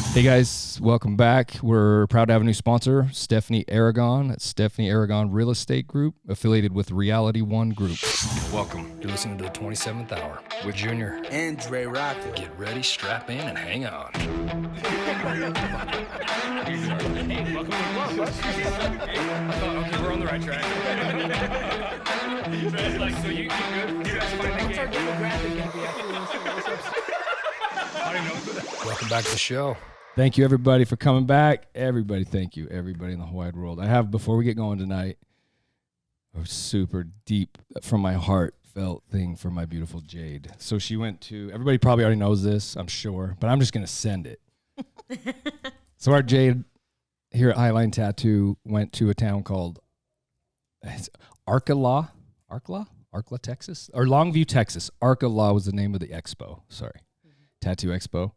Hey guys, welcome back. We're proud to have a new sponsor, Stephanie Aragon. It's Stephanie Aragon Real Estate Group, affiliated with Reality One Group. Welcome. You're listening to the 27th Hour with Junior and Dre Rocket. Get ready, strap in, and hang on. Hey, welcome to the club, bud. Okay, we're on the right track. Like, so you good? You guys find the What's our demographic going to be after this? I don't know. Welcome back to the show. Thank you, everybody, for coming back. Everybody, thank you. Everybody in the whole wide world. I have, before we get going tonight, a super deep, from my heart, felt thing for my beautiful Jade. So she went to, everybody probably already knows this, I'm sure, but I'm just going to send it. So our Jade here at Highline Tattoo went to a town called Arcala, Texas? Or Longview, Texas. Arcala was the name of the expo. Sorry. Tattoo Expo.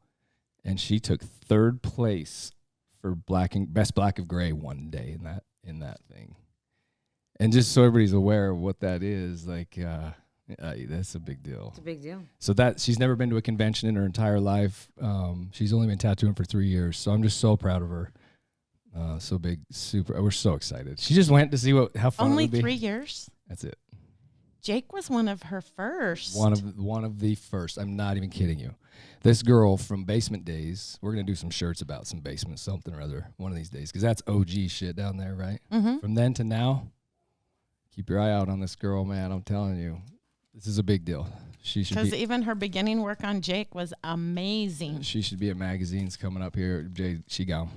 And she took third place for best black of gray one day in that thing. And just so everybody's aware of what that is, like that's a big deal. It's a big deal. So that she's never been to a convention in her entire life. She's only been tattooing for 3 years, so I'm just so proud of her. So big, super. We're so excited. She just went to see how fun Only it would be. 3 years. That's it. Jake was one of her first. One of the first. I'm not even kidding you. This girl from Basement Days, we're going to do some shirts about some basement something or other one of these days, because that's OG shit down there, right? Mm-hmm. From then to now, keep your eye out on this girl, man. I'm telling you, this is a big deal. She should Because even her beginning work on Jake was amazing. She should be at magazines coming up here. Jade, she gone.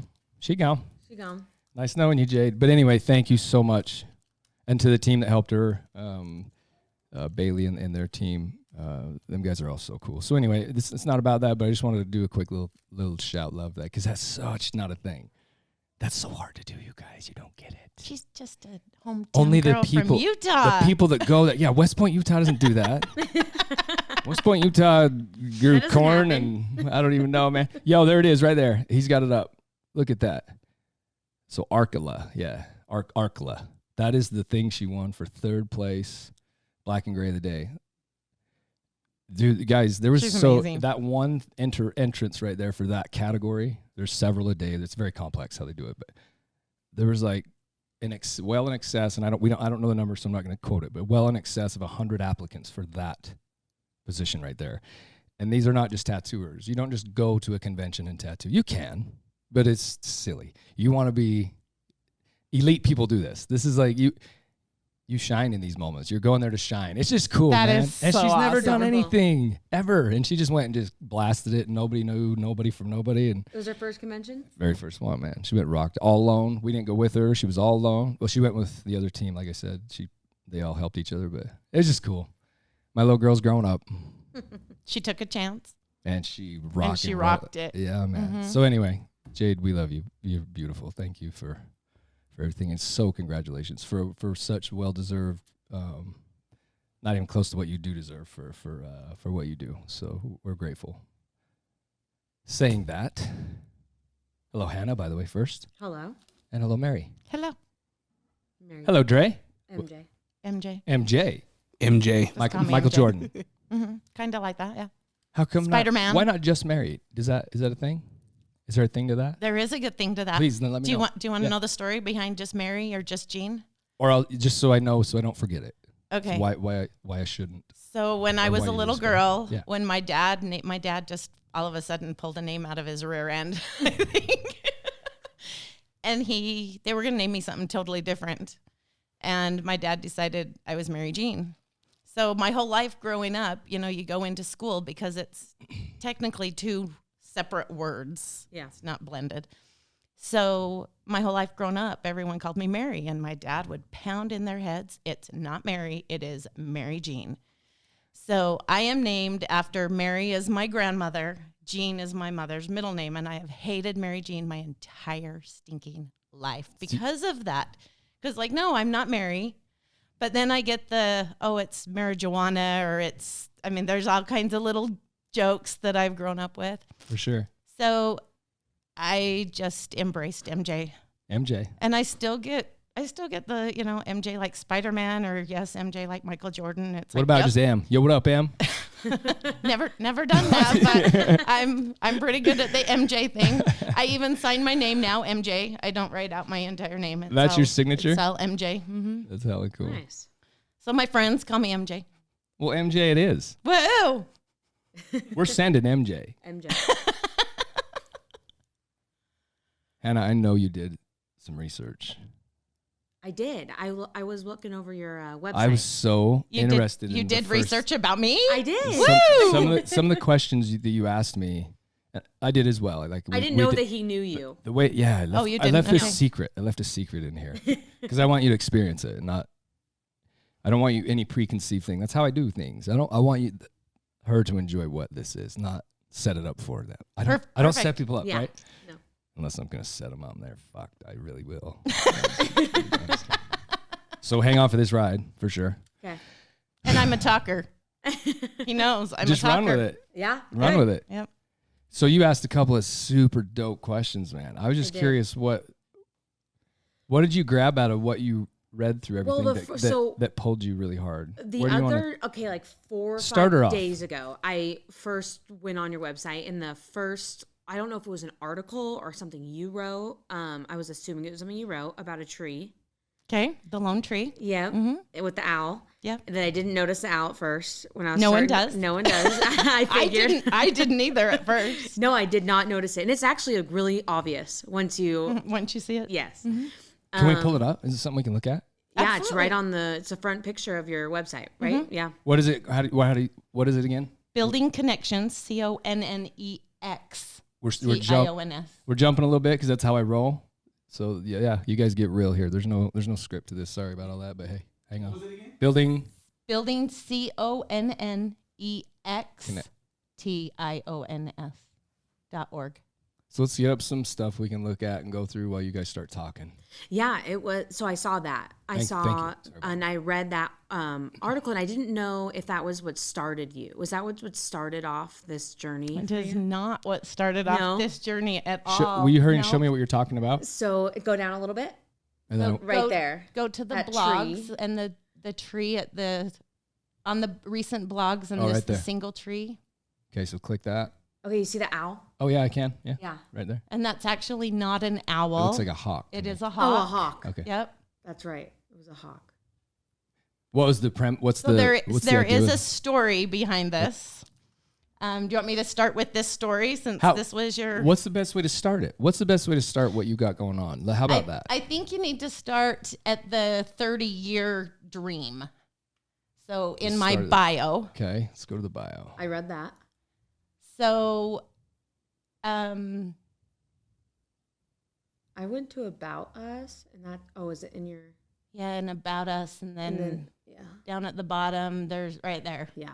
Nice knowing you, Jade. But anyway, thank you so much. And to the team that helped her, Bailey and their team. Them guys are all so cool. So anyway, it's not about that, but I just wanted to do a quick little shout love that, because that's such not a thing. That's so hard to do, you guys. You don't get it. She's just a hometown Only girl the people, from Utah. the people that go that. Yeah, West Point, Utah doesn't do that. West Point, Utah grew corn and I don't even know, man. Yo, there it is right there. He's got it up. Look at that. So Arcala, yeah, Arcala. That is the thing she won for third place, black and gray of the day. Dude, guys, there was She's amazing. That one entrance right there for that category. There's several a day. It's very complex how they do it, but there was like well in excess, and I don't know the number, so I'm not going to quote it, but well in excess of 100 applicants for that position right there. And these are not just tattooers. You don't just go to a convention and tattoo. You can, but it's silly. You want to be elite. People do this. This is like you shine in these moments. You're going there to shine. It's just cool, That man. is And so she's never awesome. done anything ever. And she just went and just blasted it. And nobody knew, nobody from nobody. And It was her first convention? very first one, man. She went rocked all alone. We didn't go with her. She was all alone. Well, she went with the other team. Like I said, they all helped each other, but it was just cool. My little girl's growing up. She took a chance. And she rocked it. Yeah, man. Mm-hmm. So anyway, Jade, we love you. You're beautiful. Thank you for everything. And so congratulations for such well-deserved, not even close to what you do deserve for what you do. So we're grateful. Saying that, hello, Hannah, by the way, first. Hello. And hello, Mary. Hello, Mary. Hello, Dre. MJ. MJ. MJ. MJ. Just call me Michael MJ. Jordan. Mm-hmm. Kind of like that, yeah. How come Spider-Man. Why not just married? Is that a thing? Is there a thing to that? There is a good thing to that. Please, then let me know. Do you want to know the story behind just Mary or just Jean? Or I'll just so I know, so I don't forget it. Okay. Why I shouldn't? So when I Or was why a you little just go. girl, Yeah. when my dad just all of a sudden pulled a name out of his rear end, I think. And they were going to name me something totally different. And my dad decided I was Mary Jean. So my whole life growing up, you go into school because it's technically two separate words. Yeah. It's not blended. So my whole life growing up, everyone called me Mary, and my dad would pound in their heads, it's not Mary, it is Mary Jean. So I am named after Mary is my grandmother, Jean is my mother's middle name, and I have hated Mary Jean my entire stinking life because of that. Because no, I'm not Mary. But then I get it's marijuana, or there's all kinds of little jokes that I've grown up with. For sure. So I just embraced MJ. MJ. And I still get the, MJ like Spider-Man, or yes, MJ like Michael Jordan. It's What about just M? Yo, what up, M? Never done that, but I'm pretty good at the MJ thing. I even sign my name now, MJ. I don't write out my entire name. That's your signature? It's all MJ. That's hella cool. Nice. So my friends call me MJ. Well, MJ it is. Whoa! We're sending MJ. MJ. Hannah, I know you did some research. I did. I was looking over your website. I was so interested in You the did first- research about me? I did. Some of the questions that you asked me, I did as well. I didn't know that he knew you. The way, yeah. You I didn't? left a Okay. secret. I left a secret in here because I want you to experience it, and not. I don't want you any preconceived thing. That's how I do things. I want her to enjoy what this is, not set it up for them. I don't Perfect. set people up, Yeah. right? No. Unless I'm gonna set them up. They're fucked. I really will. So hang on for this ride for sure. Okay. And I'm a talker. He knows I'm Just a talker. run with it. Yeah. Run good. with it. Yep. So you asked a couple of super dope questions, man. I was just I did. curious what did you grab out of what you read through everything Well, that pulled you really hard? The Where do you wanna- other, okay, like 4 or Start her 5 off. days ago, I first went on your website, and the first, I don't know if it was an article or something you wrote. I was assuming it was something you wrote about a tree. Okay. The lone tree. Yeah, Mm-hmm. with the owl. Yep. And then I didn't notice the owl at first when I was. No one starting- does. No one does. I figured. I didn't either at first. No, I did not notice it, and it's actually really obvious once you. Once you see it. Yes. Can we pull it up? Is it something we can look at? Yeah, it's right Absolutely. on it's a front picture of your website, right? Yeah. What is it? What is it again? Building connections. CONNEX. We're CIONS. jumping a little bit because that's how I roll. So yeah, you guys get real here. There's no script to this. Sorry about all that, but hey, hang on. Building Building CONNEX Connect. TIONS.org. So let's get up some stuff we can look at and go through while you guys start talking. Yeah, it was. So I saw that. Thank you. saw Sorry about and I read that article, and I didn't know if that was what started you. Was that what started off this journey? It for is you? not what started No. off this journey at all. Will you hurry and No. show me what you're talking about? So go down a little bit. And then Right there. Go to the That blogs tree. and the tree on the recent blogs and Oh, this right the there. single tree. okay, so click that. Okay, you see the owl? Oh yeah, I can. Yeah, Yeah. right there. And that's actually not an It owl. looks like a hawk. It is a Oh, hawk. a hawk. Okay. Yep. That's right. It was a hawk. What was the What's So the? there what's the there idea is with- a story behind this. Do you want me to start with this story since How- this was your? What's the best way to start it? What's the best way to start what you got going on? How about that? I think you need to start at the 30-year dream. So in my Start at- bio. Okay, let's go to the bio. I read that. So, I went to About Us, and that. Oh, is it in your? yeah, and about us, and then, Yeah. down at the bottom, there's right there. Yeah.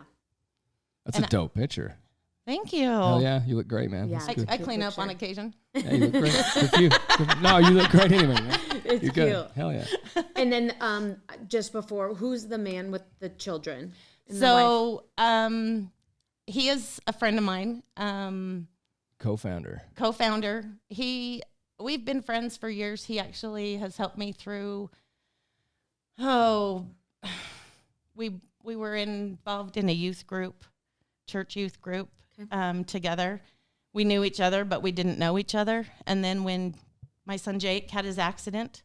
That's and a dope picture. Thank you. Hell yeah, you look great, man. Yeah. That's I, good. I Good clean up on picture. occasion. Yeah, you look great. Good for you. No, you look great anyway, man. It's You're good. Hell yeah. And then just before, who's the man with the children? And the wife? So, he is a friend of mine, Co-founder. co-founder. We've been friends for years. He actually has helped me through. We were involved in a youth group, church youth group, together. We knew each other, but we didn't know each other. And then when my son Jake had his accident,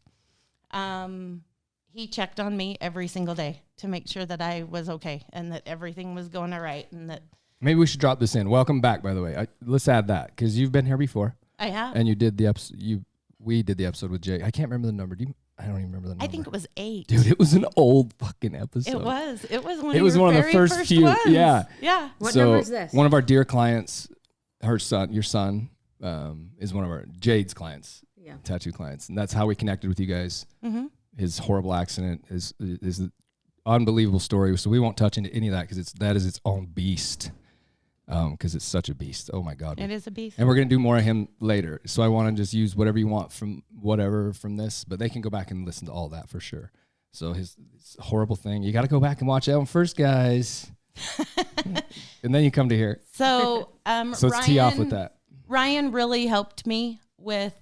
he checked on me every single day to make sure that I was okay and that everything was going all right and that Maybe we should drop this in. Welcome back, by the way. Let's add that because you've been here before, I have. and you did the episode. We did the episode with Jake. I can't remember the number. I don't even remember the number. I think it was 8. Dude, it was an old fucking episode. It was. It was one. It of was your one of the very first few. Ones. Yeah. Yeah. What so number is this? One of our dear clients, your son, is one of our Jade's clients, Yeah. tattoo clients, and that's how we connected with you guys. Mm-hmm. His horrible accident is an unbelievable story. So we won't touch into any of that because that is its own beast. Because it's such a beast. Oh my God. It is a beast. And we're gonna do more of him later. So I want to just use whatever you want from this, but they can go back and listen to all that for sure. So his horrible thing, you got to go back and watch that one first, guys. And then you come to here. So, So let's tee off with that. Ryan really helped me with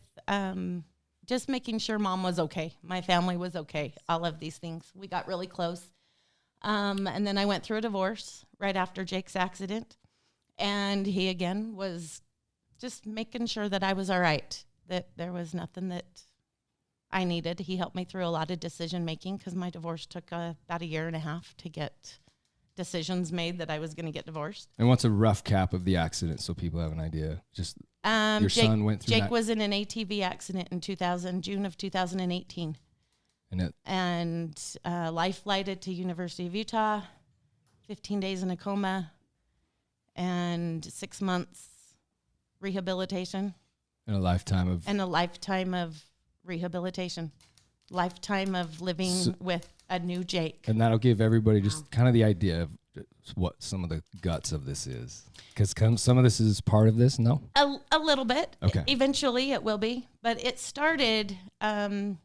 just making sure mom was okay. My family was okay. All of these things. We got really close. And then I went through a divorce right after Jake's accident. And he, again, was just making sure that I was all right, that there was nothing that I needed. He helped me through a lot of decision making because my divorce took about a year and a half to get decisions made that I was going to get divorced. And what's a rough cap of the accident so people have an idea? Just your Jake, son went through Jake that? was in an ATV accident in June of 2018. And life flighted to University of Utah, 15 days in a coma, and 6 months rehabilitation. And a lifetime of Rehabilitation. Lifetime of living with a new Jake. And that'll give everybody just kind of the idea of what some of the guts of this is. Because some of this is part of this, no? A little bit. Okay. Eventually it will be. But it started, 30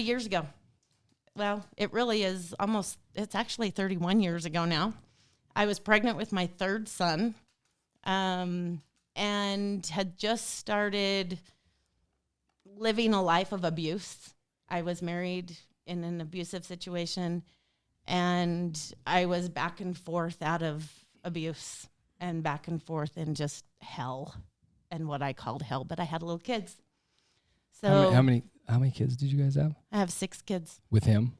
years ago. Well, it really is it's actually 31 years ago now. I was pregnant with my third son and had just started living a life of abuse. I was married in an abusive situation, and I was back and forth out of abuse and back and forth in just hell and what I called hell, but I had little kids. So How many kids did you guys have? I have 6 kids. With him?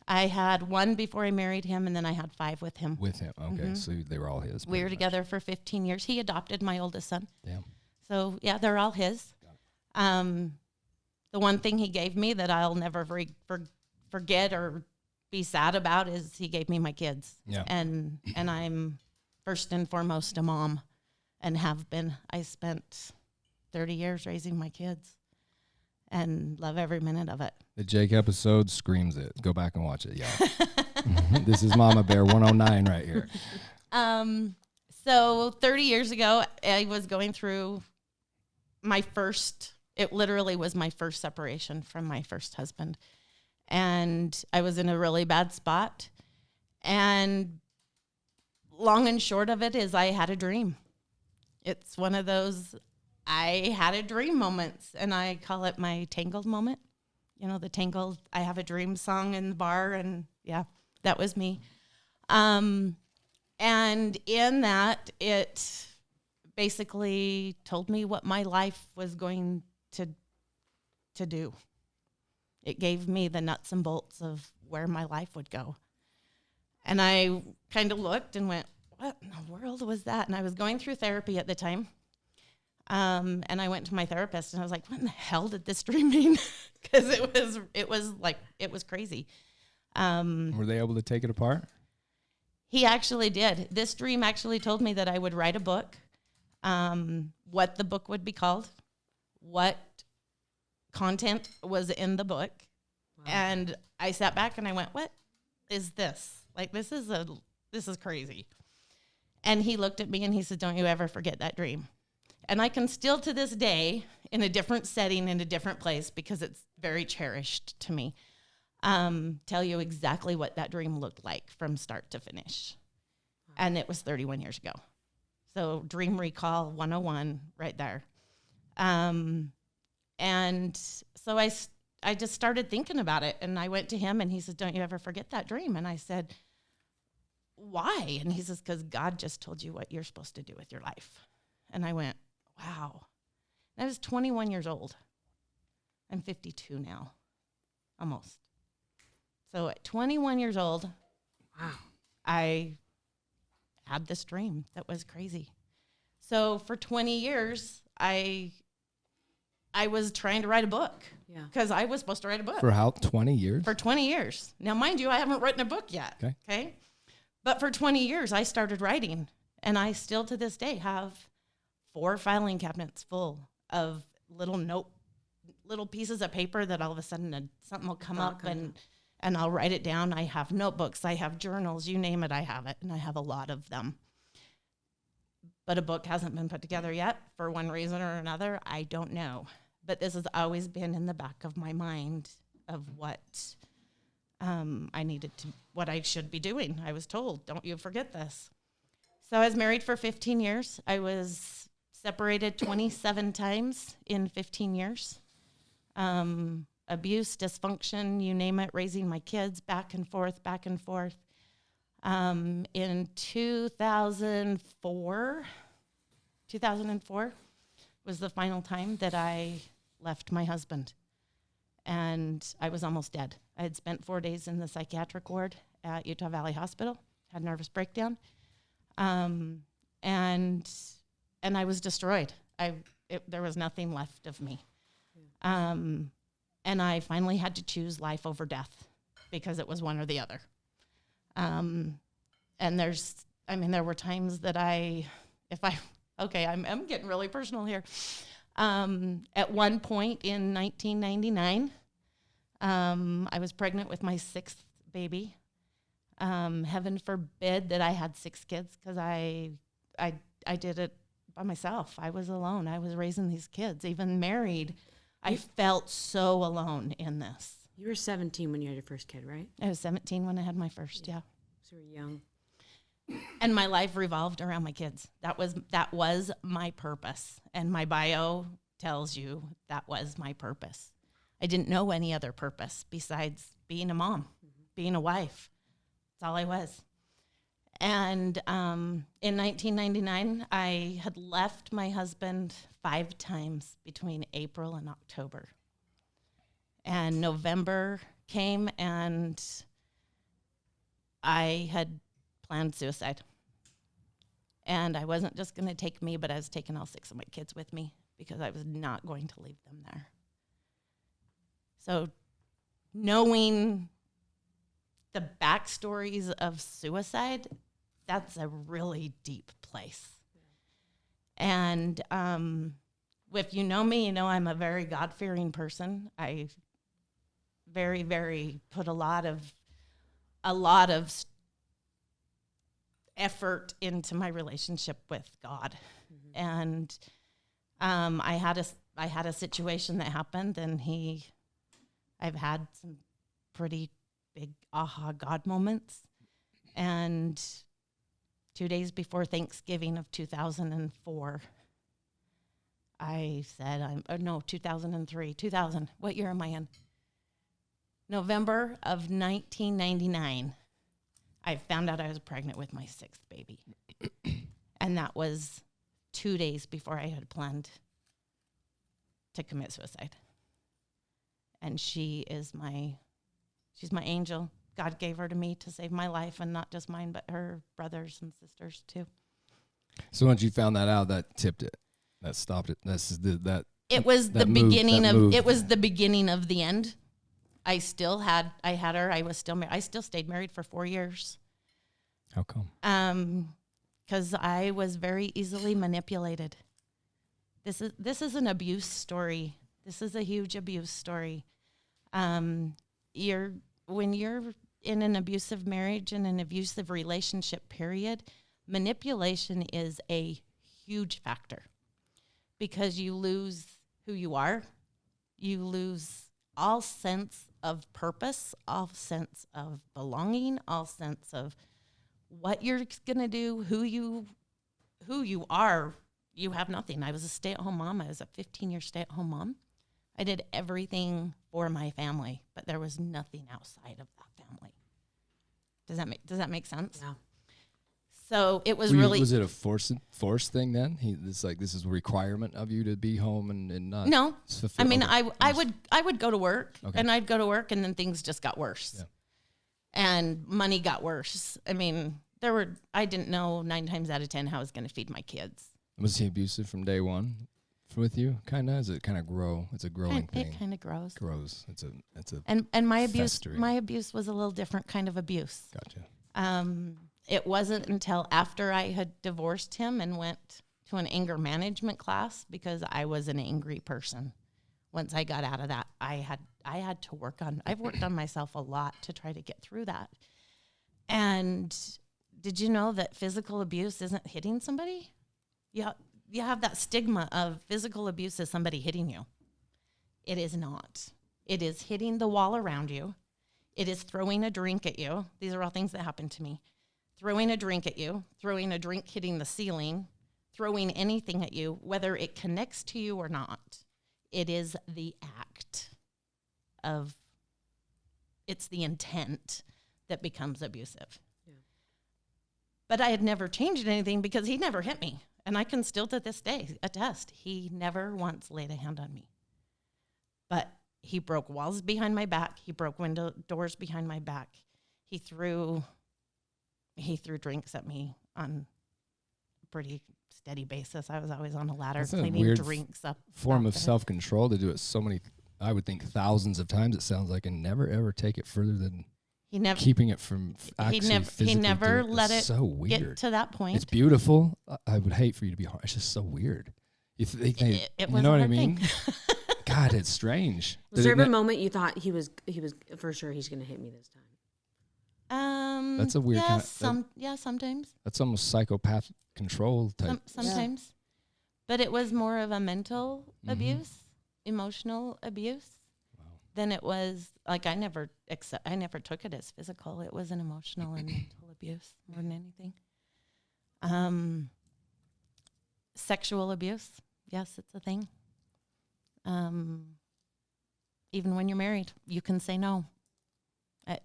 I had 1 before I married him, and then I had 5 with him. With him. Okay. So they were all his. We were pretty much. together for 15 years. He adopted my oldest son. Damn. So, yeah, they're all his. The one thing he gave me that I'll never forget or be sad about is he gave me my kids. Yeah. And I'm first and foremost a mom and have been. I spent 30 years raising my kids and love every minute of it. The Jake episode screams it. Go back and watch it. Yeah. This is Mama Bear 109 right here. So 30 years ago, I was going through it literally was my first separation from my first husband. And I was in a really bad spot. And long and short of it is I had a dream. It's one of those I had a dream moments, and I call it my Tangled moment. You know, the Tangled, I have a dream song in the bar, and yeah, that was me. And in that, it basically told me what my life was going to do. It gave me the nuts and bolts of where my life would go. And I kind of looked and went, what in the world was that? And I was going through therapy at the time. And I went to my therapist and I was like, what in the hell did this dream mean? Because it was crazy. Were they able to take it apart? He actually did. This dream actually told me that I would write a book, what the book would be called, what content was in the book. Wow. And I sat back and I went, what is this? Like, this is crazy. And he looked at me and he said, don't you ever forget that dream. And I can still to this day, in a different setting, in a different place, because it's very cherished to me, tell you exactly what that dream looked like from start to finish. Wow. And it was 31 years ago. So Dream Recall 101 right there. And so I just started thinking about it, and I went to him and he said, don't you ever forget that dream? And I said, why? And he says, because God just told you what you're supposed to do with your life. And I went, wow. And I was 21 years old. I'm 52 now, almost. So at 21 years old, wow, I had this dream that was crazy. So for 20 years, I was trying to write a book. Yeah. Because I was supposed to write a book. For how? 20 years? For 20 years. Now, mind you, I haven't written a book yet. Okay. But for 20 years, I started writing. And I still to this day have 4 filing cabinets full of little pieces of paper that all of a sudden something will come up and I'll write it down. I have notebooks. I have journals. You name it, I have it. And I have a lot of them. But a book hasn't been put together yet for one reason or another. I don't know. But this has always been in the back of my mind of what what I should be doing. I was told, don't you forget this. So I was married for 15 years. I was separated 27 times in 15 years. abuse, dysfunction, you name it, raising my kids back and forth, back and forth. In 2004 was the final time that I left my husband. And I was almost dead. I had spent 4 days in the psychiatric ward at Utah Valley Hospital, had nervous breakdown. And I was destroyed. There was nothing left of me. And I finally had to choose life over death because it was one or the other. And there were times that I'm getting really personal here. At one point in 1999, I was pregnant with my 6th baby. Heaven forbid that I had 6 kids, because I did it by myself. I was alone. I was raising these kids, even married. I felt so alone in this. You were 17 when you had your first kid, right? I was 17 when I had my first, yeah. So you were young. And my life revolved around my kids. That was my purpose. And my bio tells you that was my purpose. I didn't know any other purpose besides being a mom, being a wife. That's all I was. And in 1999, I had left my husband 5 times between April and October. And November came, and I had planned suicide. And I wasn't just going to take me, but I was taking all 6 of my kids with me because I was not going to leave them there. So knowing the backstories of suicide, that's a really deep place. And if you know me, you know I'm a very God-fearing person. I very, very put a lot of effort into my relationship with God. And I had a situation that happened, and I've had some pretty big aha God moments. And 2 days before Thanksgiving of 2004, I said, 2000, what year am I in? November of 1999, I found out I was pregnant with my 6th baby. And that was 2 days before I had planned to commit suicide. And she's my angel. God gave her to me to save my life, and not just mine, but her brothers and sisters too. So once you found that out, that tipped it. That stopped it. It was the beginning of the end. I had her. I was still married. I still stayed married for 4 years. How come? Because I was very easily manipulated. This is an abuse story. This is a huge abuse story. When you're in an abusive marriage and an abusive relationship, period, manipulation is a huge factor, because you lose who you are. You lose all sense of purpose, all sense of belonging, all sense of what you're going to do, who you are. You have nothing. I was a stay-at-home mom. I was a 15-year stay-at-home mom. I did everything for my family, but there was nothing outside of that family. Does that make sense? Yeah. So it was Was it a force thing then? This is a requirement of you to be home and not. No, fulfill. I mean, Okay. I would go to work, Okay. and I'd go to work, and then things just got worse, Yeah. and money got worse. I mean, I didn't know 9 times out of 10 how I was going to feed my kids. Was he abusive from day one with you? Kind of. Does it kind of grow? It's a growing thing. It kind of grows. It's a. And my festering. abuse was a little different kind of abuse. Gotcha. It wasn't until after I had divorced him and went to an anger management class, because I was an angry person. Once I got out of that, I had to I've worked on myself a lot to try to get through that. And did you know that physical abuse isn't hitting somebody? You have that stigma of physical abuse as somebody hitting you. It is not. It is hitting the wall around you. It is throwing a drink at you. These are all things that happened to me. Throwing a drink at you, throwing a drink hitting the ceiling, throwing anything at you, whether it connects to you or not. It is the act of it's the intent that becomes abusive. Yeah. But I had never changed anything because he never hit me. And I can still to this day attest, he never once laid a hand on me. But he broke walls behind my back. He broke doors behind my back. He threw drinks at me on a pretty steady basis. I was always on a ladder That's a cleaning weird drinks up. Form out of there. self-control to do it so many, I would think thousands of times it sounds like, and never ever take it further than He never keeping it from actually he physically never doing let It's it so weird. get to that point. It's beautiful. I would hate for you to be harmed. It's just so weird. You think It you was know a what I hard mean? thing. God, it's strange. Was Did there it ever a ne- moment you thought he was for sure he's going to hit me this time? That's a weird yeah, kind of- sometimes. That's almost psychopath control type. Sometimes. But it was more of a mental Mhm. abuse, emotional abuse than it was like I never took it as physical. It was an emotional and mental abuse more than anything. Sexual abuse. Yes, it's a thing. Even when you're married, you can say no.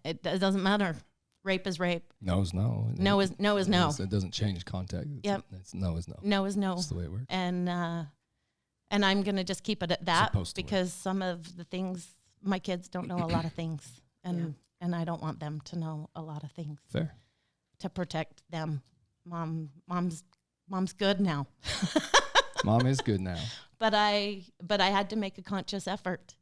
It doesn't matter. Rape is rape. No is no. No is no. It doesn't change contact. Yep. It's no is no. No is no. That's the way it works. And I'm gonna just keep it at that Supposed to work. because some of the things my kids don't know a lot of things, and I don't want them to know a lot of things Fair. to protect them. Mom's good now, Mom is good now. but I had to make a conscious effort.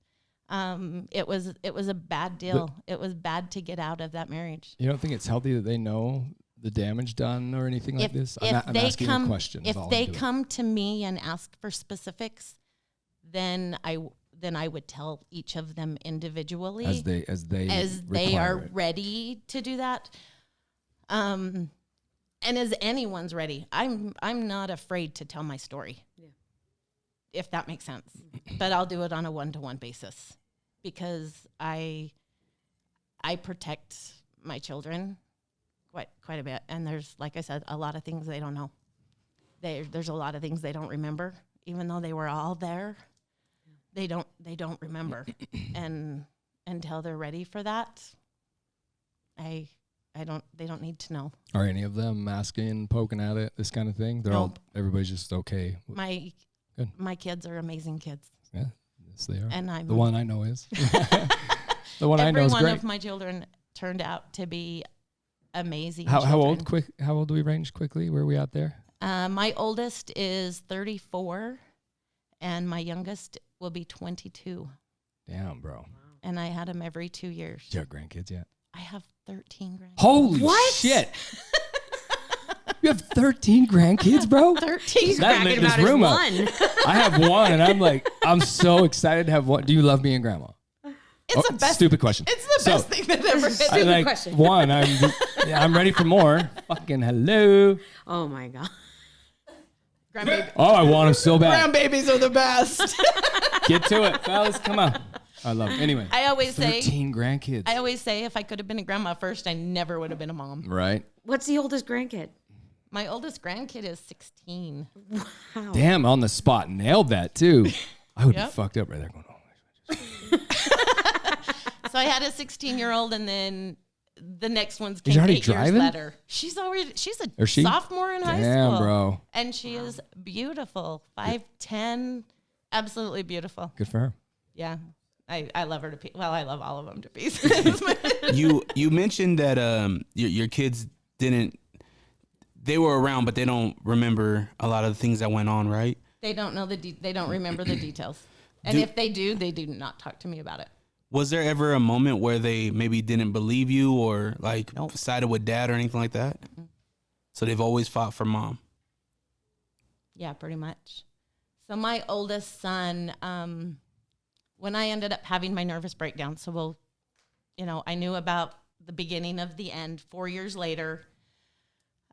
It was a bad deal. It was bad to get out of that marriage. You don't think it's healthy that they know the damage done or anything like this? I'm asking a question. If they come to me and ask for specifics, then I would tell each of them individually as they are require it. ready to do that. And as anyone's ready, I'm not afraid to tell my story. Yeah. If that makes sense. But I'll do it on a one-to-one basis because I protect my children quite a bit. And there's, like I said, a lot of things they don't know. There's a lot of things they don't remember, even though they were all there. They don't remember. And until they're ready for that, they don't need to know. Are any of them masking, poking at it, this kind of thing? Nope. Everybody's just okay. Good. My kids are amazing kids. Yeah, yes they are. And I'm The one I know is. The one I know every is one great. of my children turned out to be amazing. How old? children. How old do we range quickly? Where are we out there? My oldest is 34, and my youngest will be 22. Damn, bro. And I had them every 2 years. Do you have grandkids yet? I have 13 grandkids. Holy What? shit! You have 13 grandkids, bro? 13. He's That bragging lit this about his room up. one. I have one, and I'm so excited to have one. Do you love being grandma? It's the best. Stupid question. It's the best thing that ever hit. I like question. one. I'm ready for more. Fucking hello. Oh my god. Grandbaby. Oh, I want them so bad. Grandbabies are the best. Get to it, fellas. Come on. I love it. Anyway. I always say 13 grandkids. if I could have been a grandma first, I never would have been a mom. Right. What's the oldest grandkid? My oldest grandkid is 16. Wow. Damn, on the spot. Nailed that, too. I would Yep. be fucked up right there going, oh. So I had a 16-year-old, and then the next one's Is came she already 8 driving? years later. She's a Is she? sophomore in high Damn, school. bro. And she is beautiful. 5'10", absolutely beautiful. Good for her. Yeah. I love her to pieces. Well, I love all of them to pieces. You mentioned that your kids they were around, but they don't remember a lot of the things that went on, right? They don't know they don't remember the details. And if they do not talk to me about it. Was there ever a moment where they maybe didn't believe you or like Nope. sided with dad or anything like that? So they've always fought for mom. Yeah, pretty much. So my oldest son, when I ended up having my nervous breakdown, I knew about the beginning of the end 4 years later,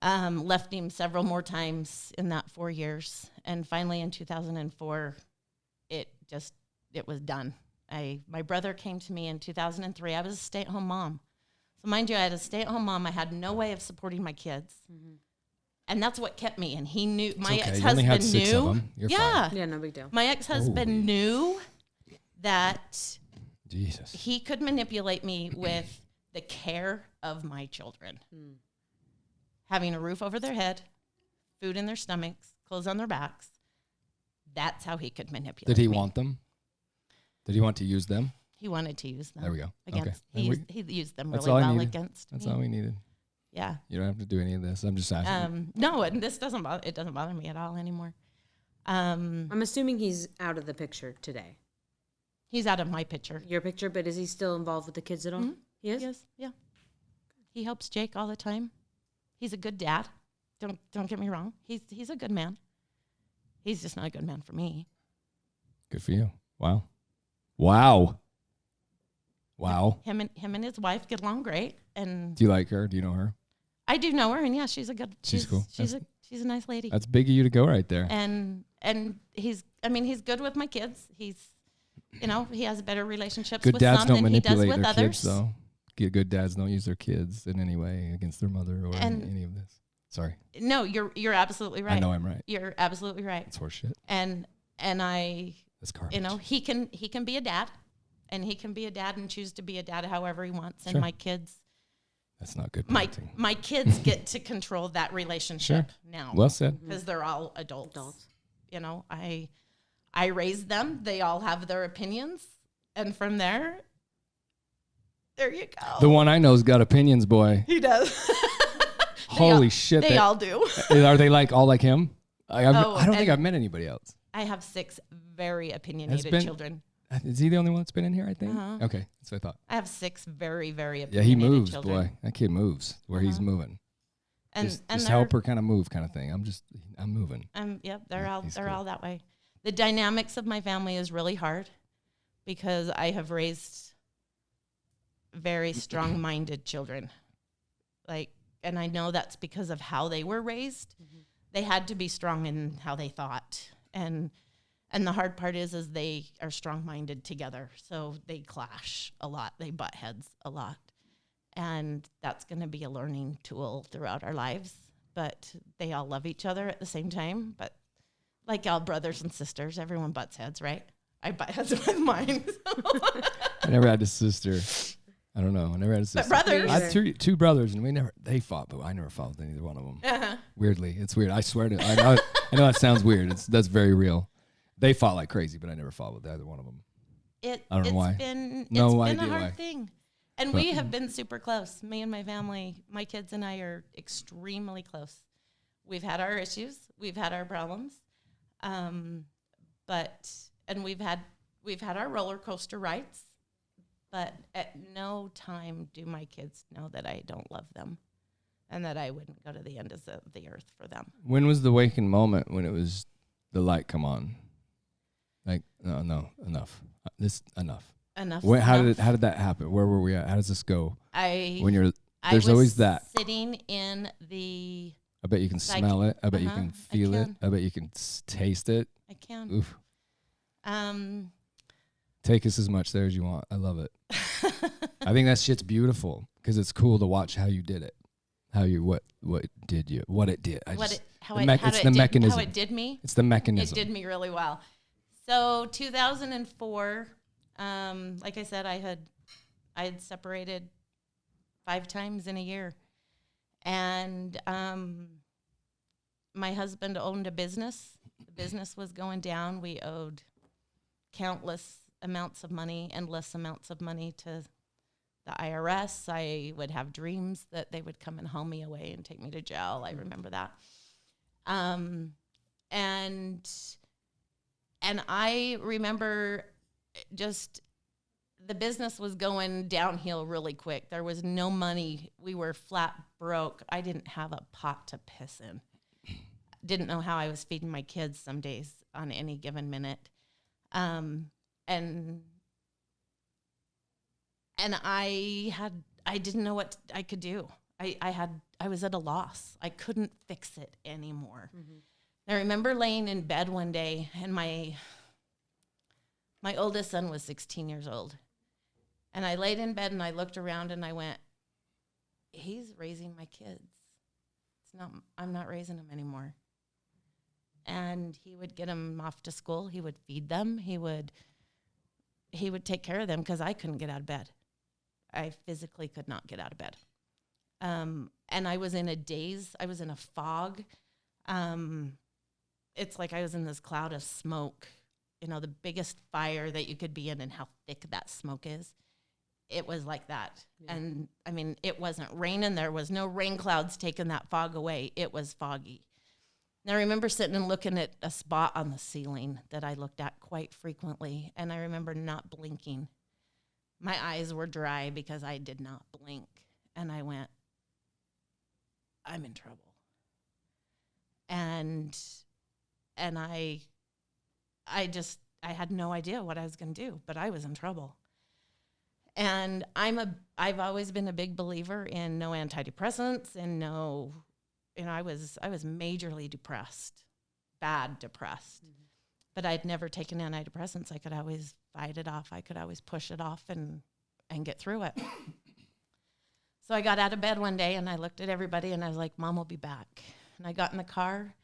left him several more times in that 4 years. And finally in 2004, it was done. My brother came to me in 2003. I was a stay-at-home mom. So mind you, I had a stay-at-home mom. I had no way of supporting my kids. Mm-hmm. And that's what kept me. And he knew, my okay. You only ex-husband had 6 knew. of them. You're Yeah. fine. Yeah, no big deal. My ex-husband knew that Jesus. He could manipulate me with the care of my children. Having a roof over their head, food in their stomachs, clothes on their backs. That's how he could manipulate Did he me. want them? Did he want to use them? He wanted to use them. There we go. Against, Okay. he used them That's really all I well needed. against That's me. all we needed. Yeah. You don't have to do any of this. I'm just asking. No, and this doesn't bother. It doesn't bother me at all anymore. I'm assuming he's out of the picture today. He's out of my picture. Your picture, but is he still involved with the kids at all? Mhm. He is? Yes, yeah. He helps Jake all the time. He's a good dad. Don't get me wrong. He's a good man. He's just not a good man for me. Good for you. Wow. Wow. Wow. Him and his wife get along great, and Do you like her? Do you know her? I do know her, and yeah, she's a good. She's cool. She's a nice lady. That's big of you to go right there. And he's good with my kids. He has better relationships Good with dads some don't than he does manipulate with their others. kids, though. Good dads don't use their kids in any way against their mother or And- any of this. Sorry. No, you're absolutely right. I know I'm right. You're absolutely right. It's horseshit. And I, That's garbage. he can be a dad, and he can be a dad and choose to be a dad however he wants. And Sure. my kids, That's not good my parenting. my kids get to control that relationship now Well said. because they're all adults. Adults. I raised them. They all have their opinions, and from there you go. The one I know's got opinions, boy. He does. Holy shit. They all do. Are they all like him? I don't think and- I've met anybody else. I have 6 very opinionated been- children. Is he the only one that's been in here, I think? Uh-huh. Okay. That's what I thought. I have 6 very, very Yeah, opinionated he moves, children. boy. That kid moves where he's Uh-huh. moving. And Just they're, help her kind of move kind of thing. I'm moving. Yep, they're Yeah, all he's they're cool. all that way. The dynamics of my family is really hard because I have raised very strong-minded children. And I know that's because of how they were raised. They had to be strong in how they thought. And the hard part is they are strong-minded together. So they clash a lot. They butt heads a lot. And that's going to be a learning tool throughout our lives. But they all love each other at the same time. But like all brothers and sisters, everyone butts heads, right? I butt heads with mine. I never had a sister. I don't know. I never had a sister. brothers. I had two brothers, and they fought, but I never fought with either one of them. Uh-huh. Weirdly, it's weird. I swear to. I know that sounds weird. That's very real. They fought like crazy, but I never fought with either one of them. I don't know why. It's been No a idea hard why. thing. And we have been super close. Me and my family, my kids and I are extremely close. We've had our issues. We've had our problems. But we've had our roller coaster rides. But at no time do my kids know that I don't love them and that I wouldn't go to the end of the earth for them. When was the waking moment when it was the light come on? Like no, enough. Enough. Enough. How enough. did that happen? Where were we at? How does this go? When you're I there's was always that. sitting in the. I bet you can smell it. I bet you Uh-huh, can I feel it. can. I bet you can taste it. I can. Oof. Um. Take us as much there as you want. I love it. I think that shit's beautiful because it's cool to watch how you did it. What it did. How the mechanism. How it did me. It's the mechanism. It did me really well. So 2004, like I said, I had separated 5 times in a year, and my husband owned a business. The business was going down. We owed countless amounts of money, endless amounts of money to the IRS. I would have dreams that they would come and haul me away and take me to jail. I remember that. And I remember just the business was going downhill really quick. There was no money. We were flat broke. I didn't have a pot to piss in. Didn't know how I was feeding my kids some days on any given minute. And I didn't know what I could do. I was at a loss. I couldn't fix it anymore. I remember laying in bed one day, and my oldest son was 16 years old. And I laid in bed and I looked around and I went, he's raising my kids. I'm not raising them anymore. And he would get them off to school. He would feed them. He would he would take care of them because I couldn't get out of bed. I physically could not get out of bed. And I was in a daze. I was in a fog. It's like I was in this cloud of smoke, you know, the biggest fire that you could be in and how thick that smoke is. It was like that. Yeah. And I mean, it wasn't raining. There was no rain clouds taking that fog away. It was foggy. And I remember sitting and looking at a spot on the ceiling that I looked at quite frequently. And I remember not blinking. My eyes were dry because I did not blink. And I went, I'm in trouble. And I had no idea what I was going to do, but I was in trouble. And I've always been a big believer in no antidepressants and no, you know, I was majorly depressed, bad depressed, but I'd never taken antidepressants. I could always fight it off. I could always push it off and get through it. So I got out of bed one day and I looked at everybody and I was like, Mom will be back. And I got in the car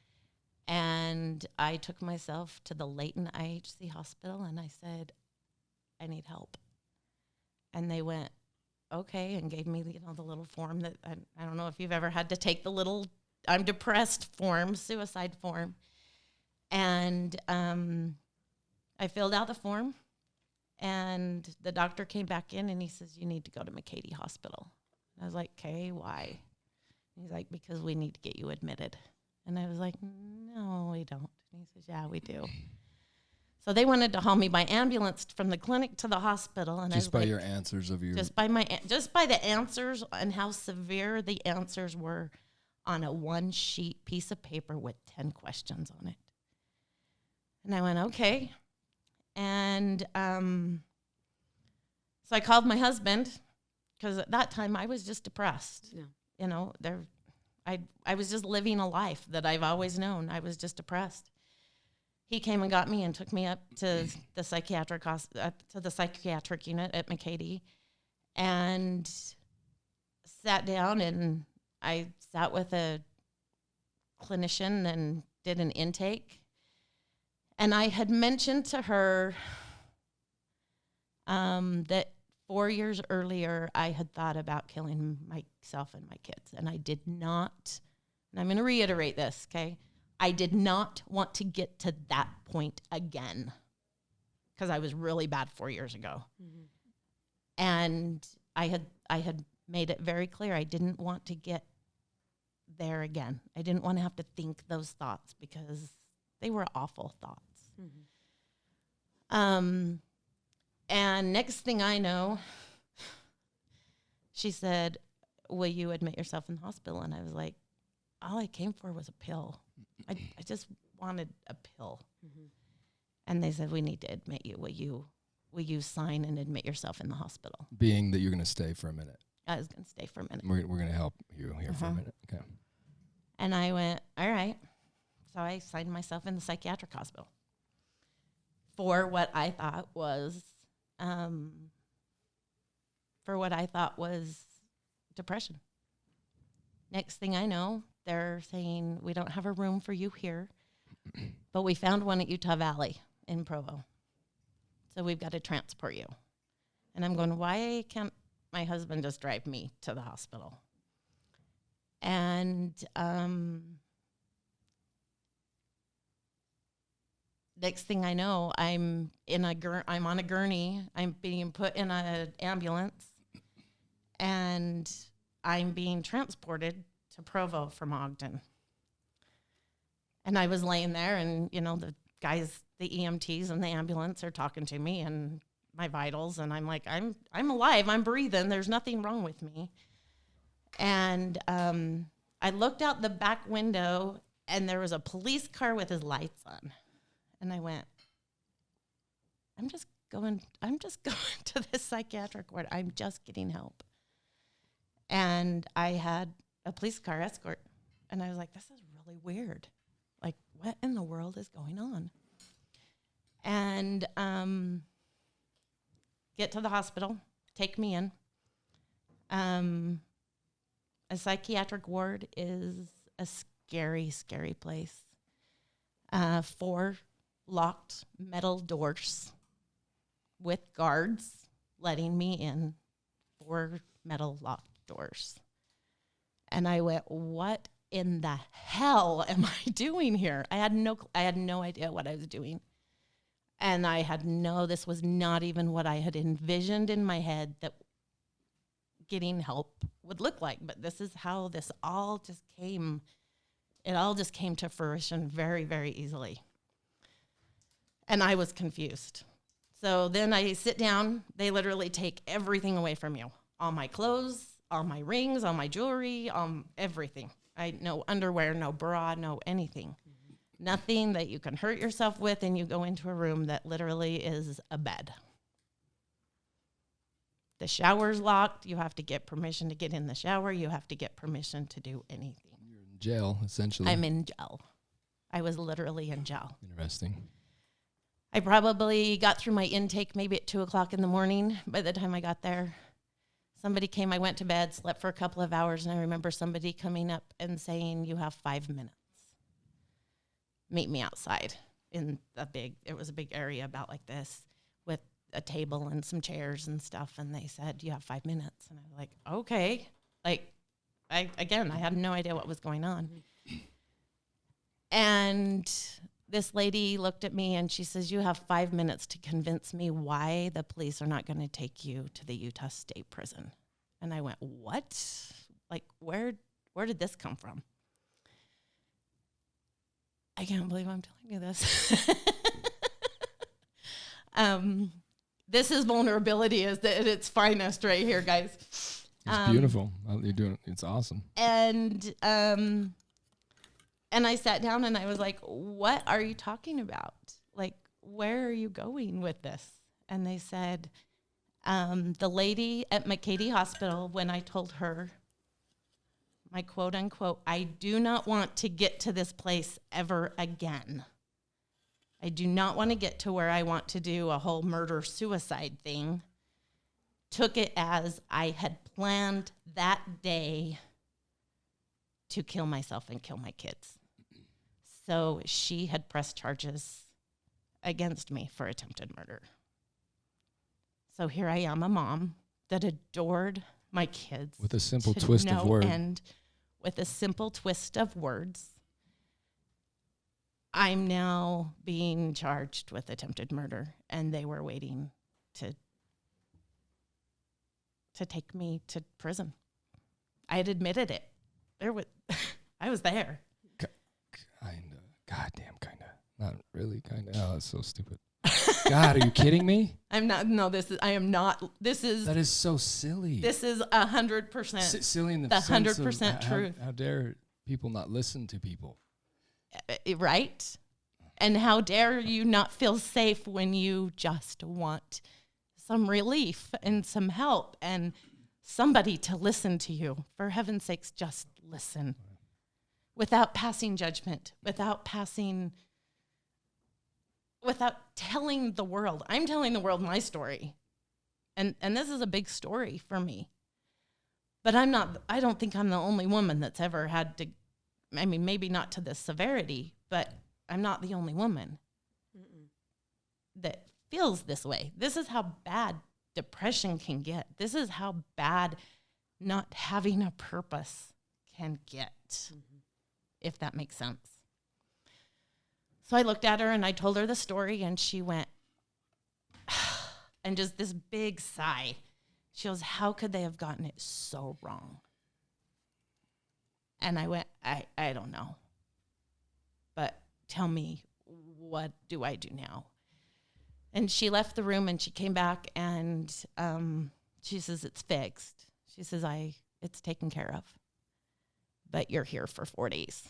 and I took myself to the Layton IHC hospital and I said, I need help. And they went, okay, and gave me, you know, the little form that, I don't know if you've ever had to take the little I'm depressed form, suicide form. And I filled out the form, and the doctor came back in, and he says, you need to go to McCady Hospital. And I was like, okay, why? He's like, because we need to get you admitted. And I was like, no, we don't. And he says, yeah, we do. So they wanted to haul me by ambulance from the clinic to the hospital, and just I was by like, your answers of your just by the answers and how severe the answers were on a 1-sheet piece of paper with 10 questions on it. And I went, okay. And so I called my husband because at that time I was just depressed. Yeah. You know, I was just living a life that I've always known. I was just depressed. He came and got me and took me up to the psychiatric unit at McCady, and sat down, and I sat with a clinician and did an intake. And I had mentioned to her that 4 years earlier I had thought about killing myself and my kids, and I did not. And I'm going to reiterate this, okay? I did not want to get to that point again because I was really bad 4 years ago. Mm-hmm. And I had made it very clear I didn't want to get there again. I didn't want to have to think those thoughts because they were awful thoughts. Mm-hmm. And next thing I know, she said, will you admit yourself in the hospital? And I was like, all I came for was a pill. I just wanted a pill. Mm-hmm. And they said, we need to admit you. Will you sign and admit yourself in the hospital? Being that you're going to stay for a minute. I was going to stay for a minute. We're going to help you here for a minute. Okay. And I went, all right. So I signed myself in the psychiatric hospital for what I thought was, depression. Next thing I know, they're saying, we don't have a room for you here, but we found one at Utah Valley in Provo. So we've got to transport you. And I'm going, why can't my husband just drive me to the hospital? And next thing I know, I'm on a gurney. I'm being put in an ambulance, and I'm being transported to Provo from Ogden. And I was laying there, and, you know, the guys, the EMTs in the ambulance are talking to me and my vitals, and I'm like, I'm alive, I'm breathing, there's nothing wrong with me. And I looked out the back window, and there was a police car with his lights on. And I went, I'm just going to this psychiatric ward. I'm just getting help. And I had a police car escort. And I was like, this is really weird. Like, what in the world is going on? And get to the hospital, take me in. A psychiatric ward is a scary, scary place. 4 locked metal doors with guards letting me in 4 metal locked doors. And I went, what in the hell am I doing here? I had no idea what I was doing. And this was not even what I had envisioned in my head that getting help would look like. But this is how this all just came. It all just came to fruition very, very easily. And I was confused. So then I sit down. They literally take everything away from you. All my clothes, all my rings, all my jewelry, everything. No underwear, no bra, no anything. Nothing that you can hurt yourself with, and you go into a room that literally is a bed. The shower's locked. You have to get permission to get in the shower. You have to get permission to do anything. You're in jail, essentially. I'm in jail. I was literally in jail. Interesting. I probably got through my intake maybe at 2 o'clock in the morning. By the time I got there, somebody came. I went to bed, slept for a couple of hours, and I remember somebody coming up and saying, "You have 5 minutes. Meet me outside." It was a big area about like this with a table and some chairs and stuff. And they said, "You have 5 minutes." And I was like, okay. Like, I had no idea what was going on. And this lady looked at me and she says, "You have 5 minutes to convince me why the police are not going to take you to the Utah State Prison." And I went, "What? Like, where did this come from?" I can't believe I'm telling you this. This is vulnerability at its finest right here, guys. It's beautiful. You're doing. It's awesome. And I sat down and I was like, "What are you talking about? Like, where are you going with this?" And they said, the lady at McCady Hospital, when I told her, my quote unquote, "I do not want to get to this place ever again. I do not want to get to where I want to do a whole murder-suicide thing," took it as I had planned that day to kill myself and kill my kids. So she had pressed charges against me for attempted murder. So here I am, a mom that adored my kids. With a simple to twist no of words. end, with a simple twist of words. I'm now being charged with attempted murder, and they were waiting to take me to prison. I had admitted it. I was there. Kinda. Goddamn, kinda. Not really, kinda. Oh, that's so stupid. God, are you kidding me? I'm not. No, I am not. That is so silly. This is 100%. Silly in the 100% truth. How dare people not listen to people? Right? And how dare you not feel safe when you just want some relief and some help and somebody to listen to you. For heaven's sakes, just listen. Without passing judgment, without telling the world. I'm telling the world my story. And this is a big story for me. But I don't think I'm the only woman that's ever had to, maybe not to this severity, but I'm not the only woman that feels this way. This is how bad depression can get. This is how bad not having a purpose can get, if that makes sense. So I looked at her and I told her the story, and she went, and just this big sigh. She goes, "How could they have gotten it so wrong?" And I went, I don't know. But tell me, what do I do now? And she left the room and she came back and she says, "It's fixed." She says, it's taken care of. But you're here for 4 days.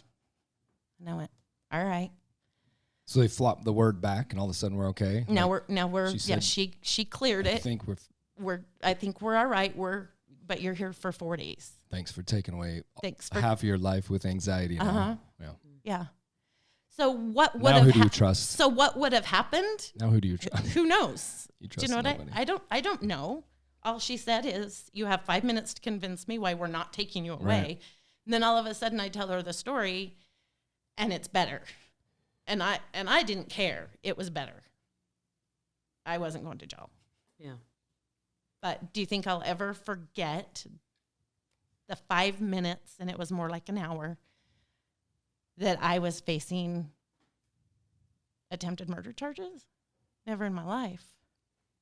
And I went, all right. So they flopped the word back, and all of a sudden we're okay. Now we're she said, she cleared it. I think we're all right. But you're here for 4 days. Thanks for taking away Thanks for half of your life with anxiety. Now. Yeah. So what would Now have who do you trust? So what would have happened? Now who do you trust? Who knows? You Do you trust know what nobody. I don't know. All she said is, "You have 5 minutes to convince me why we're not taking you away." Right. And then all of a sudden I tell her the story and it's better. And I didn't care. It was better. I wasn't going to jail. Yeah. But do you think I'll ever forget the 5 minutes, and it was more like an hour, that I was facing attempted murder charges? Never in my life.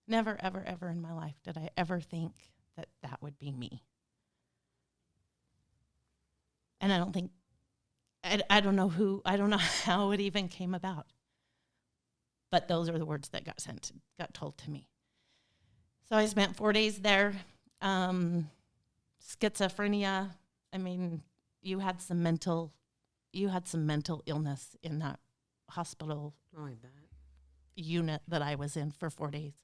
Never, ever, ever in my life did I ever think that that would be me. And I don't think, I don't know how it even came about. But those are the words that got told to me. So I spent 4 days there. Schizophrenia. I mean, you had some mental illness in that hospital Oh, I bet. unit that I was in for 4 days.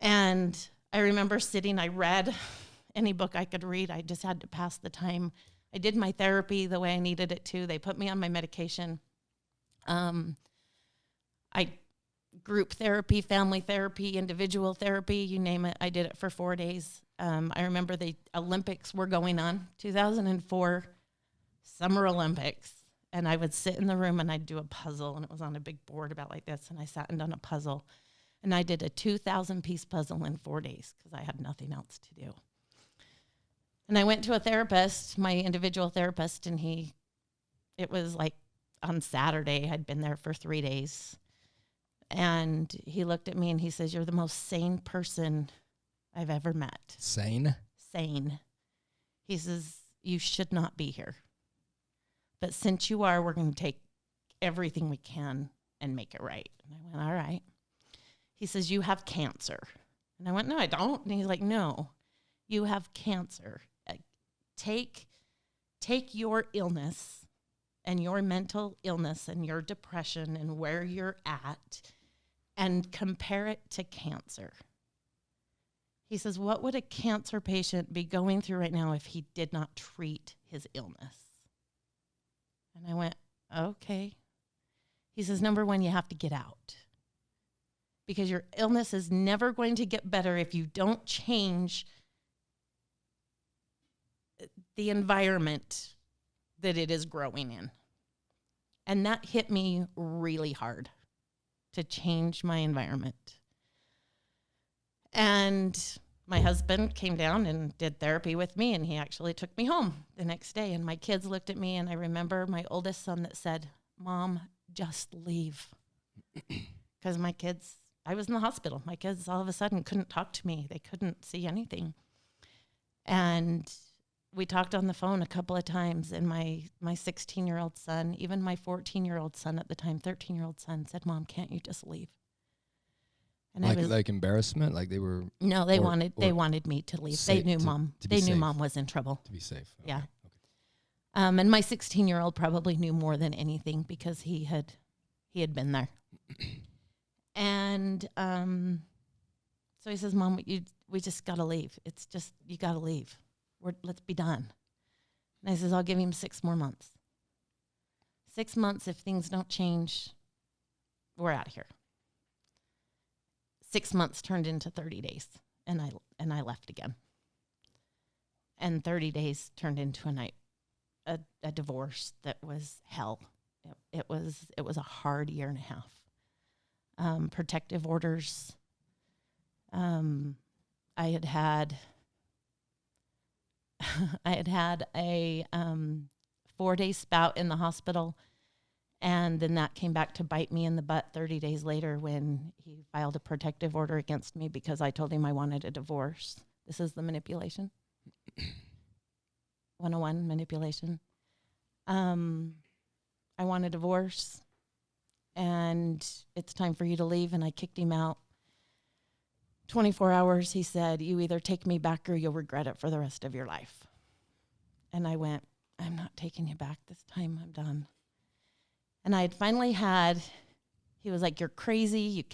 And I remember I read any book I could read. I just had to pass the time. I did my therapy the way I needed it to. They put me on my medication. I group therapy, family therapy, individual therapy, you name it. I did it for 4 days. I remember the Olympics were going on, 2004 Summer Olympics. And I would sit in the room and I'd do a puzzle, and it was on a big board about like this. And I sat and done a puzzle. And I did a 2,000-piece puzzle in 4 days because I had nothing else to do. And I went to a therapist, my individual therapist, and it was like on Saturday. I'd been there for 3 days. And he looked at me and he says, "You're the most sane person I've ever met." Sane? Sane. He says, "You should not be here. But since you are, we're going to take everything we can and make it right." And I went, "All right." He says, "You have cancer." And I went, "No, I don't." And he's like, "No, you have cancer. Take your illness and your mental illness and your depression and where you're at and compare it to cancer." He says, "What would a cancer patient be going through right now if he did not treat his illness?" And I went, "Okay." He says, "Number one, you have to get out. Because your illness is never going to get better if you don't change the environment that it is growing in." And that hit me really hard, to change my environment. And my husband came down and did therapy with me, and he actually took me home the next day. And my kids looked at me, and I remember my oldest son that said, "Mom, just leave." Because I was in the hospital. My kids all of a sudden couldn't talk to me. They couldn't see anything. And we talked on the phone a couple of times, and my 16-year-old son, even my 14-year-old son at the time, 13-year-old son, said, "Mom, can't you just leave?" And Like embarrassment? Like they were... No, they wanted me to leave. They knew Mom was in trouble. To be safe. Okay. Yeah. Okay. And my 16-year-old probably knew more than anything because he had been there. And so he says, "Mom, we just got to leave. It's just, you got to leave. Let's be done." And I says, "I'll give him 6 more months. 6 months, if things don't change, we're out of here." 6 months turned into 30 days, and I left again. And 30 days turned into a divorce that was hell. It was a hard year and a half. Protective orders. I had had a 4-day spout in the hospital, and then that came back to bite me in the butt 30 days later when he filed a protective order against me because I told him I wanted a divorce. This is the manipulation. 101 manipulation. I want a divorce, and it's time for you to leave, and I kicked him out. 24 hours, he said, "You either take me back or you'll regret it for the rest of your life." And I went, "I'm not taking you back this time. I'm done." And I had finally he was like, "You're crazy.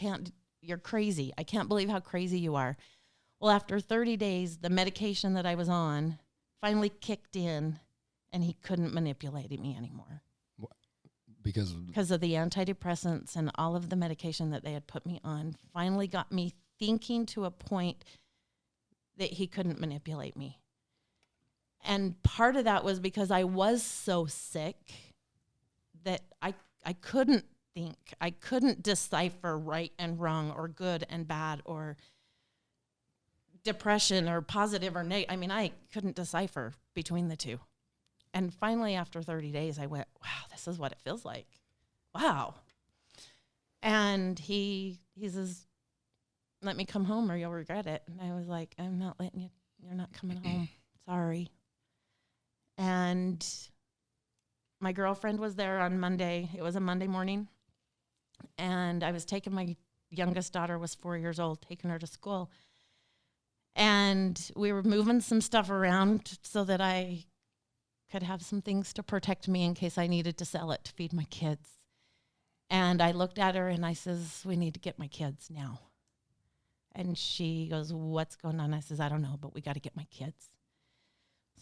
You're crazy. I can't believe how crazy you are." Well, after 30 days, the medication that I was on finally kicked in, and he couldn't manipulate me anymore. Because of the antidepressants and all of the medication that they had put me on, finally got me thinking to a point that he couldn't manipulate me. And part of that was because I was so sick that I couldn't think. I couldn't decipher right and wrong or good and bad or depression or positive or negative. I mean, I couldn't decipher between the two. And finally, after 30 days, I went, wow, this is what it feels like. Wow. And he says, let me come home or you'll regret it. And I was like, I'm not letting you. You're not coming home. Sorry. And my girlfriend was there on Monday. It was a Monday morning. And I was taking my youngest daughter, was 4 years old, taking her to school. And we were moving some stuff around so that I could have some things to protect me in case I needed to sell it to feed my kids. And I looked at her and I says, we need to get my kids now. And she goes, what's going on? I says, I don't know, but we got to get my kids.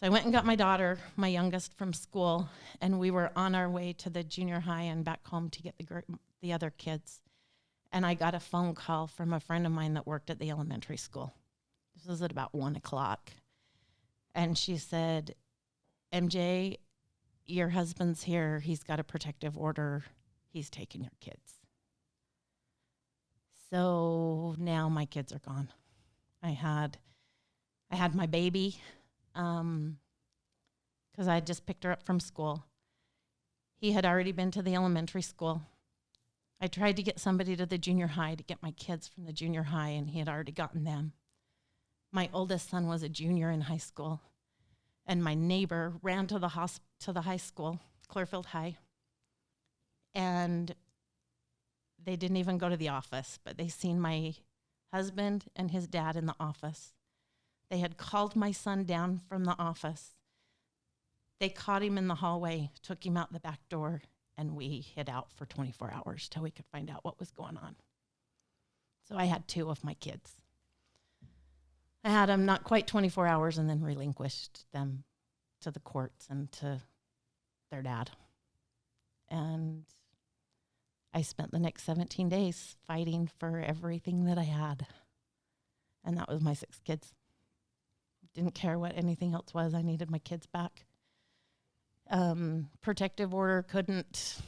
So I went and got my daughter, my youngest, from school, and we were on our way to the junior high and back home to get the other kids. And I got a phone call from a friend of mine that worked at the elementary school. This was at about 1:00. And she said, MJ, your husband's here. He's got a protective order. He's taking your kids. So now my kids are gone. I had my baby, because I had just picked her up from school. He had already been to the elementary school. I tried to get somebody to the junior high to get my kids from the junior high, and he had already gotten them. My oldest son was a junior in high school, and my neighbor ran to the high school, Clearfield High, and they didn't even go to the office, but they seen my husband and his dad in the office. They had called my son down from the office. They caught him in the hallway, took him out the back door, and we hid out for 24 hours till we could find out what was going on. So I had 2 of my kids. I had them not quite 24 hours and then relinquished them to the courts and to their dad. And I spent the next 17 days fighting for everything that I had. And that was my 6 kids. Didn't care what anything else was. I needed my kids back. Protective order, couldn't see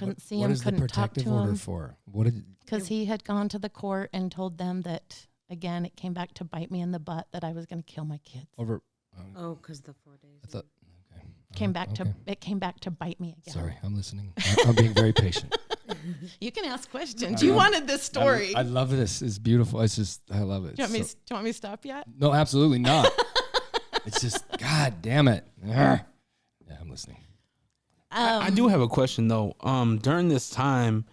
him, couldn't talk to him. What is the protective order for? Because he had gone to the court and told them that, again, it came back to bite me in the butt that I was going to kill my kids. Because the 4 days. I thought, okay. It came back to bite me again. Sorry, I'm listening. I'm being very patient. You can ask questions. You wanted this story. I love this. It's beautiful. It's just, I love it. Do you want me to stop yet? No, absolutely not. It's just, God damn it. Yeah, I'm listening. I do have a question though. During this time,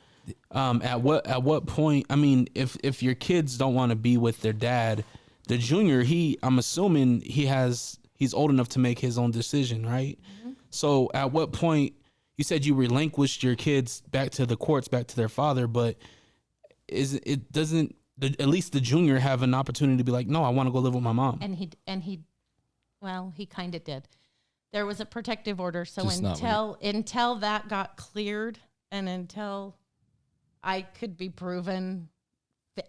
at what point? I mean, if your kids don't want to be with their dad, the junior, I'm assuming he's old enough to make his own decision, right? Mm-hmm. So at what point? You said you relinquished your kids back to the courts, back to their father, but doesn't at least the junior have an opportunity to be like, no, I want to go live with my mom? And he kind of did. There was a protective order, so Just until that got cleared and until I could be proven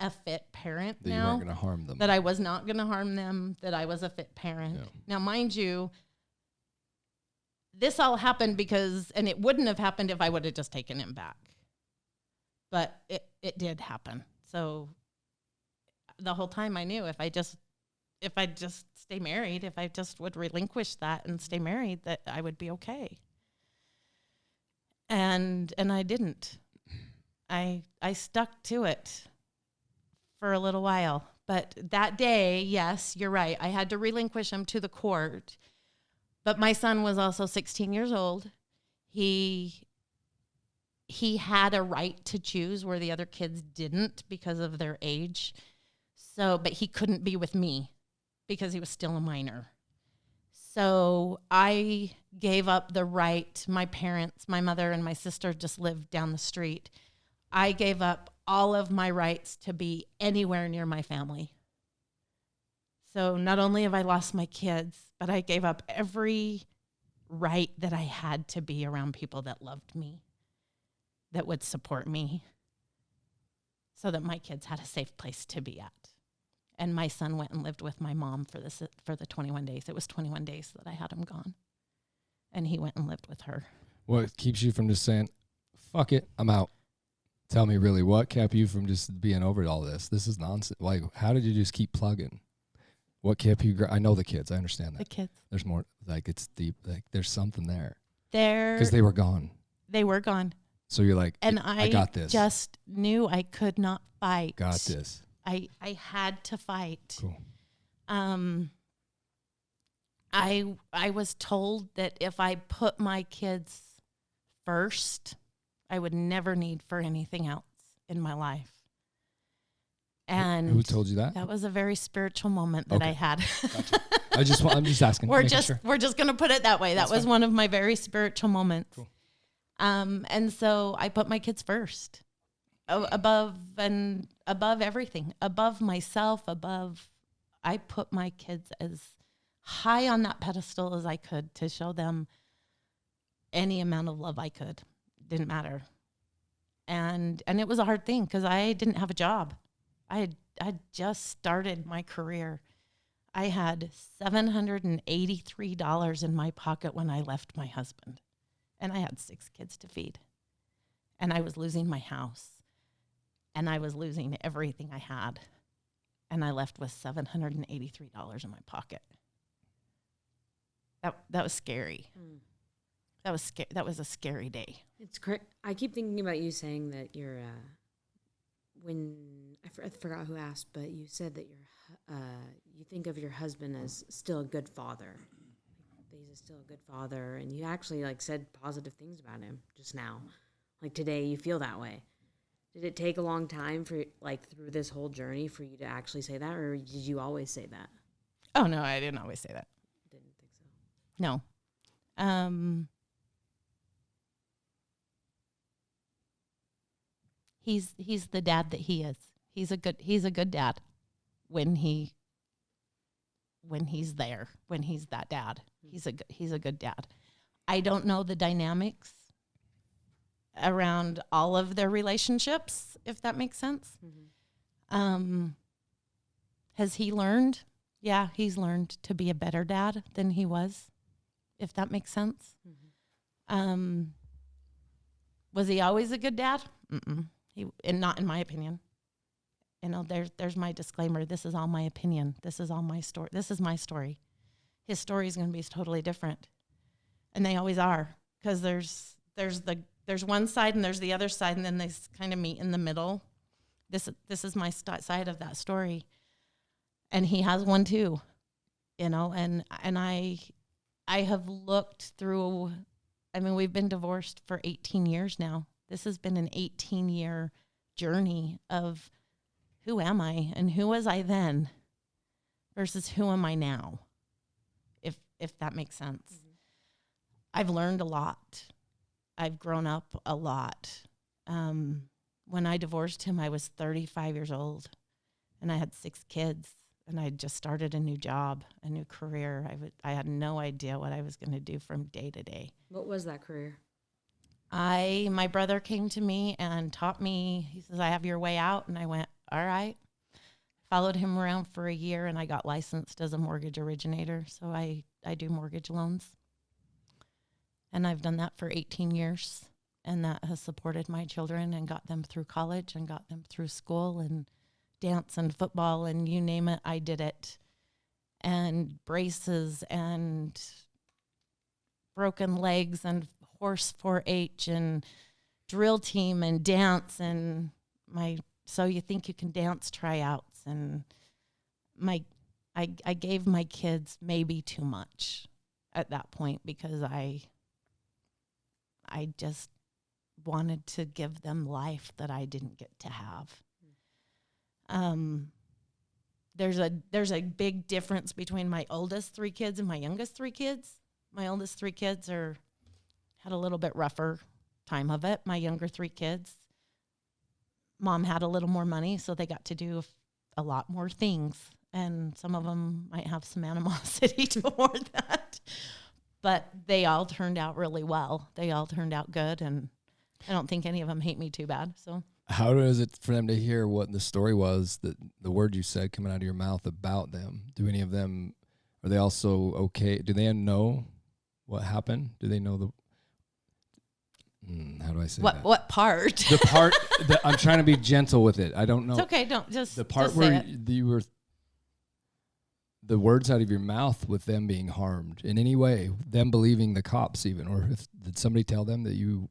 a fit parent that you weren't going to harm them, that I was not going to harm them, that I was a fit parent. Yeah. Now, mind you, this all happened because, and it wouldn't have happened if I would have just taken him back. But it did happen. So the whole time I knew if I just stay married, if I just would relinquish that and stay married, that I would be okay. And I didn't. I stuck to it for a little while. But that day, yes, you're right. I had to relinquish him to the court. But my son was also 16 years old. He had a right to choose where the other kids didn't because of their age. So, but he couldn't be with me because he was still a minor. So I gave up the right. My parents, my mother and my sister just lived down the street. I gave up all of my rights to be anywhere near my family. So not only have I lost my kids, but I gave up every right that I had to be around people that loved me, that would support me, so that my kids had a safe place to be at. And my son went and lived with my mom for the 21 days. It was 21 days that I had him gone. And he went and lived with her. What keeps you from just saying, fuck it, I'm out? Tell me really what kept you from just being over all this? This is nonsense. Like, how did you just keep plugging? What kept you? I know the kids. I understand that. The kids. There's more. Like, it's deep. Like, there's something there. Because they were gone. They were gone. So you're like, and I got this. Just knew I could not fight. Got this. I had to fight. Cool. I was told that if I put my kids first, I would never need for anything else in my life. And who told you that? That was a very spiritual moment that I had. Gotcha. I'm just asking. We're just going to put it that way. That was fine. One of my very spiritual moments. Cool. And so I put my kids first, above everything, above myself, I put my kids as high on that pedestal as I could to show them any amount of love I could. Didn't matter. And it was a hard thing because I didn't have a job. I just started my career. I had $783 in my pocket when I left my husband, and I had 6 kids to feed, and I was losing my house, and I was losing everything I had, and I left with $783 in my pocket. That was scary. That was a scary day. It's correct. I keep thinking about you saying that you're I forgot who asked, but you said that you think of your husband as still a good father. He's still a good father, and you actually said positive things about him just now. Like today, you feel that way. Did it take a long time for through this whole journey for you to actually say that, or did you always say that? Oh no, I didn't always say that. Didn't think so. No. He's the dad that he is. He's a good dad when he's there, when he's that dad. He's a good dad. I don't know the dynamics around all of their relationships, if that makes sense. Mm-hmm. Has he learned? Yeah, he's learned to be a better dad than he was, if that makes sense. Mm-hmm. Was he always a good dad? And not in my opinion. There's my disclaimer. This is all my opinion. This is all my story. This is my story. His story is going to be totally different, and they always are, because there's one side and there's the other side, and then they kind of meet in the middle. This is my side of that story, and he has one too, and I have looked through. I mean, we've been divorced for 18 years now. This has been an 18-year journey of who am I and who was I then versus who am I now, if that makes sense. Mm-hmm. I've learned a lot. I've grown up a lot. When I divorced him, I was 35 years old, and I had 6 kids, and I just started a new job, a new career. I had no idea what I was going to do from day to day. What was that career? My brother came to me and taught me. He says, I have your way out. And I went, all right. Followed him around for a year, and I got licensed as a mortgage originator. So I do mortgage loans. And I've done that for 18 years. And that has supported my children and got them through college and got them through school and dance and football and you name it, I did it. And braces and broken legs and horse 4-H and drill team and dance and so you think you can dance tryouts, and I gave my kids maybe too much at that point because I just wanted to give them life that I didn't get to have. There's a big difference between my oldest 3 kids and my youngest 3 kids. My oldest 3 kids had a little bit rougher time of it. My younger 3 kids, mom had a little more money, so they got to do a lot more things. And some of them might have some animosity toward that. But they all turned out really well. They all turned out good, and I don't think any of them hate me too bad. So how is it for them to hear what the story was, that the word you said coming out of your mouth about them? Do any of them, are they also okay? Do they know what happened? Do they know How do I say What that? what part? The part that I'm trying to be gentle with it. I don't know. It's okay. Don't just The part just say where it. you were the words out of your mouth with them being harmed in any way, them believing the cops even, or did somebody tell them that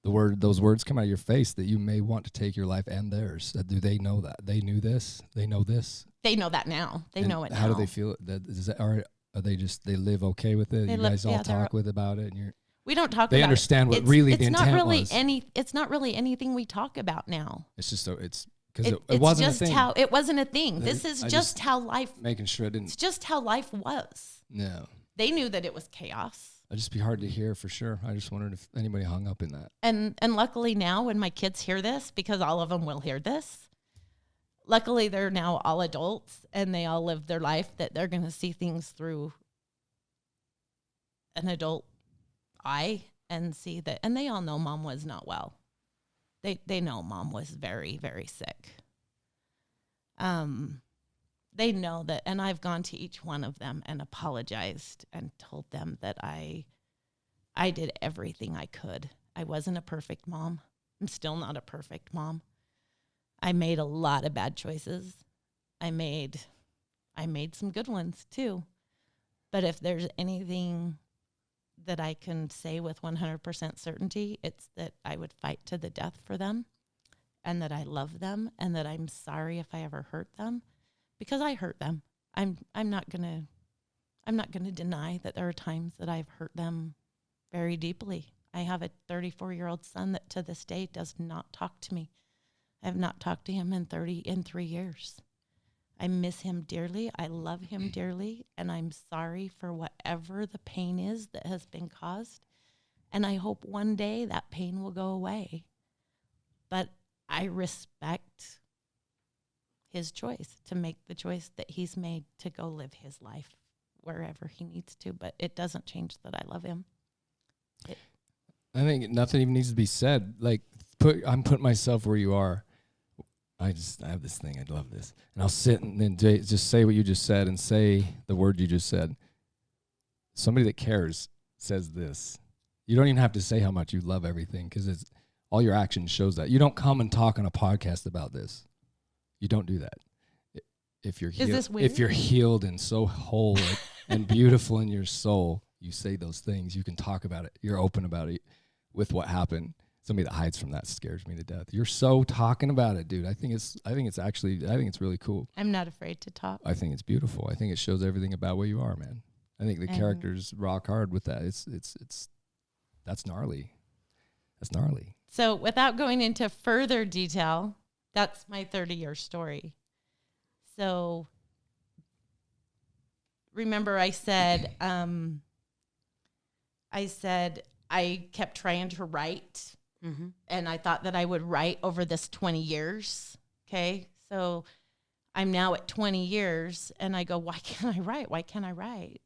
those words come out of your face that you may want to take your life and theirs? Do they know that? They knew this? They know this? They know that now. They know it now. How do they feel? Are they just, they live okay with it? They You live- guys all yeah, talk with about it, and We don't talk they about understand it. what really the it's not intent really was. It's not really anything we talk about now. It's just it's because it It's wasn't just a thing. how it wasn't a thing. This I is just- just how life. Making sure I It's didn't. just how life was. No, They knew that it was chaos. it'd just be hard to hear for sure. I just wondered if anybody hung up in that. And luckily now when my kids hear this, because all of them will hear this, luckily they're now all adults and they all live their life that they're going to see things through an adult eye and see that, and they all know mom was not well. They know mom was very, very sick. They know that, and I've gone to each one of them and apologized and told them that I did everything I could. I wasn't a perfect mom. I'm still not a perfect mom. I made a lot of bad choices. I made some good ones too. But if there's anything that I can say with 100% certainty, it's that I would fight to the death for them, and that I love them, and that I'm sorry if I ever hurt them, because I hurt them. I'm not gonna deny that there are times that I've hurt them very deeply. I have a 34-year-old son that to this day does not talk to me. I have not talked to him in 3 years. I miss him dearly. I love him dearly. And I'm sorry for whatever the pain is that has been caused. And I hope one day that pain will go away. But I respect his choice to make the choice that he's made to go live his life wherever he needs to. But it doesn't change that I love him. I think nothing even needs to be said. Like, I'm putting myself where you are. I have this thing. I love this. And I'll sit and then just say what you just said and say the word you just said. Somebody that cares says this. You don't even have to say how much you love everything, because all your actions shows that. You don't come and talk on a podcast about this. You don't do that. If you're if you're healed and so whole and beautiful in your soul, you say those things. You can talk about it. You're open about it with what happened. Somebody that hides from that scares me to death. You're so talking about it, dude. I think it's really cool. I'm not afraid to talk. I think it's beautiful. I think it shows everything about where you are, man. I think the characters rock hard with that. That's gnarly. That's gnarly. So without going into further detail, that's my 30-year story. So remember I said I kept trying to write. Mm-hmm. And I thought that I would write over this 20 years. Okay. So I'm now at 20 years and I go, why can't I write? Why can't I write?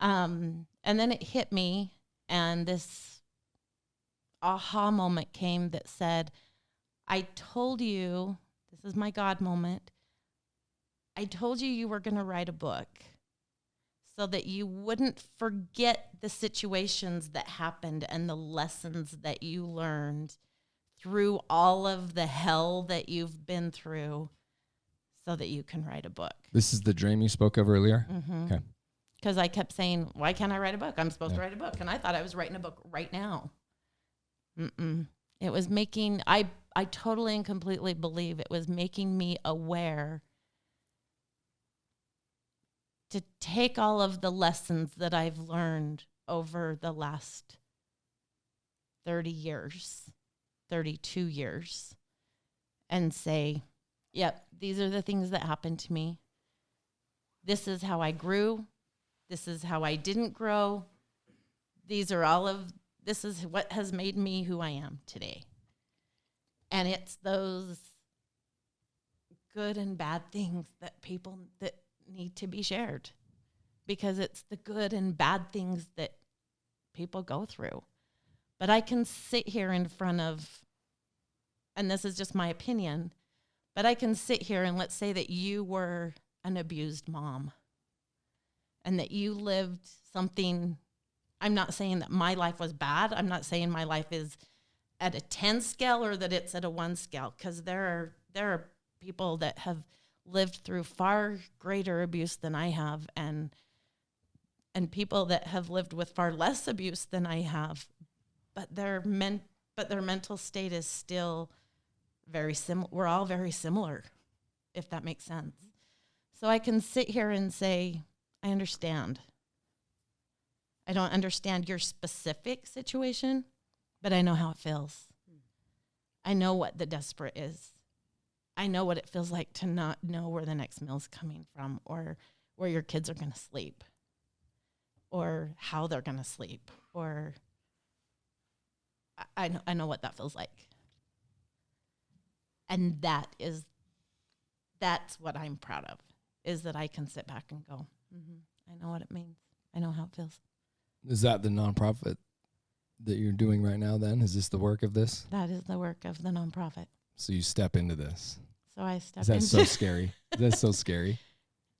And then it hit me, and this aha moment came that said, I told you, this is my God moment. I told you were going to write a book so that you wouldn't forget the situations that happened and the lessons that you learned through all of the hell that you've been through, so that you can write a book. This is the dream you spoke of earlier? Mm-hmm. Okay. Because I kept saying, why can't I write a book? I'm supposed to write a book. And I thought I was writing a book right now. It was making, I totally and completely believe it was making me aware to take all of the lessons that I've learned over the last 30 years, 32 years, and say, yep, these are the things that happened to me. This is how I grew. This is how I didn't grow. This is what has made me who I am today. And it's those good and bad things that need to be shared, because it's the good and bad things that people go through. But I can sit here in front of, and this is just my opinion, but I can sit here and let's say that you were an abused mom and that you lived something I'm not saying that my life was bad. I'm not saying my life is at a 10 scale or that it's at a 1 scale, because there are people that have lived through far greater abuse than I have, and people that have lived with far less abuse than I have, but their mental state is still very similar. We're all very similar, if that makes sense. So I can sit here and say, I understand. I don't understand your specific situation, but I know how it feels. I know what the desperate is. I know what it feels like to not know where the next meal's coming from, or where your kids are going to sleep, or how they're going to sleep, or I know what that feels like. And that's what I'm proud of, is that I can sit back and go, I know what it means. I know how it feels. Is that the nonprofit that you're doing right now then? Is this the work of this? That is the work of the nonprofit. So you step into this. So I step into. Is that so scary? That's so scary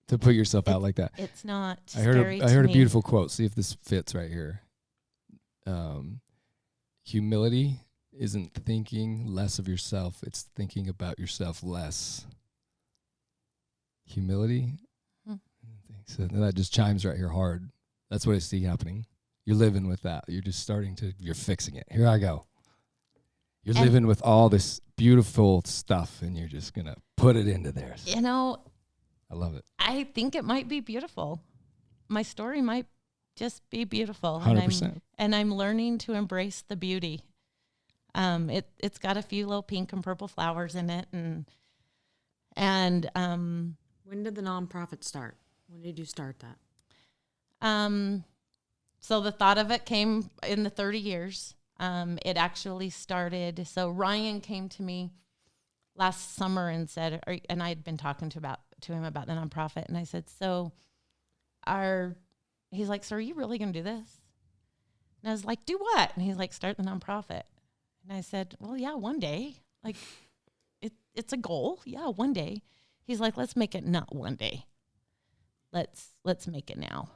to put yourself out like that. It's not I heard scary I heard to a me. beautiful quote. See if this fits right here. Humility isn't thinking less of yourself. It's thinking about yourself less. Humility? So that just chimes right here hard. That's what I see happening. You're living with that. You're fixing it. Here I go. You're living with all this beautiful stuff, and you're just going to put it into there. You know, I love it. I think it might be beautiful. My story might just be beautiful. 100%. And I'm learning to embrace the beauty. It's got a few little pink and purple flowers in it. And When did the nonprofit start? When did you start that? So the thought of it came in the 30 years. It actually started, so Ryan came to me last summer and said, and I had been talking to him about the nonprofit, and I said, he's like, so are you really going to do this? And I was like, do what? And he's like, start the nonprofit. And I said, well, yeah, one day. Like, it's a goal. Yeah, one day. He's like, let's make it not one day. Let's make it now.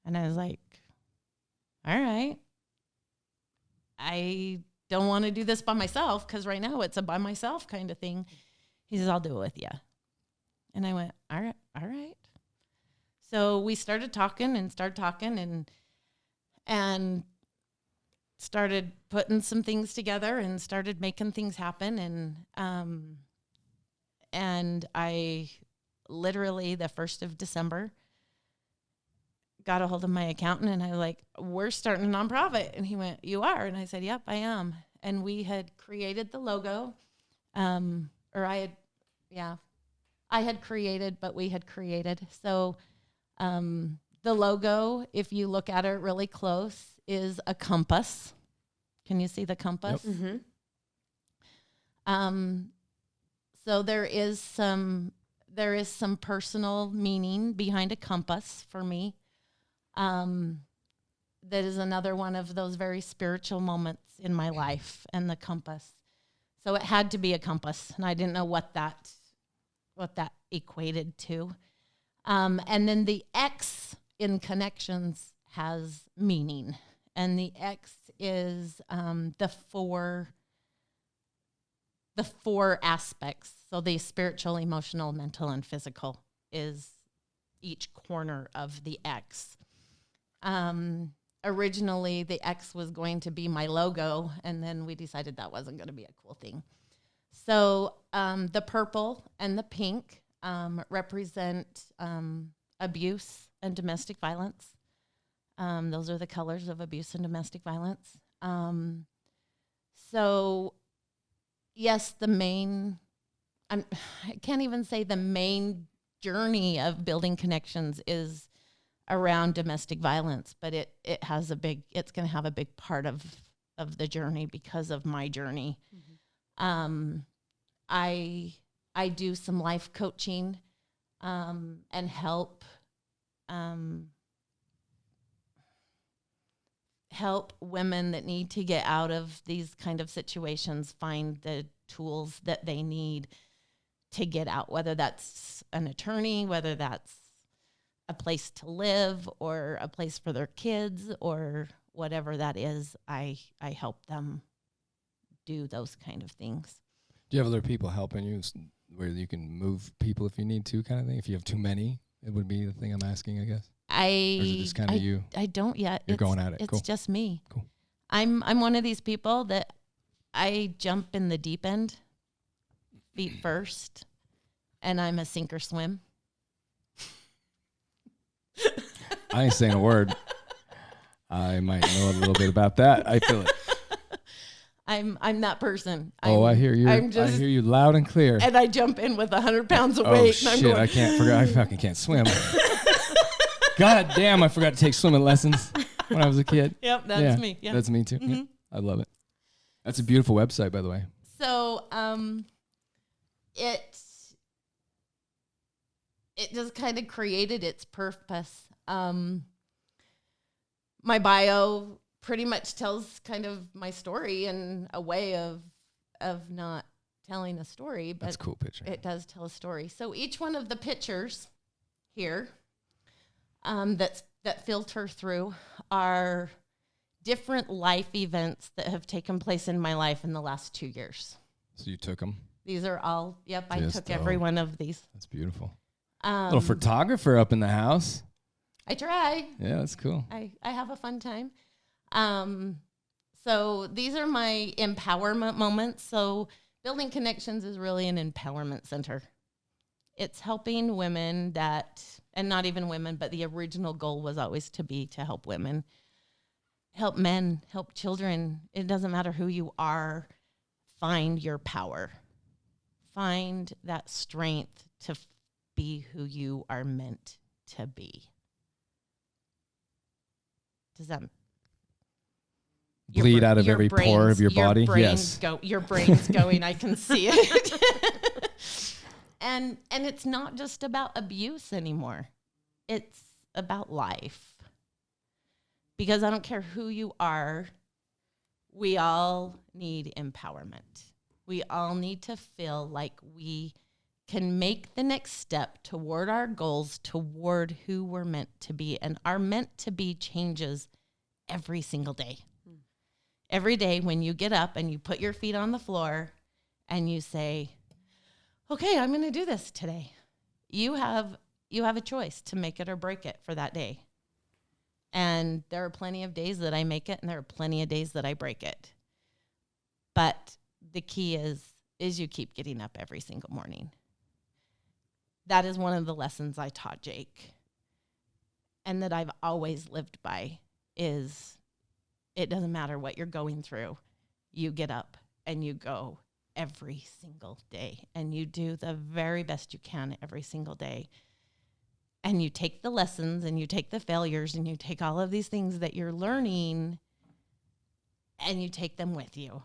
And I was like, all right. I don't want to do this by myself, because right now it's a by myself kind of thing. He says, I'll do it with you. And I went, all right. So we started talking and started putting some things together and started making things happen. And I literally the 1st of December got a hold of my accountant, and I was like, we're starting a nonprofit. And he went, you are? And I said, yep, I am. And we had created the logo, I had created, but we had created. So the logo, if you look at it really close, is a compass. Can you see the compass? Yep. Mm-hmm. So there is some personal meaning behind a compass for me. That is another one of those very spiritual moments in my life, and the compass. So it had to be a compass, and I didn't know what that equated to. And then the X in connections has meaning, and the X is the four aspects. So the spiritual, emotional, mental, and physical is each corner of the X. Originally, the X was going to be my logo, and then we decided that wasn't going to be a cool thing. So the purple and the pink represent abuse and domestic violence. Those are the colors of abuse and domestic violence. So, yes, I can't even say the main journey of building connections is around domestic violence, but it's going to have a big part of the journey because of my journey. Mm-hmm. I do some life coaching and help women that need to get out of these kind of situations find the tools that they need to get out, whether that's an attorney, whether that's a place to live or a place for their kids or whatever that is, I help them do those kind of things. Do you have other people helping you where you can move people if you need to, kind of thing? If you have too many, it would be the thing I'm asking, I guess. Or is it just kind of you? I don't yet. You're going at it. It's Cool. just me. Cool. I'm one of these people that I jump in the deep end, feet first, and I'm a sink or swim. I ain't saying a word. I might know a little bit about that. I feel it. I'm that person. I hear you. I'm just, I hear you loud and clear. and I jump in with 100 pounds of Oh weight. shit! And I'm going, I can't forget. I fucking can't swim. God damn! I forgot to take swimming lessons when I was a kid. Yep, that's me. Yeah. That's me too. Yeah, I love it. That's a beautiful website, by the way. So it just kind of created its purpose. My bio pretty much tells kind of my story in a way of not telling a story, but That's a cool picture. it does tell a story. So each one of the pictures here that filter through are different life events that have taken place in my life in the last 2 years. So you took them. These are all, yep, I Just took every one of these. That's beautiful. Little photographer up in the house. I try. Yeah, that's cool. I have a fun time. So these are my empowerment moments. So Building Connections is really an empowerment center. It's helping women and not even women, but the original goal was always to be to help women, help men, help children. It doesn't matter who you are. Find your power. Find that strength to be who you are meant to be. Does that Bleed out of every pore of your body? Yes. Your brain's going. I can see it. And it's not just about abuse anymore. It's about life. Because I don't care who you are, we all need empowerment. We all need to feel like we can make the next step toward our goals, toward who we're meant to be. And our meant to be changes every single day. Every day when you get up and you put your feet on the floor and you say, okay, I'm going to do this today. You have a choice to make it or break it for that day. And there are plenty of days that I make it and there are plenty of days that I break it. But the key is you keep getting up every single morning. That is one of the lessons I taught Jake and that I've always lived by is it doesn't matter what you're going through. You get up and you go every single day and you do the very best you can every single day. And you take the lessons and you take the failures and you take all of these things that you're learning and you take them with you.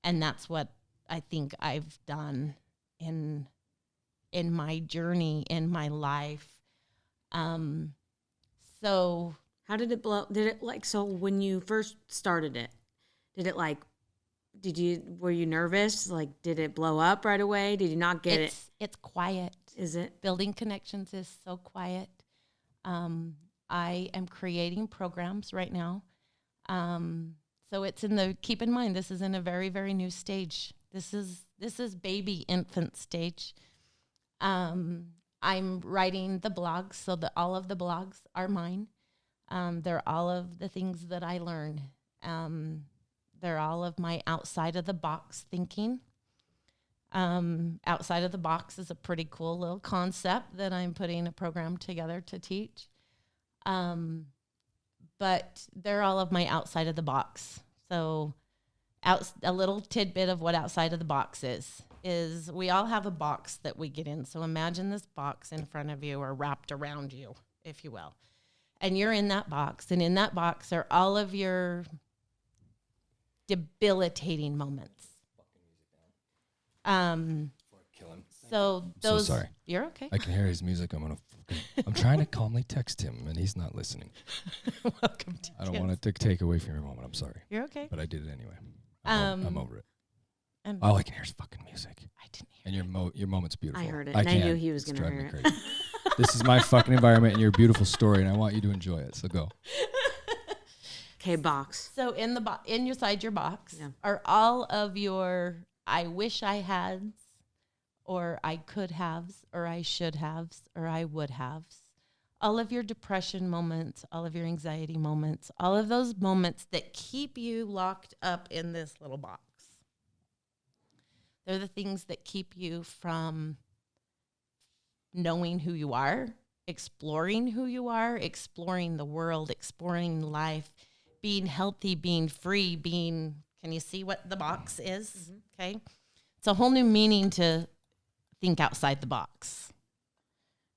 And that's what I think I've done in my journey, in my life. So how did it blow? Did it so when you first started it, were you nervous? Like, did it blow up right away? Did you not get it? It's quiet. Is it? Building Connections is so quiet. I am creating programs right now. So it's keep in mind, this is in a very, very new stage. This is baby infant stage. I'm writing the blogs so that all of the blogs are mine. They're all of the things that I learn. They're all of my outside of the box thinking. Outside of the box is a pretty cool little concept that I'm putting a program together to teach. But they're all of my outside of the box. So a little tidbit of what outside of the box is we all have a box that we get in. So imagine this box in front of you or wrapped around you, if you will. And you're in that box. And in that box are all of your debilitating moments. Kill him. So those. So sorry. You're okay. I can hear his music. I'm trying to calmly text him, and he's not listening. Welcome to I don't Kids. want to take away from your moment. I'm sorry, You're okay. but I did it anyway. I'm over it. And All I can hear is fucking music, I didn't hear. and your moment's beautiful. I heard it, and I knew can't. he was It's going to driving hear me it. crazy. This is my fucking environment and your beautiful story, and I want you to enjoy it. So go. Okay, box. So in inside your box Yeah. are all of your I wish I had, or I could have, or I should have, or I would have. All of your depression moments, all of your anxiety moments, all of those moments that keep you locked up in this little box. They're the things that keep you from knowing who you are, exploring who you are, exploring the world, exploring life, being healthy, being free, being, can you see what the box is? Mm-hmm. Okay. It's a whole new meaning to think outside the box.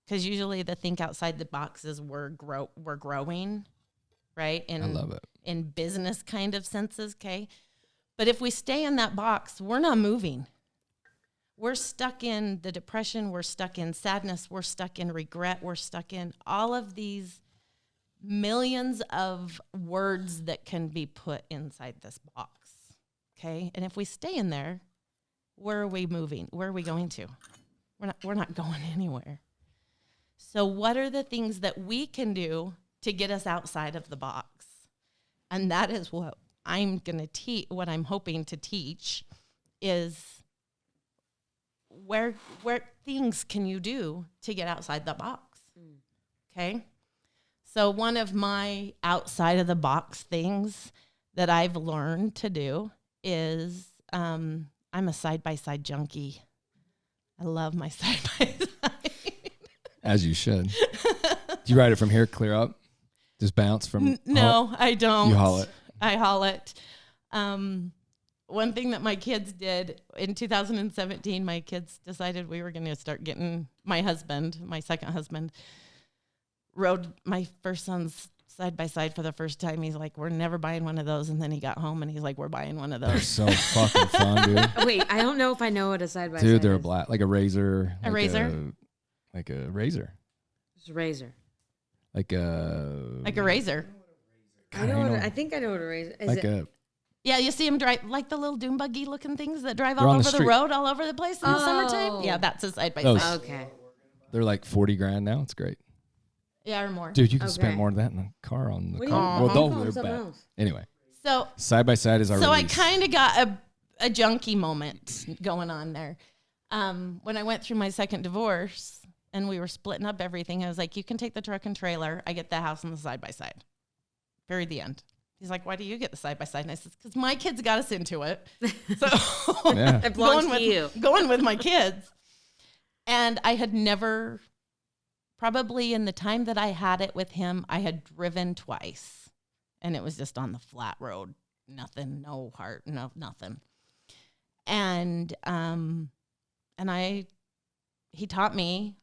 Because usually the think outside the box is we're growing, right? I love it. In business kind of senses, okay? But if we stay in that box, we're not moving. We're stuck in the depression. We're stuck in sadness. We're stuck in regret. We're stuck in all of these millions of words that can be put inside this box, okay? And if we stay in there, where are we moving? Where are we going to? We're not going anywhere. So what are the things that we can do to get us outside of the box? And that is what I'm going to teach, what I'm hoping to teach is where things can you do to get outside the box? Okay? So one of my outside of the box things that I've learned to do is I'm a side-by-side junkie. I love my side-by-side. As you should. Do you ride it from here, clear up? Just bounce from No, I don't. You haul it. I haul it. One thing that my kids did in 2017, my kids decided we were going to start getting my husband, my second husband, rode my first son's side by side for the first time. He's like, we're never buying one of those. And then he got home and he's like, we're buying one of those. They're so fucking fun, dude. Wait, I don't know if I know what a side by side is. Dude, they're black, like a razor. A razor? Like a razor. It's a razor. Like a razor. I think I know what a razor is. Like a Yeah, you see them drive, like the little doom buggy looking things that drive They're all on the over the street. road, all over the place in the summertime. Yeah, that's a side by Those. side. Okay. They're like 40 grand now. It's great. Yeah, or more. Dude, you can spend Okay. more than that in a car on the What do car. you- Well, call they're them something bad. else? Anyway, So side by side is our So release. I kind of got a junkie moment going on there. When I went through my second divorce and we were splitting up everything, I was like, you can take the truck and trailer. I get the house and the side by side. Period. The end. He's like, why do you get the side by side? And I said, because my kids got us into it. So Yeah. It belongs to you. going with my kids. And I had never, probably in the time that I had it with him, I had driven twice. And it was just on the flat road. Nothing, no heart, no nothing. And he taught me,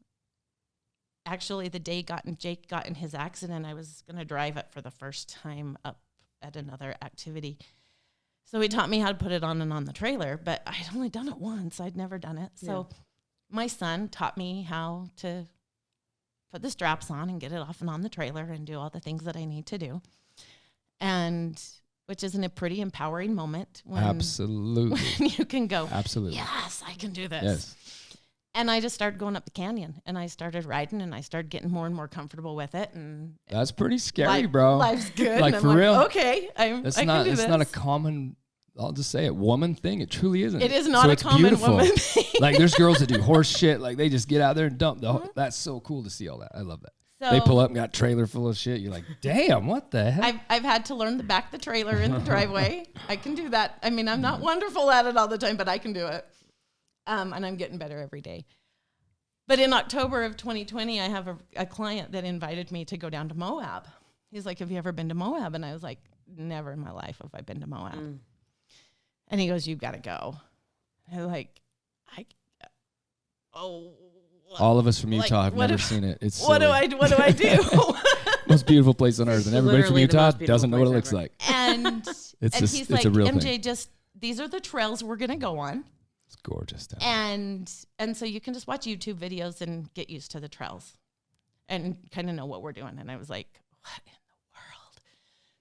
actually the day Jake got in his accident, I was going to drive it for the first time up at another activity. So he taught me how to put it on and on the trailer, but I had only done it once. I'd never done it. So my son taught me how to put the straps on and get it off and on the trailer and do all the things that I need to do. And which is a pretty empowering moment when, Absolutely. when you can go, Absolutely. yes, I can do this. Yes. And I just started going up the canyon and I started riding and I started getting more and more comfortable with it. And That's pretty scary, bro. Life's good. Like, and I'm for real. Okay. I can do this. It's not a common, I'll just say it, woman thing. It truly isn't. It is not So a it's common beautiful. woman thing. Like there's girls that do horse shit. Like they just get out there and dump. That's so cool to see all that. I love that. So They pull up and got a trailer full of shit. You're like, damn, what the heck? I've had to learn to back the trailer in the driveway. I can do that. I mean, I'm not wonderful at it all the time, but I can do it. And I'm getting better every day. But in October of 2020, I have a client that invited me to go down to Moab. He's like, have you ever been to Moab? And I was like, never in my life have I been to Moab. And he goes, you've got to go. And I'm like, All of us from Utah have what never do- seen it. It's what do I do? most beautiful place on earth, and everybody from Literally the Utah most beautiful doesn't know what it place looks ever. like. And It's and just- he's it's like, a real MJ, thing. just these are the trails we're gonna go on, It's gorgeous down and so you can just watch YouTube videos and get used to the trails, and kind of know what we're doing. And I was like, what in the world?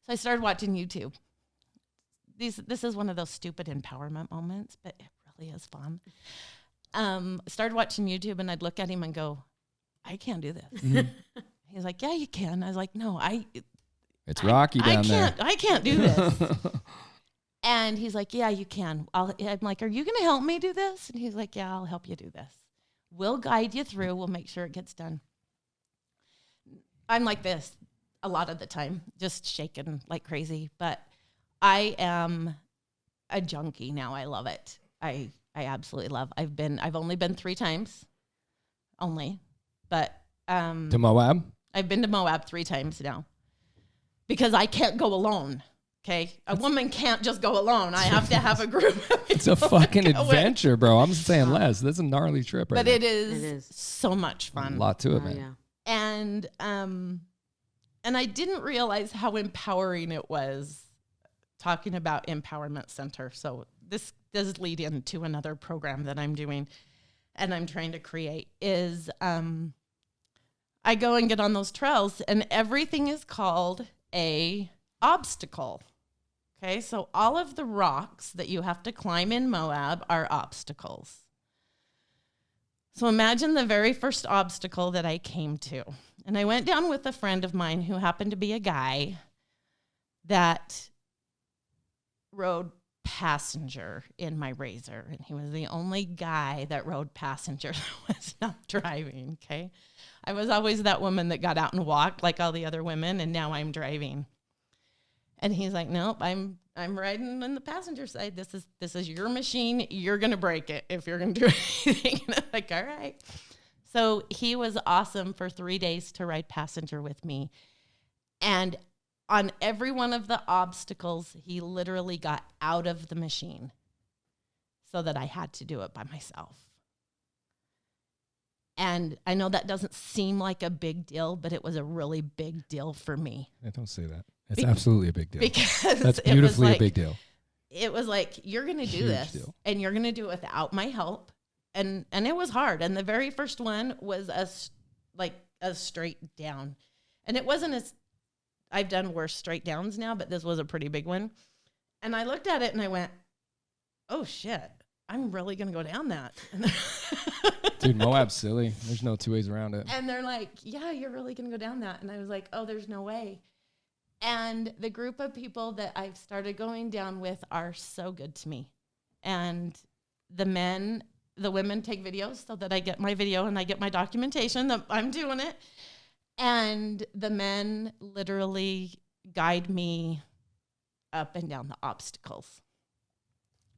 So I started watching YouTube. This is one of those stupid empowerment moments, but it really is fun. Started watching YouTube, and I'd look at him and go, I can't do this. Mhm. He's like, yeah, you can. I was like, no, It's rocky down there. I can't do this. And he's like, yeah, you can. I'm like, are you going to help me do this? And he's like, yeah, I'll help you do this. We'll guide you through. We'll make sure it gets done. I'm like this a lot of the time, just shaking like crazy. But I am a junkie now. I love it. I absolutely love. I've only been 3 times, but To Moab? I've been to Moab 3 times now because I can't go alone. Okay, a woman can't just go alone. I have to have a group. It's a fucking adventure, bro. I'm saying less. That's a gnarly trip, right? But there. it is so much fun. A lot to it, Oh, man. yeah. And I didn't realize how empowering it was talking about Empowerment Center. So this does lead into another program that I'm doing and I'm trying to create is I go and get on those trails and everything is called a obstacle. Okay, so all of the rocks that you have to climb in Moab are obstacles. So imagine the very first obstacle that I came to. And I went down with a friend of mine who happened to be a guy that rode passenger in my Razor. And he was the only guy that rode passenger that was not driving, okay? I was always that woman that got out and walked like all the other women, and now I'm driving. And he's like, nope, I'm riding on the passenger side. This is your machine. You're going to break it if you're going to do anything. And I'm like, all right. So he was awesome for 3 days to ride passenger with me. And on every one of the obstacles, he literally got out of the machine so that I had to do it by myself. And I know that doesn't seem like a big deal, but it was a really big deal for me. Yeah, don't say that. It's absolutely a big deal. Because that's it was beautifully like, a big deal. It was like, you're going to do Huge this, deal. and you're going to do it without my help. And it was hard. And the very first one was a straight down. And it wasn't as, I've done worse straight downs now, but this was a pretty big one. And I looked at it and I went, oh shit, I'm really going to go down that. Dude, Moab's silly. There's no 2 ways around it. And they're like, yeah, you're really going to go down that. And I was like, oh, there's no way. And the group of people that I've started going down with are so good to me. And the women take videos so that I get my video and I get my documentation that I'm doing it. And the men literally guide me up and down the obstacles.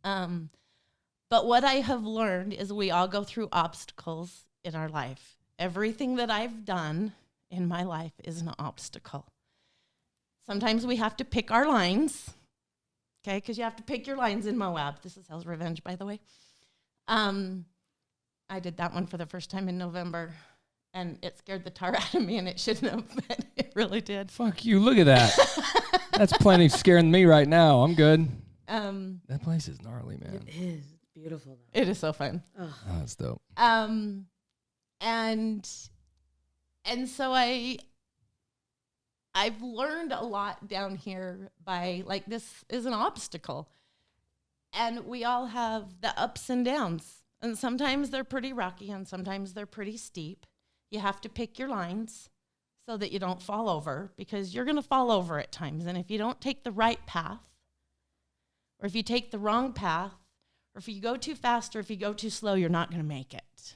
But what I have learned is we all go through obstacles in our life. Everything that I've done in my life is an obstacle. Sometimes we have to pick our lines, okay, because you have to pick your lines in Moab. This is Hell's Revenge, by the way. I did that one for the first time in November, and it scared the tar out of me, and it shouldn't have, but it really did. Fuck you. Look at that. That's plenty scaring me right now. I'm good. That place is gnarly, man. It is beautiful, though. It is so fun. Ugh. Oh, that's dope. And so I've learned a lot down here by, like, this is an obstacle. And we all have the ups and downs. And sometimes they're pretty rocky and sometimes they're pretty steep. You have to pick your lines so that you don't fall over, because you're going to fall over at times. And if you don't take the right path, or if you take the wrong path, or if you go too fast or if you go too slow, you're not going to make it.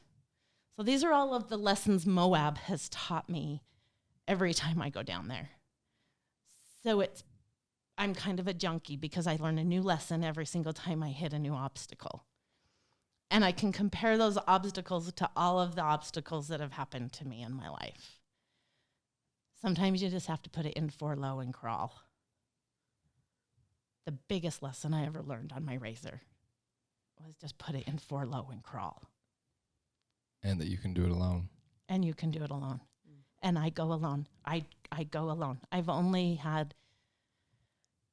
So these are all of the lessons Moab has taught me every time I go down there. So I'm kind of a junkie because I learn a new lesson every single time I hit a new obstacle. And I can compare those obstacles to all of the obstacles that have happened to me in my life. Sometimes you just have to put it in for low and crawl. The biggest lesson I ever learned on my Razor was just put it in for low and crawl. And that you can do it alone. And you can do it alone. And I go alone. I go alone. I've only had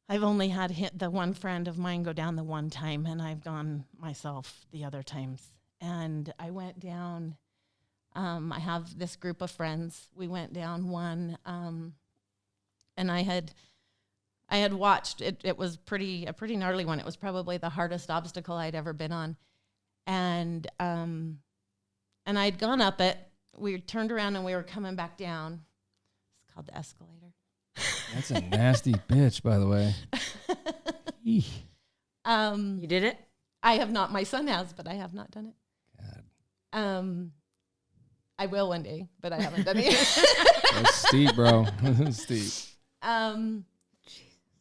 the one friend of mine go down the one time, and I've gone myself the other times. And I went down. I have this group of friends. We went down one, and I had watched it. It was a pretty gnarly one. It was probably the hardest obstacle I'd ever been on, and I'd gone up it we turned around and we were coming back down. It's called the escalator. That's a nasty bitch, by the way. Eesh. You did it? I have not. My son has, but I have not done it. God. I will one day, but I haven't done it yet. That's steep, bro. That's steep.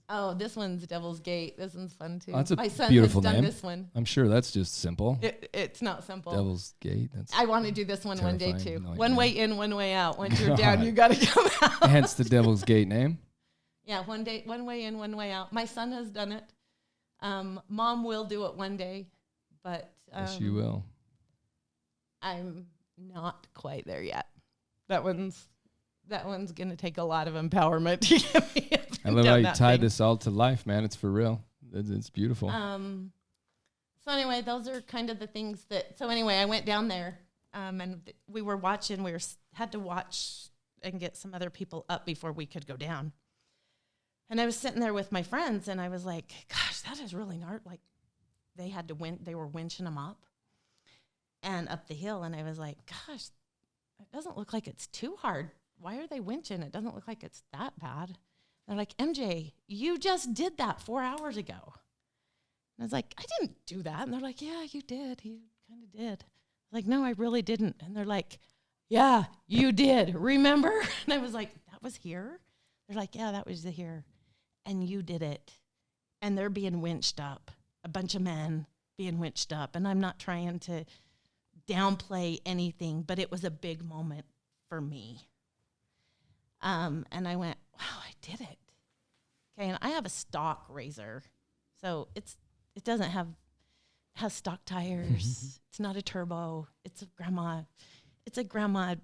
Oh, this one's Devil's Gate. This one's fun too. Oh, that's a My son beautiful has done name. this one. I'm sure that's just simple. It's not simple. Devil's Gate. That's I want to do this one day terrifying. too. No One idea. way in, one way out. Once you're God. down, you got to come out. hence the Devil's Gate name. Yeah, one way in, one way out. My son has done it. Mom will do it one day, but Yes, you will. I'm not quite there yet. That one's gonna take a lot of empowerment to get me up I and love how down you that tied thing. this all to life, man. It's for real. It's beautiful. So anyway, those are kind of the things that. So anyway, I went down there, and we were watching. Had to watch and get some other people up before we could go down. And I was sitting there with my friends, and I was like, "Gosh, that is really gnarly." Like, they had to win. They were winching them up and up the hill, and I was like, "Gosh, it doesn't look like it's too hard. Why are they winching? It doesn't look like it's that bad." They're like, "MJ, you just did that 4 hours ago." And I was like, "I didn't do that." And they're like, "Yeah, you did. You kind of did." I was like, "No, I really didn't." And they're like, "Yeah, you did. Remember?" And I was like, "That was here?" They're like, "Yeah, that was here. And you did it." And they're being winched up, a bunch of men being winched up. And I'm not trying to downplay anything, but it was a big moment for me. And I went, "Wow, I did it." Okay, and I have a stock razor, so it has stock tires. It's not a turbo. It's a grandma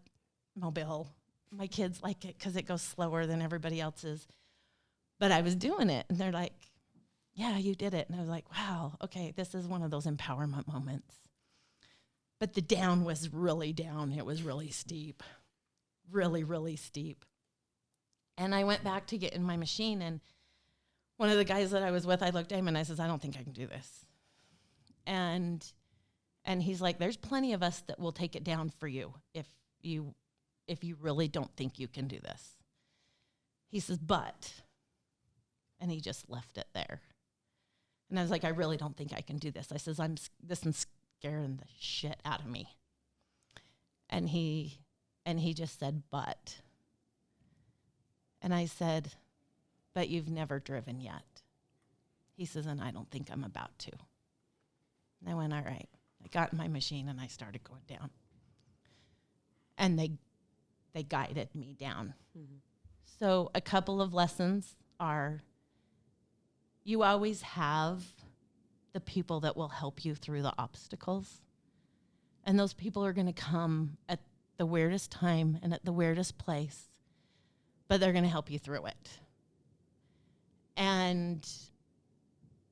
mobile. My kids like it because it goes slower than everybody else's. But I was doing it, and they're like, "Yeah, you did it." And I was like, "Wow, okay, this is one of those empowerment moments." But the down was really down. It was really steep, really, really steep. And I went back to get in my machine, and one of the guys that I was with, I looked at him and I says, "I don't think I can do this." And he's like, "There's plenty of us that will take it down for you if you really don't think you can do this." He says, "But," and he just left it there. And I was like, "I really don't think I can do this." I says, "This is scaring the shit out of me." And he just said, "But." And I said, "But you've never driven yet." He says, "And I don't think I'm about to." And I went, "All right." I got in my machine and I started going down. And they guided me down. Mm-hmm. So a couple of lessons are, you always have the people that will help you through the obstacles. And those people are going to come at the weirdest time and at the weirdest place, but they're going to help you through it. And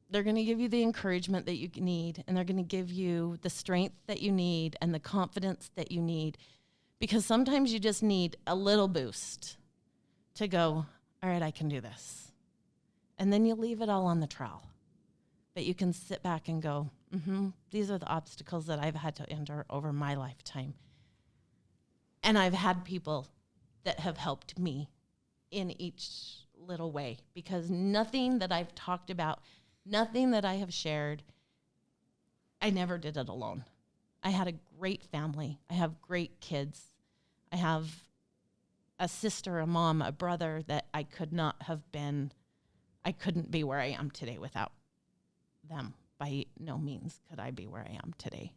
they're going to give you the encouragement that you need, and they're going to give you the strength that you need and the confidence that you need, because sometimes you just need a little boost to go, "All right, I can do this." And then you leave it all on the trowel. But you can sit back and go, these are the obstacles that I've had to endure over my lifetime. And I've had people that have helped me in each little way, because nothing that I've talked about, nothing that I have shared, I never did it alone. I had a great family. I have great kids. I have a sister, a mom, a brother that I couldn't be where I am today without them. By no means could I be where I am today.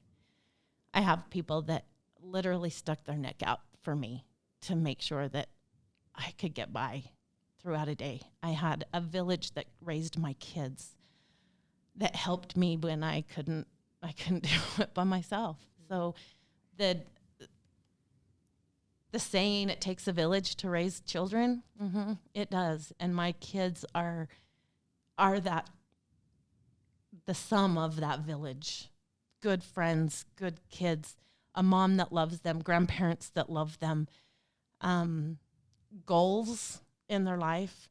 I have people that literally stuck their neck out for me to make sure that I could get by throughout a day. I had a village that raised my kids that helped me when I couldn't do it by myself. So the saying, "It takes a village to raise children," it does. And my kids are that, the sum of that village. Good friends, good kids, a mom that loves them, grandparents that love them, goals in their life.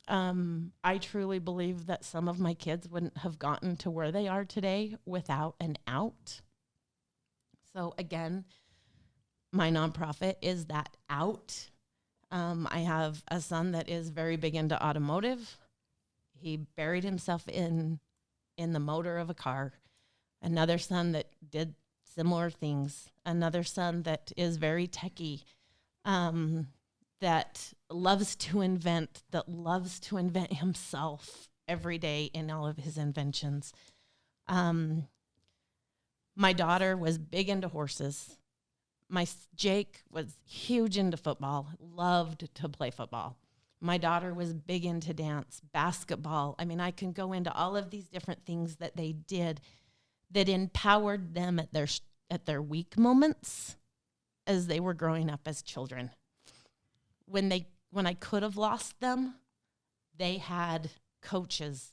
I truly believe that some of my kids wouldn't have gotten to where they are today without an out. So again, my nonprofit is that out. I have a son that is very big into automotive. He buried himself in the motor of a car. Another son that did similar things. Another son that is very techie, that loves to invent himself every day in all of his inventions. My daughter was big into horses. Jake was huge into football, loved to play football. My daughter was big into dance, basketball. I mean, I can go into all of these different things that they did that empowered them at their weak moments as they were growing up as children. When I could have lost them, they had coaches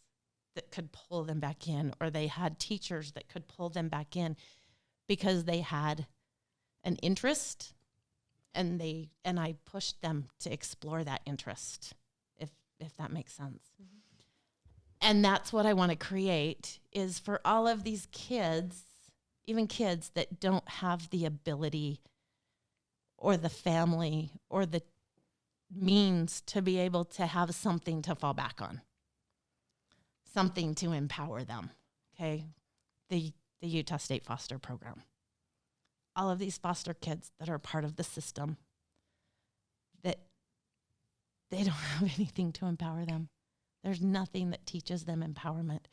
that could pull them back in, or they had teachers that could pull them back in because they had an interest, and I pushed them to explore that interest, if that makes sense. Mm-hmm. And that's what I want to create, is for all of these kids, even kids that don't have the ability or the family or the means to be able to have something to fall back on, something to empower them. Okay, the Utah State Foster Program. All of these foster kids that are part of the system, that they don't have anything to empower them. There's nothing that teaches them empowerment.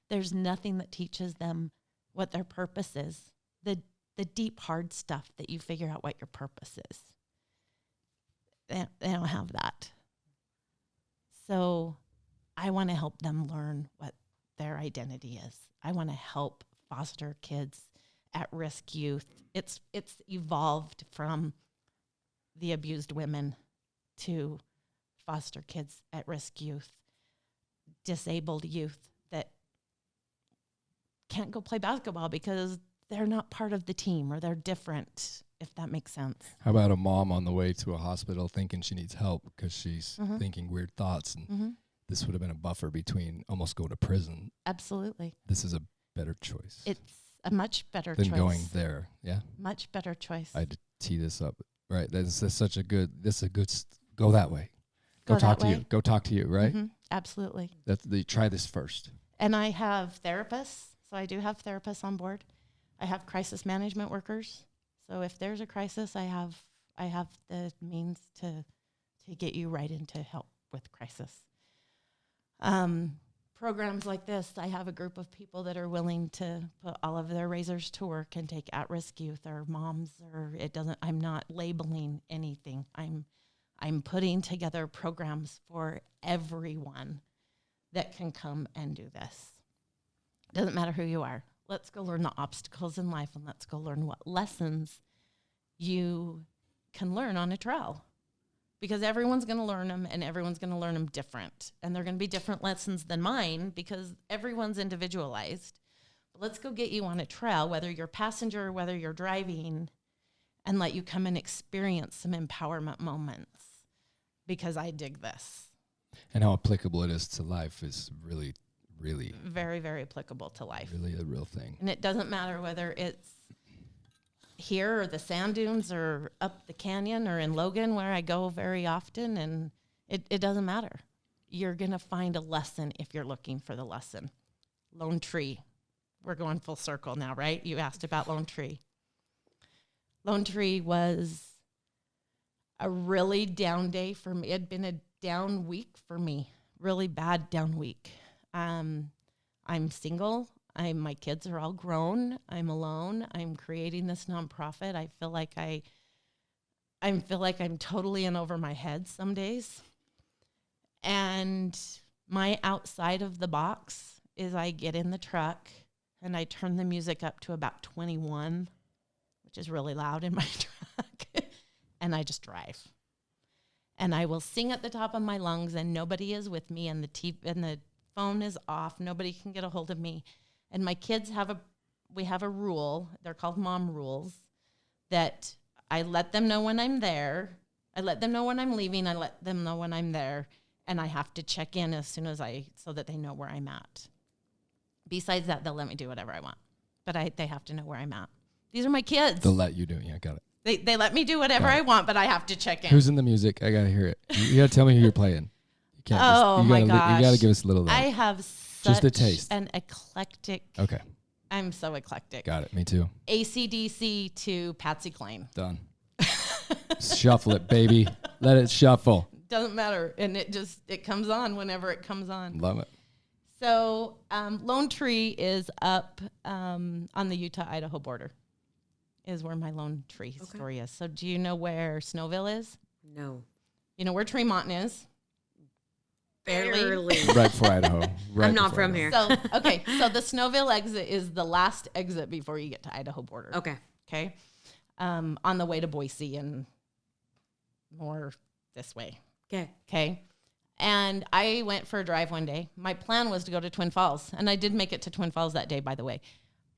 There's nothing that teaches them what their purpose is. The deep, hard stuff that you figure out what your purpose is. They don't have that. So I want to help them learn what their identity is. I want to help foster kids, at-risk youth. It's evolved from the abused women to foster kids, at-risk youth, disabled youth that can't go play basketball because they're not part of the team, or they're different, if that makes sense. How about a mom on the way to a hospital thinking she needs help because she's thinking weird thoughts, and this would have been a buffer between almost going to prison. Absolutely. This is a better choice. It's a much better than choice. Going there. Yeah. Much better choice. I had to tee this up. Right. This is a good, go that way. Go talk to you. Go talk to you, right? Mm-hmm. Absolutely. Try this first. And I have therapists. So I do have therapists on board. I have crisis management workers. So if there's a crisis, I have the means to get you right into help with crisis. Programs like this, I have a group of people that are willing to put all of their razors to work and take at-risk youth or moms, or I'm not labeling anything. I'm putting together programs for everyone that can come and do this. Doesn't matter who you are. Let's go learn the obstacles in life, and let's go learn what lessons you can learn on a trail. Because everyone's going to learn them, and everyone's going to learn them different. And they're going to be different lessons than mine because everyone's individualized. But let's go get you on a trail, whether you're a passenger or whether you're driving, and let you come and experience some empowerment moments, because I dig this. And how applicable it is to life is really, really very, very applicable to life. Really a real thing. And it doesn't matter whether it's here or the sand dunes or up the canyon or in Logan, where I go very often, and it doesn't matter. You're going to find a lesson if you're looking for the lesson. Lone Tree. We're going full circle now, right? You asked about Lone Tree. Lone Tree was a really down day for me. It had been a down week for me, really bad down week. I'm single. My kids are all grown. I'm alone. I'm creating this nonprofit. I feel like I'm totally in over my head some days. And my outside of the box is I get in the truck and I turn the music up to about 21, which is really loud in my truck, and I just drive. And I will sing at the top of my lungs, and nobody is with me, and the phone is off. Nobody can get a hold of me. And my kids we have a rule, they're called mom rules, that I let them know when I'm there. I let them know when I'm leaving. I let them know when I'm there. And I have to check in as soon as so that they know where I'm at. Besides that, they'll let me do whatever I want. But they have to know where I'm at. These are my kids. They'll let you do it. Yeah, got it. They let me do whatever I want, but I have to check in. Who's in the music? I gotta hear it. You gotta tell me who you're playing. You can't. Oh my gosh! You gotta give us a little. I have just a such taste. an eclectic. Okay. I'm so eclectic. Got it. Me too. AC/DC to Patsy Cline. Done. Shuffle it, baby. Let it shuffle. Doesn't matter, and it comes on whenever it comes on. Love it. So Lone Tree is up on the Utah-Idaho border. Is where my Lone Tree story is. So do you know where Snowville is? No. You know where Tremont is? Barely. Right for Idaho. Right I'm not before from Idaho. here. So, okay. So the Snowville exit is the last exit before you get to Idaho border. Okay. Okay. On the way to Boise and more this way. Okay. Okay. And I went for a drive one day. My plan was to go to Twin Falls. And I did make it to Twin Falls that day, by the way.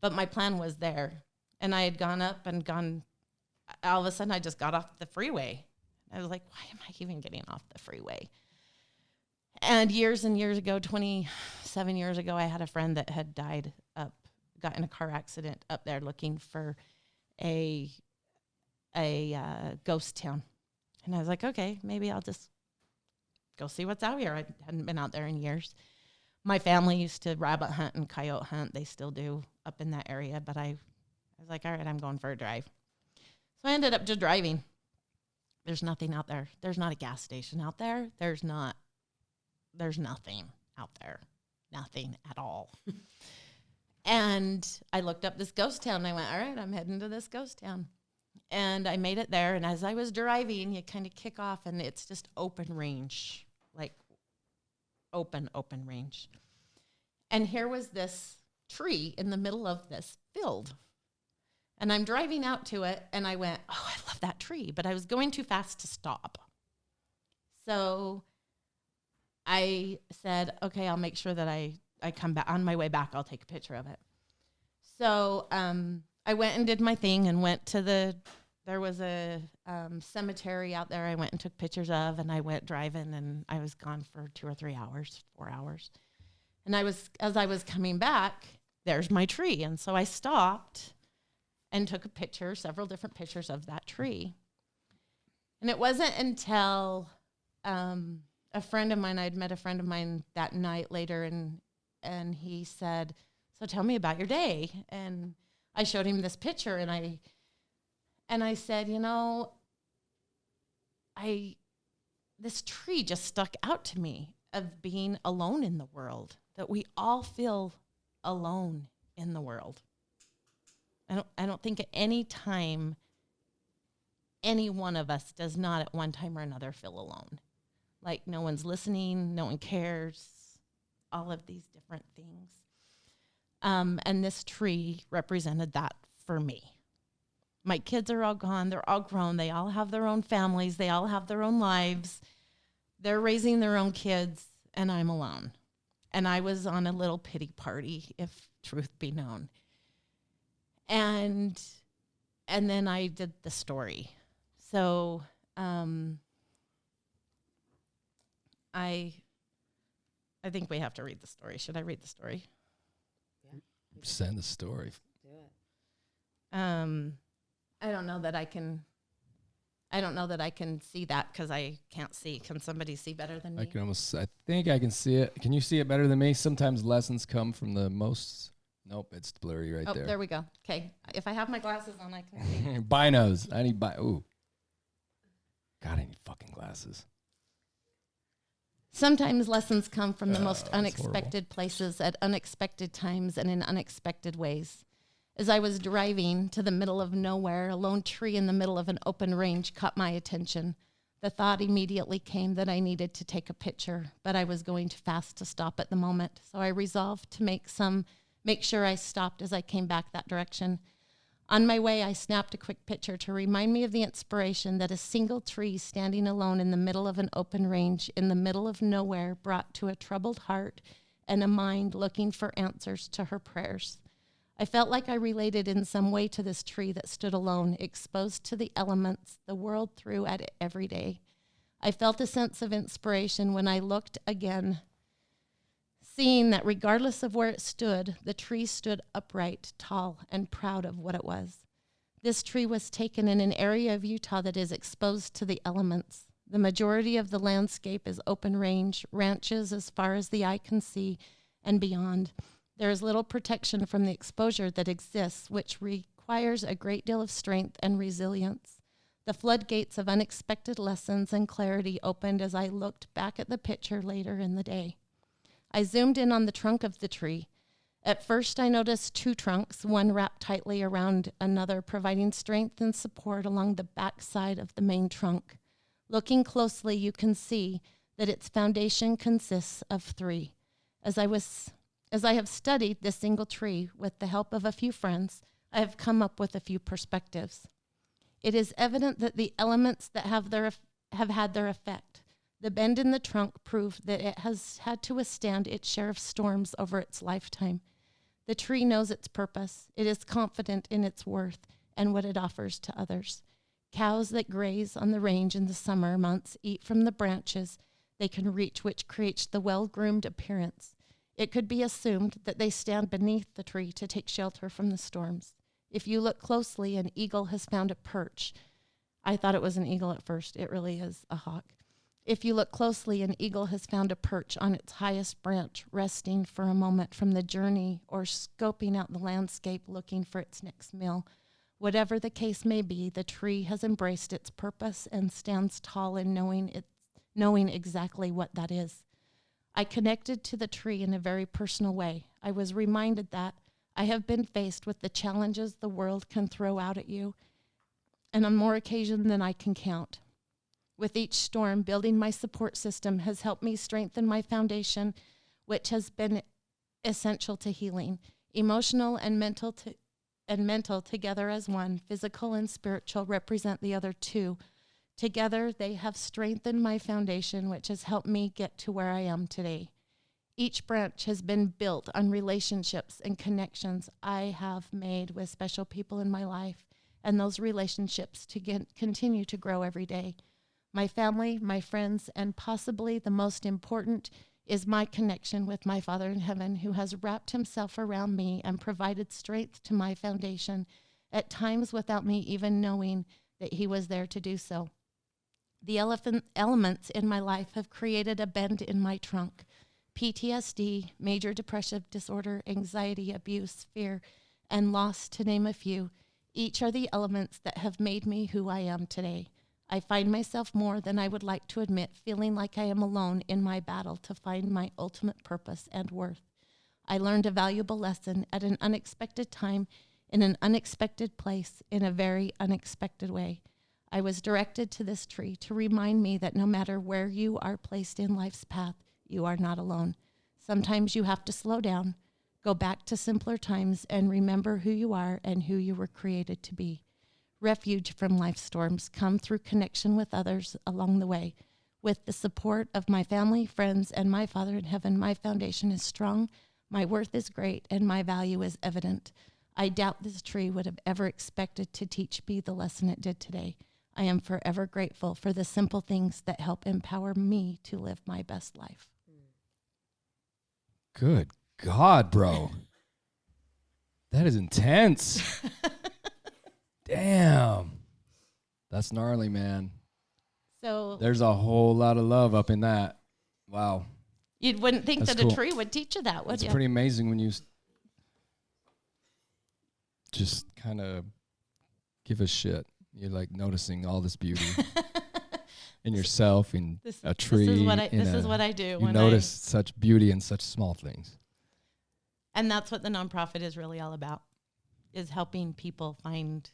But my plan was there. And I had gone up and gone, all of a sudden I just got off the freeway. I was like, why am I even getting off the freeway? And years ago, 27 years ago, I had a friend that had got in a car accident up there looking for a ghost town. And I was like, okay, maybe I'll just go see what's out here. I hadn't been out there in years. My family used to rabbit hunt and coyote hunt. They still do up in that area. But I was like, all right, I'm going for a drive. So I ended up just driving. There's nothing out there. There's not a gas station out there. There's nothing out there. Nothing at all. And I looked up this ghost town and I went, all right, I'm heading to this ghost town. And I made it there. And as I was driving, you kind of kick off and it's just open range, like open range. And here was this tree in the middle of this field. And I'm driving out to it and I went, oh, I love that tree. But I was going too fast to stop. So I said, okay, I'll make sure that I come back. On my way back, I'll take a picture of it. So I went and did my thing and went to there was a cemetery out there I went and took pictures of, and I went driving, and I was gone for 2 or 3 hours, 4 hours. And as I was coming back, there's my tree. And so I stopped and took several different pictures of that tree. And it wasn't until a friend of mine, I'd met a friend of mine that night later, and he said, so tell me about your day. And I showed him this picture, and I said, this tree just stuck out to me of being alone in the world, that we all feel alone in the world. I don't think at any time any one of us does not at one time or another feel alone. Like no one's listening, no one cares, all of these different things. And this tree represented that for me. My kids are all gone. They're all grown. They all have their own families. They all have their own lives. They're raising their own kids, and I'm alone. And I was on a little pity party, if truth be known. And then I did the story. So I think we have to read the story. Should I read the story? Yeah. Send the story. Do it. I don't know that I can see that because I can't see. Can somebody see better than me? I think I can see it. Can you see it better than me? Sometimes lessons come from the most. Nope, it's blurry right there. Oh, there we go. Okay. If I have my glasses on, I can see. Binos. I need ooh. God, I need fucking glasses. Sometimes lessons come from the most that's unexpected places at unexpected times and in unexpected ways. As I was driving to the middle of nowhere, a lone tree in the middle of an open range caught my attention. The thought immediately came that I needed to take a picture, but I was going too fast to stop at the moment, so I resolved to make sure I stopped as I came back that direction. On my way, I snapped a quick picture to remind me of the inspiration that a single tree standing alone in the middle of an open range in the middle of nowhere brought to a troubled heart and a mind looking for answers to her prayers. I felt like I related in some way to this tree that stood alone, exposed to the elements the world threw at it every day. I felt a sense of inspiration when I looked again, seeing that regardless of where it stood, the tree stood upright, tall, and proud of what it was. This tree was taken in an area of Utah that is exposed to the elements. The majority of the landscape is open range, ranches as far as the eye can see and beyond. There is little protection from the exposure that exists, which requires a great deal of strength and resilience. The floodgates of unexpected lessons and clarity opened as I looked back at the picture later in the day. I zoomed in on the trunk of the tree. At first, I noticed two trunks, one wrapped tightly around another, providing strength and support along the back side of the main trunk. Looking closely, you can see that its foundation consists of three. As I have studied this single tree with the help of a few friends, I have come up with a few perspectives. It is evident that the elements that have had their effect. The bend in the trunk proved that it has had to withstand its share of storms over its lifetime. The tree knows its purpose. It is confident in its worth and what it offers to others. Cows that graze on the range in the summer months eat from the branches they can reach, which creates the well-groomed appearance. It could be assumed that they stand beneath the tree to take shelter from the storms. If you look closely, an eagle has found a perch. I thought it was an eagle at first. It really is a hawk. If you look closely, an eagle has found a perch on its highest branch, resting for a moment from the journey or scoping out the landscape looking for its next meal. Whatever the case may be, the tree has embraced its purpose and stands tall in knowing exactly what that is. I connected to the tree in a very personal way. I was reminded that I have been faced with the challenges the world can throw out at you, and on more occasions than I can count. With each storm, building my support system has helped me strengthen my foundation, which has been essential to healing. Emotional and mental together as one, physical and spiritual represent the other two. Together, they have strengthened my foundation, which has helped me get to where I am today. Each branch has been built on relationships and connections I have made with special people in my life, and those relationships continue to grow every day. My family, my friends, and possibly the most important is my connection with my Father in heaven, who has wrapped himself around me and provided strength to my foundation, at times without me even knowing that he was there to do so. The elements in my life have created a bend in my trunk. PTSD, major depressive disorder, anxiety, abuse, fear, and loss, to name a few. Each are the elements that have made me who I am today. I find myself more than I would like to admit, feeling like I am alone in my battle to find my ultimate purpose and worth. I learned a valuable lesson at an unexpected time, in an unexpected place, in a very unexpected way. I was directed to this tree to remind me that no matter where you are placed in life's path, you are not alone. Sometimes you have to slow down, go back to simpler times, and remember who you are and who you were created to be. Refuge from life's storms come through connection with others along the way. With the support of my family, friends, and my Father in heaven, my foundation is strong, my worth is great, and my value is evident. I doubt this tree would have ever expected to teach me the lesson it did today. I am forever grateful for the simple things that help empower me to live my best life. Good God, bro. That is intense. Damn. That's gnarly, man. So There's a whole lot of love up in that. Wow. you wouldn't think That's that cool. a tree would teach you that, would It's you? pretty amazing when you just kind of give a shit. You're like noticing all this beauty in yourself, in a tree. This is what I do. You when notice such beauty in such small things. And that's what the nonprofit is really all about, is helping people find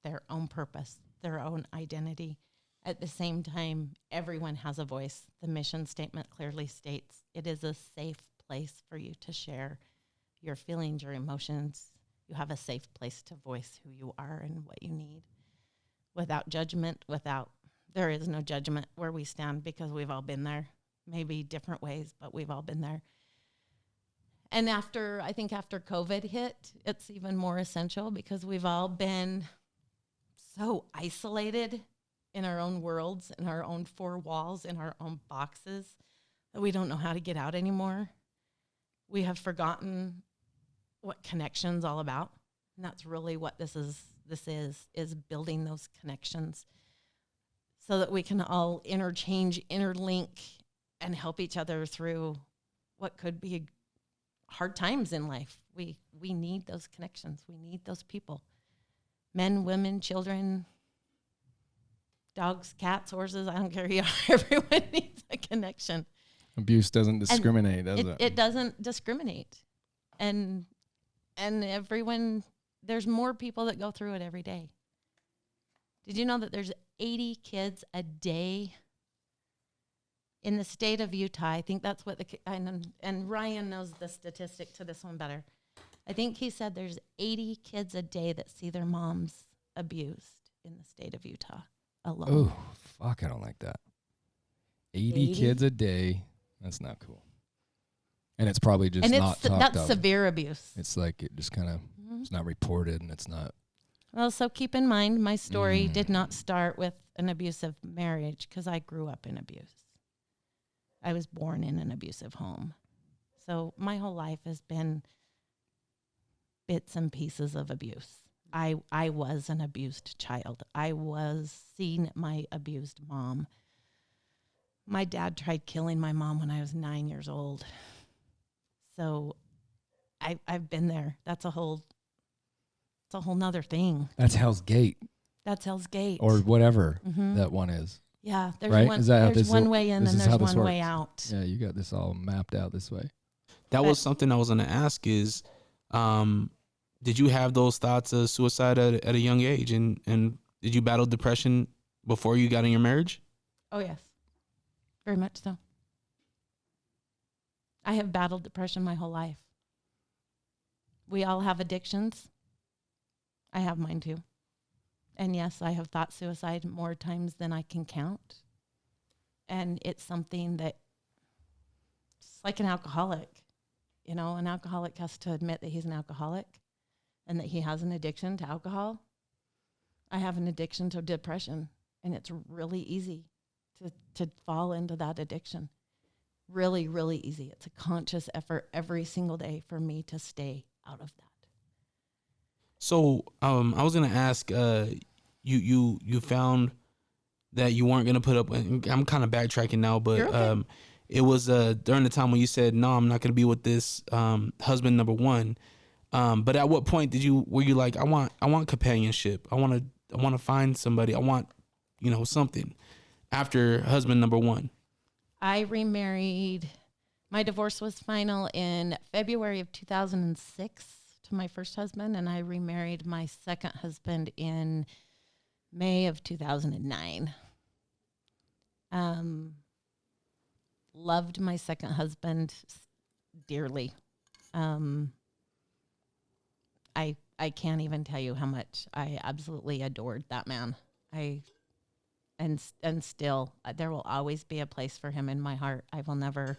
their own purpose, their own identity. At the same time, everyone has a voice. The mission statement clearly states it is a safe place for you to share your feelings, your emotions. You have a safe place to voice who you are and what you need without judgment, there is no judgment where we stand, because we've all been there, maybe different ways, but we've all been there. And after COVID hit, it's even more essential, because we've all been so isolated in our own worlds, in our own four walls, in our own boxes, that we don't know how to get out anymore. We have forgotten what connection's all about. And that's really what this is this is building those connections so that we can all interchange, interlink, and help each other through what could be hard times in life. We need those connections. We need those people. Men, women, children, dogs, cats, horses, I don't care who you are. Everyone needs a connection. Abuse doesn't discriminate, does it? It doesn't discriminate. And everyone, there's more people that go through it every day. Did you know that there's 80 kids a day in the state of Utah? I think that's what and Ryan knows the statistic to this one better. I think he said there's 80 kids a day that see their moms abused in the state of Utah alone. Oh, fuck, I don't like that. 80 kids a day. That's not cool. And it's probably just not talked that's about. severe abuse. It's like it just kind of, it's not reported and it's not. Well, so keep in mind, my story did not start with an abusive marriage because I grew up in abuse. I was born in an abusive home. So my whole life has been bits and pieces of abuse. I was an abused child. I was seeing my abused mom. My dad tried killing my mom when I was 9 years old. So I've been there. It's a whole nother thing. That's Hell's Gate. That's Hell's Gate. Or whatever that one is. Yeah, there's right? one, Is that how there's this one way in this and is how there's this one way works? out. Yeah, you got this all mapped out this way. That was something I was going to ask is, did you have those thoughts of suicide at a young age? And did you battle depression before you got in your marriage? Oh, yes. Very much so. I have battled depression my whole life. We all have addictions. I have mine too. And yes, I have thought suicide more times than I can count. And it's something that, it's like an alcoholic. You know, an alcoholic has to admit that he's an alcoholic and that he has an addiction to alcohol. I have an addiction to depression, and it's really easy to fall into that addiction. Really, really easy. It's a conscious effort every single day for me to stay out of that. So I was going to ask, you found that you weren't going to put up, I'm kind of backtracking now, but Okay. it was during the time when you said, no, I'm not going to be with this husband number one. But at what point were you like, I want companionship. I want to find somebody. I want, something after husband number one? I remarried. My divorce was final in February of 2006 to my first husband, and I remarried my second husband in May of 2009. Loved my second husband dearly. I can't even tell you how much I absolutely adored that man. And still, there will always be a place for him in my heart. I will never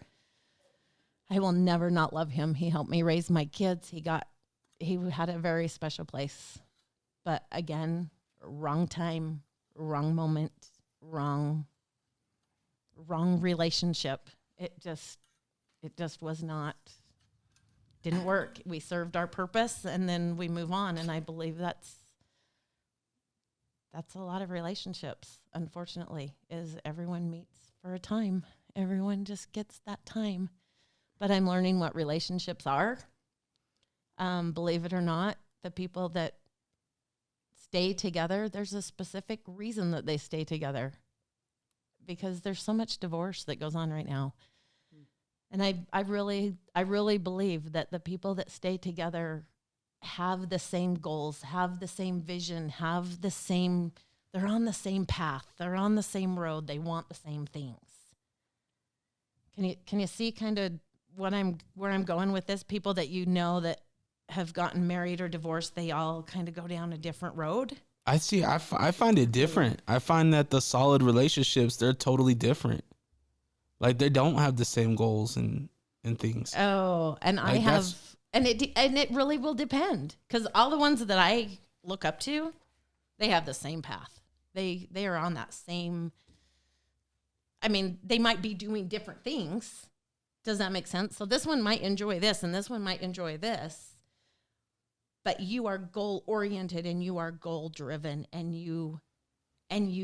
not love him. He helped me raise my kids. He had a very special place. But again, wrong time, wrong moment, wrong relationship. It just was not, didn't work. We served our purpose and then we move on. And I believe that's a lot of relationships, unfortunately, is everyone meets for a time. Everyone just gets that time. But I'm learning what relationships are. Believe it or not, the people that stay together, there's a specific reason that they stay together. Because there's so much divorce that goes on right now. And I really believe that the people that stay together have the same goals, have the same vision, they're on the same path, they're on the same road, they want the same things. Can you see kind of where I'm going with this? People that that have gotten married or divorced, they all kind of go down a different road. I see. I find it different. I find that the solid relationships, they're totally different. Like they don't have the same goals and things. Oh, and like I have, and it really will depend, because all the ones that I look up to, they have the same path. They are on that same. I mean, they might be doing different things. Does that make sense? So this one might enjoy this, and this one might enjoy this. but you are goal oriented and you are goal driven, and you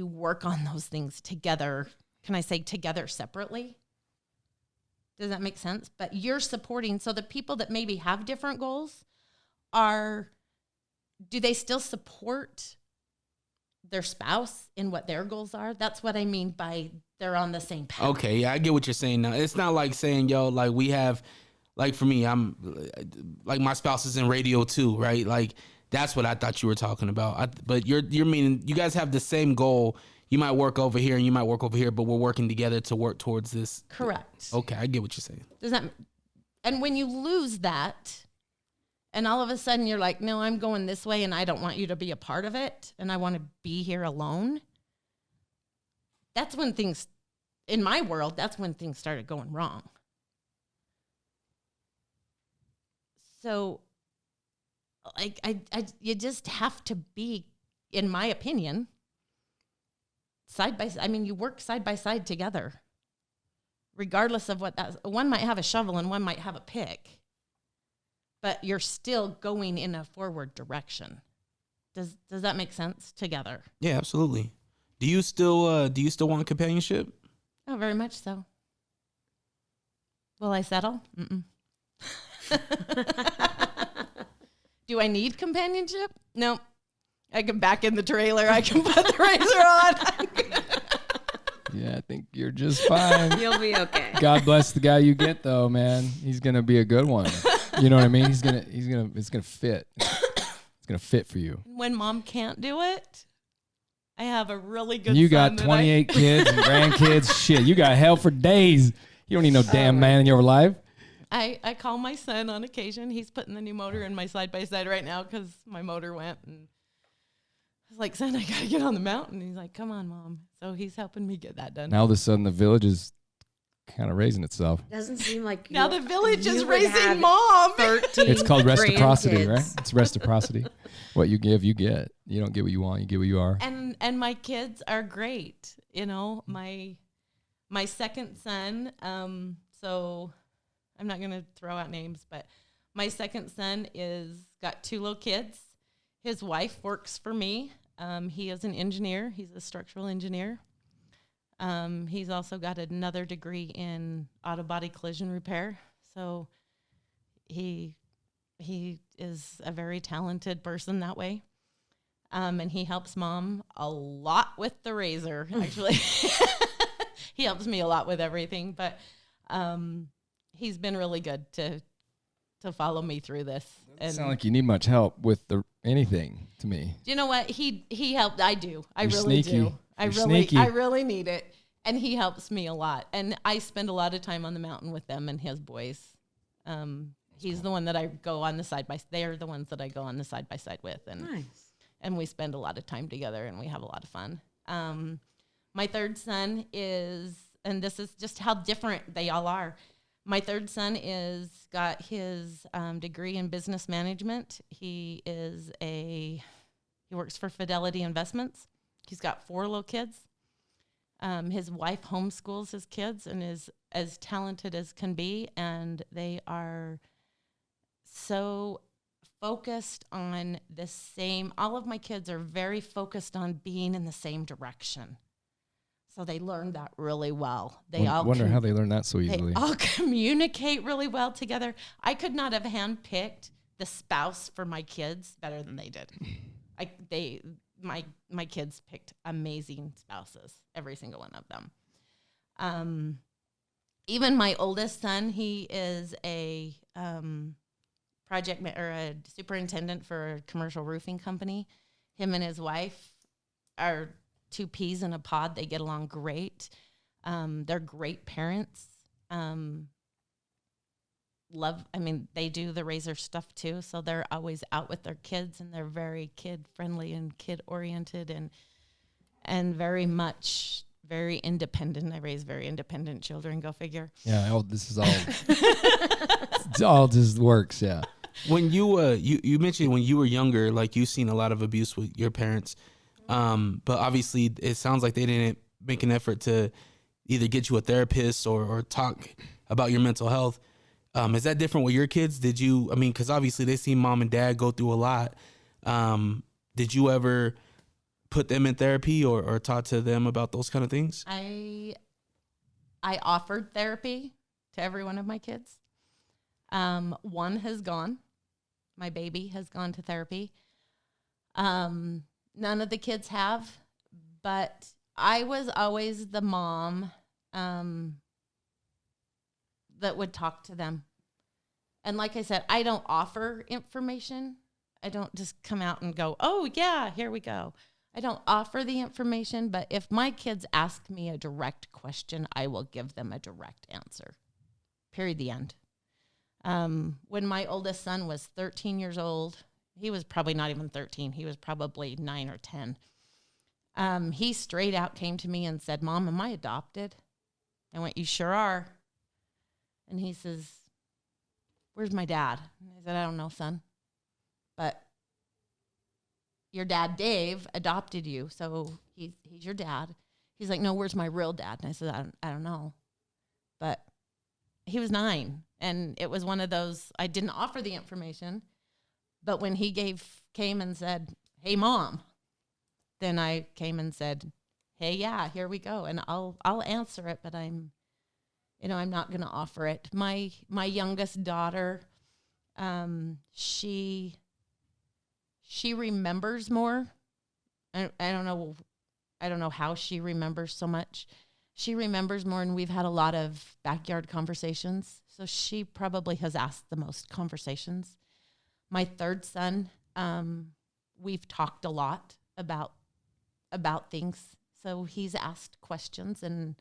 work on those things together. Can I say together separately? Does that make sense? But you're supporting. So the people that maybe have different goals do they still support their spouse in what their goals are? That's what I mean by they're on the same path. Okay, yeah, I get what you're saying now. It's not like saying, yo, like we have, like for me, I'm like my spouse is in radio too, right? Like that's what I thought you were talking about. But you're meaning you guys have the same goal. You might work over here and you might work over here, but we're working together to work towards this. Correct. Okay, I get what you're saying. And when you lose that, and all of a sudden you're like, no, I'm going this way and I don't want you to be a part of it, and I want to be here alone. That's when things, in my world, that's when things started going wrong. So, like, you just have to be, in my opinion, side by side. I mean, you work side by side together, regardless of what that. One might have a shovel and one might have a pick, but you're still going in a forward direction. Does that make sense together? Yeah, absolutely. Do you still want companionship? Oh, very much so. Will I settle? Mm-mm. Do I need companionship? No. I can back in the trailer. I can put the razor on. Yeah, I think you're just fine. You'll be okay. God bless the guy you get, though, man. He's gonna be a good one. You know what I mean? It's gonna fit. It's gonna fit for you. When mom can't do it, I have a really good. You son got 28 kids and grandkids. Shit, you got hell for days. You don't need no damn man in your life. I call my son on occasion. He's putting the new motor in my side-by-side right now because my motor went. And I was like, son, I got to get on the mountain. He's like, come on, Mom. So he's helping me get that done. Now all of a sudden the village is kind of raising itself. Doesn't seem like now the village is would raising have Mom. 13 It's called reciprocity, grandkids. right? It's reciprocity. What you give, you get. You don't get what you want, you get what you are. And my kids are great. You know, my second son, so I'm not going to throw out names, but my second son got 2 little kids. His wife works for me. He is an engineer. He's a structural engineer. He's also got another degree in auto body collision repair. So he is a very talented person that way. And he helps Mom a lot with the razor, actually. He helps me a lot with everything, but he's been really good to follow me through this. Doesn't sound like you need much help with anything to me. You know what? He helped. I do. I You're really sneaky. do. Sneaky. I really need it. And he helps me a lot. And I spend a lot of time on the mountain with them and his boys. He's the one that I go on the side by. They are the ones that I go on the side by side with, and Nice. and we spend a lot of time together and we have a lot of fun. My third son is, and this is just how different they all are. My third son got his degree in business management. He works for Fidelity Investments. He's got 4 little kids. His wife homeschools his kids and is as talented as can be. And they are so focused on the same. All of my kids are very focused on being in the same direction. So they learn that really well. They all wonder how they learn that so easily. They all communicate really well together. I could not have handpicked the spouse for my kids better than they did. My kids picked amazing spouses, every single one of them. Even my oldest son, he is a a superintendent for a commercial roofing company. Him and his wife are 2 peas in a pod. They get along great. They're great parents. They do the razor stuff too. So they're always out with their kids, and they're very kid friendly and kid oriented and very much very independent. I raise very independent children. Go figure. Yeah, this is all. It all just works. Yeah. When you mentioned when you were younger, like you've seen a lot of abuse with your parents. But obviously it sounds like they didn't make an effort to either get you a therapist or talk about your mental health. Is that different with your kids? Did you, I mean, because obviously they see mom and dad go through a lot. Did you ever put them in therapy or talk to them about those kind of things? I offered therapy to every one of my kids. One has gone. My baby has gone to therapy. None of the kids have, but I was always the mom that would talk to them. And like I said, I don't offer information. I don't just come out and go, oh, yeah, here we go. I don't offer the information, but if my kids ask me a direct question, I will give them a direct answer. Period, the end. When my oldest son was 13 years old, he was probably not even 13. He was probably 9 or 10. He straight out came to me and said, Mom, am I adopted? I went, you sure are. And he says, where's my dad? And I said, I don't know, son. But your dad, Dave, adopted you, so he's your dad. He's like, no, where's my real dad? And I said, I don't know. But he was 9, and it was one of those, I didn't offer the information, but when he came and said, hey, Mom, then I came and said, hey, yeah, here we go, and I'll answer it, but I'm not going to offer it. My youngest daughter, she remembers more. I don't know how she remembers so much. She remembers more, and we've had a lot of backyard conversations. So she probably has asked the most conversations. My third son, we've talked a lot about things. So he's asked questions, and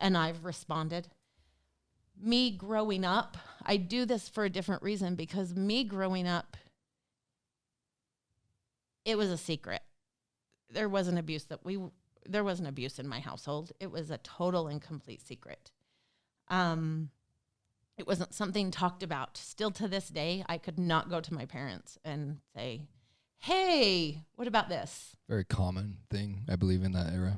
I've responded. Me growing up, I do this for a different reason, because me growing up, it was a secret. There wasn't abuse in my household. It was a total and complete secret. It wasn't something talked about. Still to this day, I could not go to my parents and say, hey, what about this? Very common thing, I believe, in that era.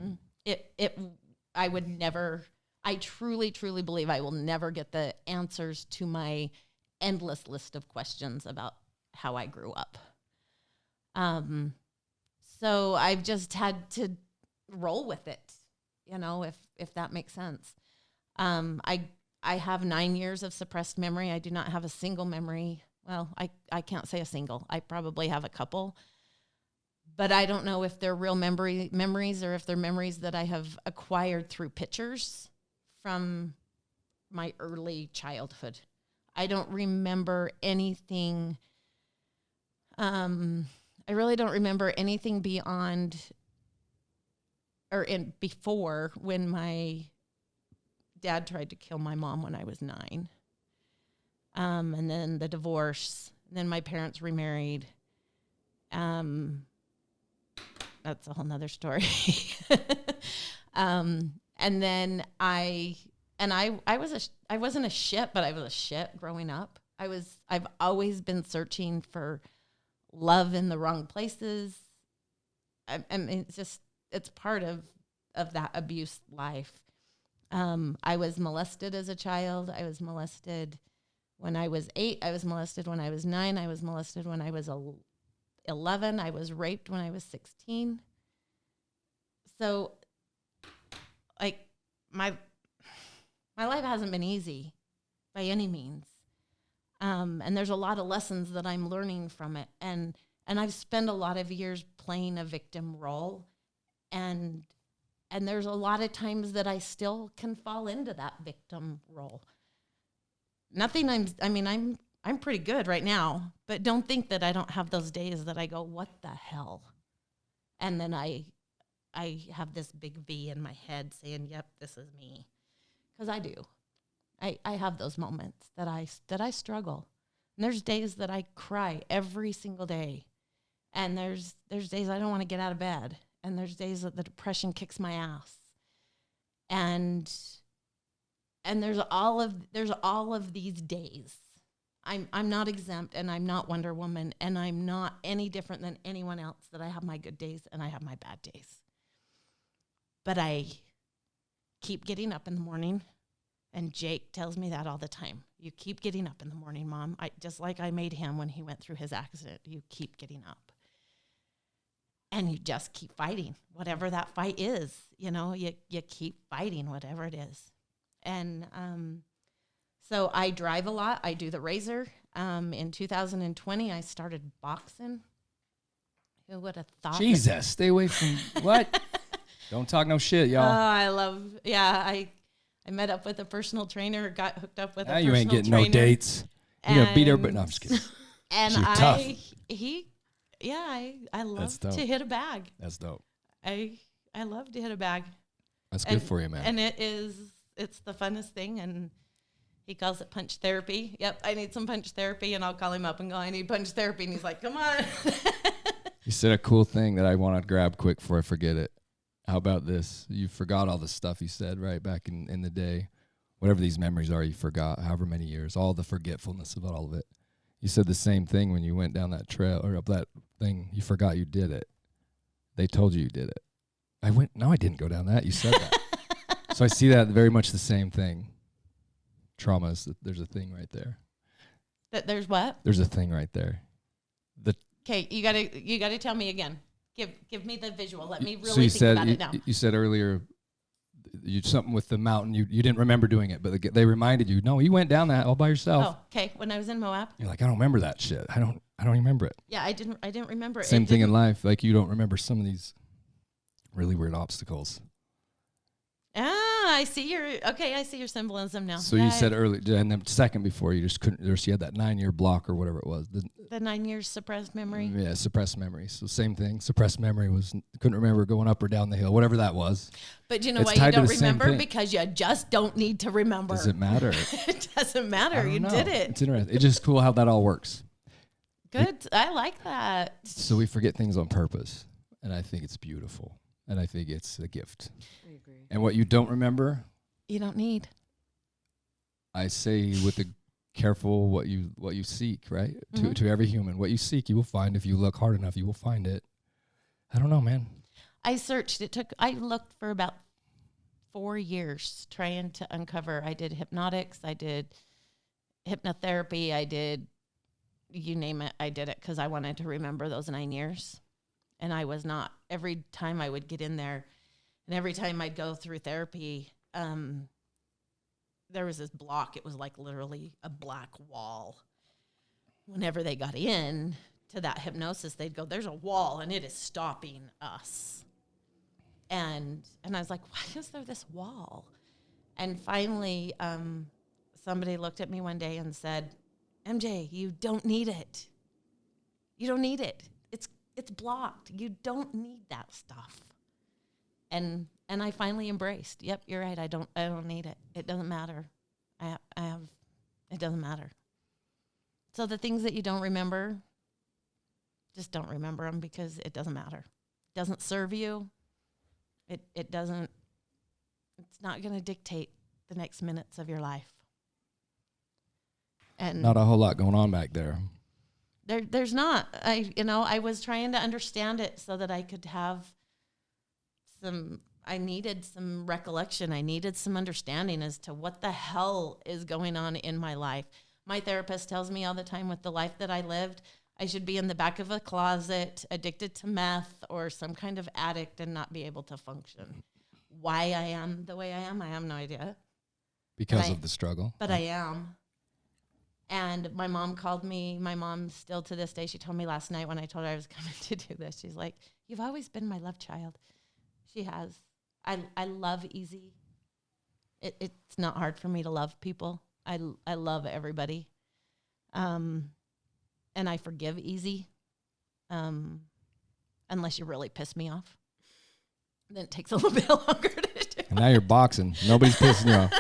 I would never, I truly, truly believe I will never get the answers to my endless list of questions about how I grew up. So I've just had to roll with it, if that makes sense. I have 9 years of suppressed memory. I do not have a single memory. Well, I can't say a single. I probably have a couple, but I don't know if they're real memories or if they're memories that I have acquired through pictures from my early childhood. I don't remember anything. I really don't remember anything beyond or before when my dad tried to kill my mom when I was 9. And then the divorce, and then my parents remarried. That's a whole nother story. And then I wasn't a shit, but I was a shit growing up. I've always been searching for love in the wrong places. I mean, it's part of that abuse life. I was molested as a child. I was molested when I was 8. I was molested when I was 9. I was molested when I was 11. I was raped when I was 16. So, like, my life hasn't been easy by any means. And there's a lot of lessons that I'm learning from it. And I've spent a lot of years playing a victim role. And there's a lot of times that I still can fall into that victim role. I'm pretty good right now, but don't think that I don't have those days that I go, what the hell? And then I have this big V in my head saying, yep, this is me. Because I do. I have those moments that I struggle. And there's days that I cry every single day. And there's days I don't want to get out of bed. And there's days that the depression kicks my ass. And there's all of these days. I'm not exempt, and I'm not Wonder Woman, and I'm not any different than anyone else, that I have my good days and I have my bad days. But I keep getting up in the morning, And Jake tells me that all the time. You keep getting up in the morning, Mom. Just like I made him when he went through his accident. You keep getting up. And you just keep fighting, whatever that fight is. You know, you keep fighting, whatever it is. And so I drive a lot. I do the Razor. In 2020, I started boxing. Who would have thought? Jesus, stay away from what? Don't talk no shit, Oh, y'all. I met up with a personal trainer, got hooked up with Now a personal you ain't getting trainer. no dates. You gonna beat her, but and- no, I'm just kidding. And She's tough. I love That's dope. to hit a bag. That's dope. I love to hit a bag. That's good for you, man. And it's the funnest thing. And he calls it punch therapy. Yep, I need some punch therapy. And I'll call him up and go, I need punch therapy. And he's like, come on. You said a cool thing that I want to grab quick before I forget it. How about this? You forgot all the stuff you said, right, back in the day. Whatever these memories are, you forgot, however many years, all the forgetfulness of all of it. You said the same thing when you went down that trail or up that thing. You forgot you did it. They told you did it. No, I didn't go down that. You said that. So I see that very much the same thing. Trauma is, there's a thing right there. That there's what? There's a thing right there. Okay, you gotta tell me again. Give me the visual. Let me really So you think said about it now. you said earlier something with the mountain. You didn't remember doing it, but they reminded you. No, you went down that all by yourself. Oh, okay. When I was in Moab. You're like, I don't remember that shit. I don't remember it. Yeah, I didn't remember. Same It thing in didn't- life. Like you don't remember some of these really weird obstacles. I see your symbolism now. So Yeah, you said earlier, and then second before you just couldn't. You had that 9-year block or whatever it was. the 9 years suppressed memory. Yeah, suppressed memory. So same thing. Suppressed memory was couldn't remember going up or down the hill, whatever that was. But you know It's why you tied to don't the same remember? thing. Because you just don't need to remember. Does it matter? It doesn't I matter. don't You know. did it. It's interesting. It's just cool how that all works. Good. I like that. So we forget things on purpose, and I think it's beautiful, and I think it's a gift. I agree. And what you don't remember, You don't need. I say with the careful what you seek, right? Mhm. To every human, what you seek, you will find. If you look hard enough, you will find it. I don't know, man. I searched. I looked for about 4 years trying to uncover. I did hypnotics. I did hypnotherapy. I did, you name it. I did it because I wanted to remember those 9 years. And I was not. Every time I would get in there and every time I'd go through therapy, there was this block. It was like literally a black wall. Whenever they got in to that hypnosis, they'd go, there's a wall and it is stopping us. And I was like, why is there this wall? And finally, somebody looked at me one day and said, MJ, you don't need it. You don't need it. It's blocked. You don't need that stuff. And I finally embraced. Yep, you're right. I don't need it. It doesn't matter. It doesn't matter. So the things that you don't remember, just don't remember them because it doesn't matter. It doesn't serve you. It doesn't, it's not going to dictate the next minutes of your life. And Not a whole lot going on back there. there's not. I was trying to understand it so that I could have I needed some recollection. I needed some understanding as to what the hell is going on in my life. My therapist tells me all the time with the life that I lived, I should be in the back of a closet, addicted to meth or some kind of addict and not be able to function. Why I am the way I am, I have no idea. Because of the struggle. But I am. And my mom called me. My mom still to this day, she told me last night when I told her I was coming to do this, she's like, you've always been my love child. She has. I love easy. It's not hard for me to love people. I love everybody. And I forgive easy. Unless you really piss me off. Then it takes a little bit longer to do. And now you're boxing. Nobody's pissing you off.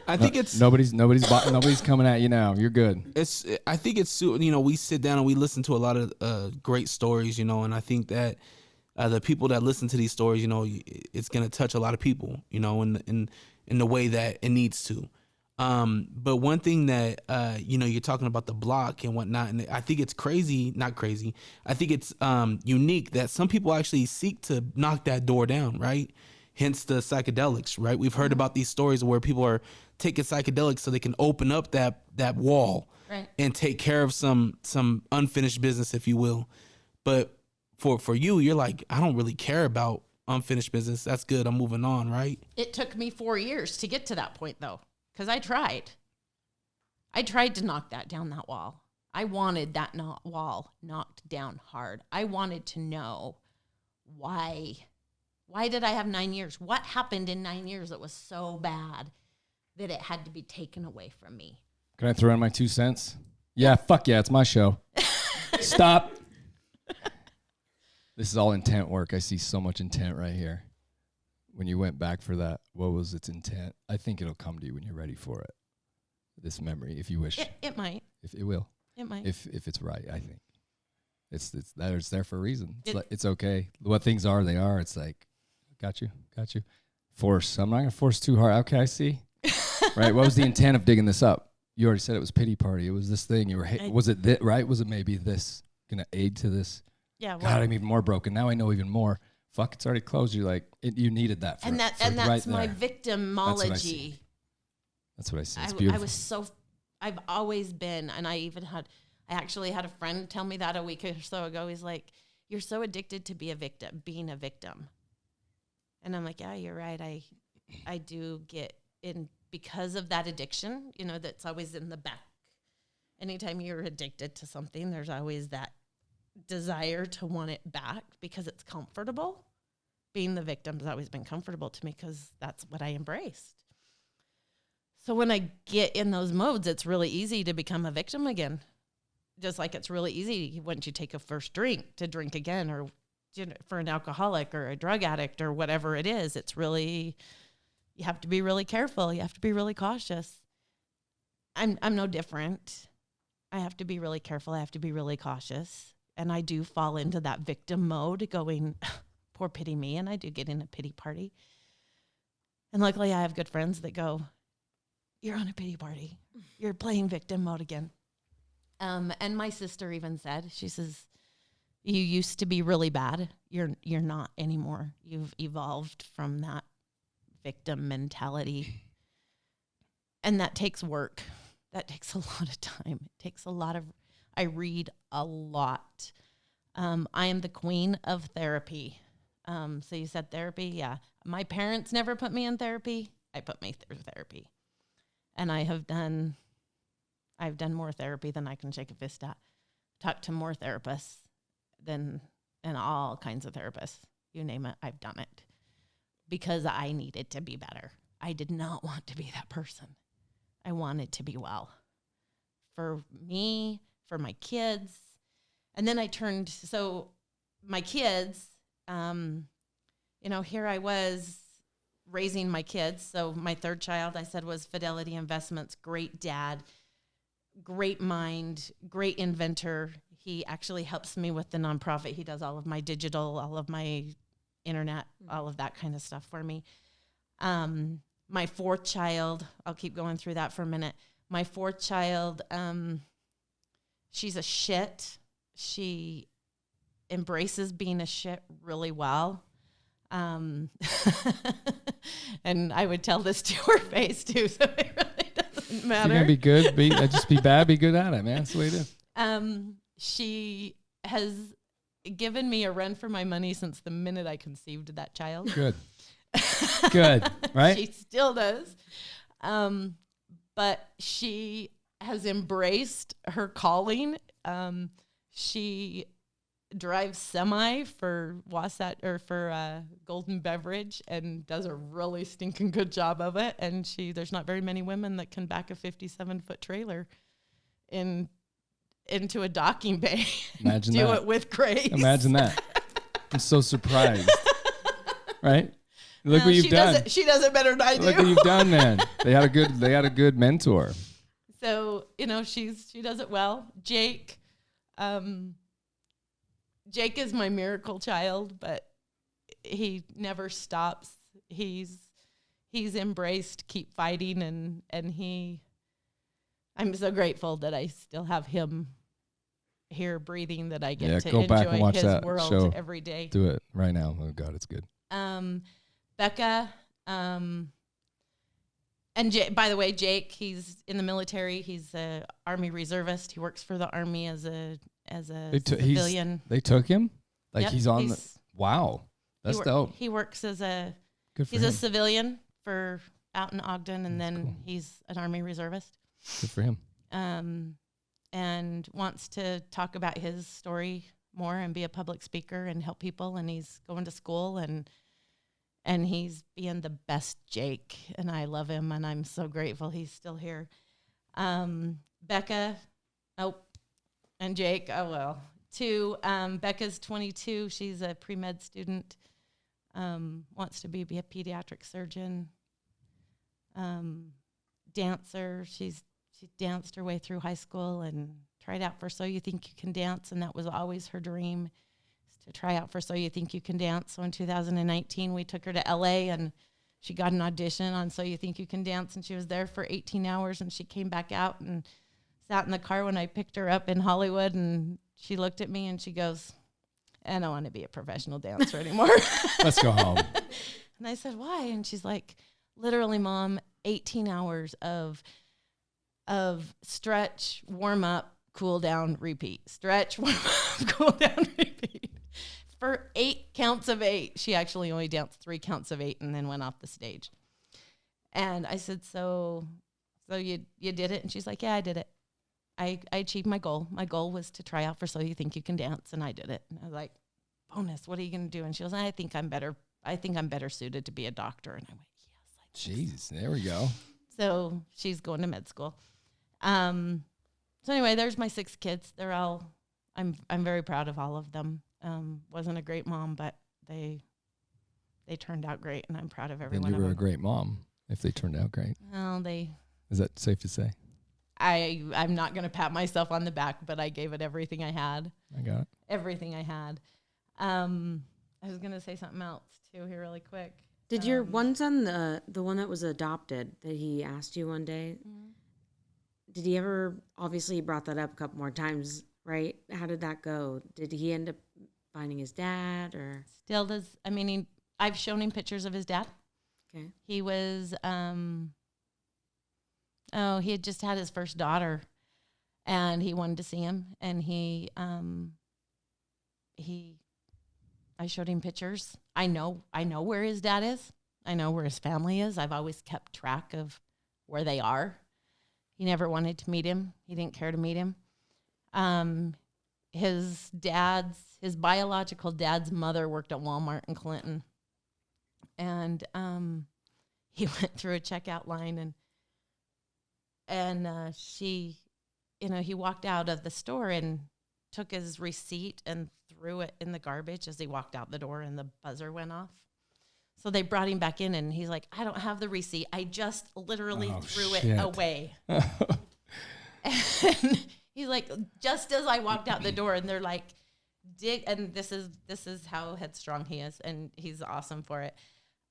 I think it's nobody's coming at you now. You're good. I think it's we sit down and we listen to a lot of great stories, and I think that the people that listen to these stories, it's gonna touch a lot of people, in the way that it needs to. But one thing that you're talking about the block and whatnot, and I think it's not crazy. I think it's unique that some people actually seek to knock that door down, right? hence the psychedelics, right? We've heard about these stories where people are taking psychedelics so they can open up that wall and take care of some unfinished business, if you will. But for you, you're like, I don't really care about unfinished business. That's good. I'm moving on, right? It took me 4 years to get to that point, though, because I tried. I tried to knock that wall. I wanted that wall knocked down hard. I wanted to know why. Why did I have 9 years? What happened in 9 years that was so bad that it had to be taken away from me? Can I throw in my 2 cents? Yeah, fuck yeah, it's my show. Stop. This is all intent work. I see so much intent right here. When you went back for that, what was its intent? I think it'll come to you when you're ready for it. This memory, if you wish. It might. If it will. It might. If it's right, I think. It's there for a reason. It's okay. What things are, they are. It's like, got you. Force. I'm not going to force too hard. Okay, I see. Right? What was the intent of digging this up? You already said it was pity party. It was this thing. Was it that, right? Was it maybe this going to aid to this? Yeah. God, I'm even more broken. Now I know even more. Fuck, it's already closed. You're like, you needed that. That's my victimology. That's what I see. It's beautiful. I've always been, and I actually had a friend tell me that a week or so ago. He's like, you're so addicted to being a victim. And I'm like, yeah, you're right. I do get in because of that addiction, that's always in the back. Anytime you're addicted to something, there's always that desire to want it back because it's comfortable. Being the victim has always been comfortable to me because that's what I embraced. So when I get in those modes, it's really easy to become a victim again. Just like it's really easy once you take a first drink to drink again, or for an alcoholic or a drug addict or whatever it is, it's really, you have to be really careful. You have to be really cautious. I'm no different. I have to be really careful. I have to be really cautious. And I do fall into that victim mode going, poor pity me. And I do get in a pity party. And luckily I have good friends that go, you're on a pity party. You're playing victim mode again. And my sister even said, she says, you used to be really bad. You're not anymore. You've evolved from that victim mentality. And that takes work. That takes a lot of time. It takes a lot of, I read a lot. I am the queen of therapy. So you said therapy? Yeah. My parents never put me in therapy. I put me through therapy. And I've done more therapy than I can shake a fist at. Talked to more therapists and all kinds of therapists. You name it, I've done it. Because I needed to be better. I did not want to be that person. I wanted to be well. For me, for my kids. And then so my kids, here I was raising my kids. So my third child, I said, was Fidelity Investments. Great dad, great mind, great inventor. He actually helps me with the nonprofit. He does all of my digital, all of my internet, all of that kind of stuff for me. My fourth child, I'll keep going through that for a minute. My fourth child, she's a shit. She embraces being a shit really well. And I would tell this to her face too, so it really doesn't matter. You're gonna be good, just be bad, be good at it, man. That's the way it is. She has given me a run for my money since the minute I conceived that child. Good. Good, right? She still does. But she has embraced her calling. She drives semi for Wasatch or for Golden Beverage and does a really stinking good job of it. And there's not very many women that can back a 57-foot trailer into a docking bay. Imagine do that. it with grace. Imagine that. I'm so surprised. Right? Look what you've done. She does it better than I do. Look what you've done, man. They had a good mentor. So, she does it well. Jake is my miracle child, but he never stops. He's embraced keep fighting and I'm so grateful that I still have him here breathing, that I get to go back and enjoy watch his that world show every day. Do it right now. Oh God, it's good. Becca, and by the way, Jake, he's in the military. He's a Army reservist. He works for the Army as a civilian. They took him? Like Yep, he's on the... Wow. That's dope. He works as a... Good for He's him. a civilian for out in Ogden, and then cool. he's an Army reservist. Good for him. And wants to talk about his story more and be a public speaker and help people. And he's going to school, and he's being the best Jake, and I love him, and I'm so grateful he's still here. Becca, and Jake, Becca's 22. She's a pre-med student, wants to be a pediatric surgeon. Dancer, she danced her way through high school and tried out for So You Think You Can Dance, and that was always her dream, to try out for So You Think You Can Dance. So in 2019, we took her to LA, and she got an audition on So You Think You Can Dance, and she was there for 18 hours, and she came back out and sat in the car when I picked her up in Hollywood, and she looked at me and she goes, I don't want to be a professional dancer anymore. Let's go home. And I said, why? And she's like, literally, Mom, 18 hours of stretch, warm up, cool down, repeat. Stretch, warm up, cool down, repeat. For 8 counts of 8. She actually only danced 3 counts of 8 and then went off the stage. And I said, so you did it? And she's like, yeah, I did it. I achieved my goal. My goal was to try out for So You Think You Can Dance, and I did it. And I was like, bonus, what are you going to do? And she goes, I think I'm better suited to be a doctor. And I went, yes. Jeez, there we go. So she's going to med school. So anyway, there's my 6 kids. They're all, I'm very proud of all of them. Wasn't a great mom, but they turned out great, and I'm proud of every Then one you of were them. a great mom if they turned out great. Well, Is that safe to say? I'm not going to pat myself on the back, but I gave it everything I had. I got it. Everything I had. I was going to say something else too here really quick. Did your one son, the one that was adopted, that he asked you one day, did he ever, obviously he brought that up a couple more times, right? How did that go? Did he end up finding his dad, or? Still does. I mean, I've shown him pictures of his dad. Okay. He was, he had just had his first daughter, and he wanted to see him, and I showed him pictures. I know where his dad is. I know where his family is. I've always kept track of where they are. He never wanted to meet him. He didn't care to meet him. His biological dad's mother worked at Walmart in Clinton. And he went through a checkout line, and she, he walked out of the store and took his receipt and threw it in the garbage as he walked out the door, and the buzzer went off. So they brought him back in, and he's like, I don't have the receipt. I just literally threw it away. And he's like, just as I walked out the door, and they're like, dig. And this is how headstrong he is, and he's awesome for it.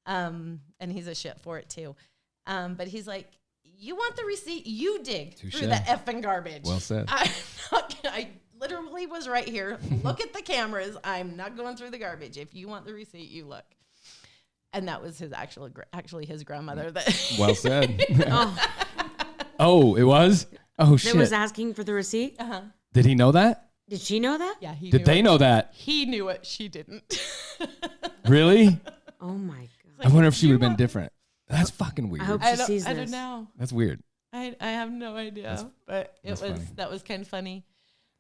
And he's a shit for it too. But he's like, you want the receipt? You dig Touché. through the effing garbage. Well said. I literally was right here. Look at the cameras. I'm not going through the garbage. If you want the receipt, you look. And that was his actually his grandmother. That Well said. Oh, it was? Oh, shit. That was asking for the receipt? Uh-huh. Did he know that? Did she know that? Yeah, he Did knew they it. know that? He knew it. She didn't. Really? Oh my God. I wonder if she you would have been want- different. That's fucking weird. I hope I she sees don't this. know. That's weird. I have no idea. But that's funny. that was kind of funny.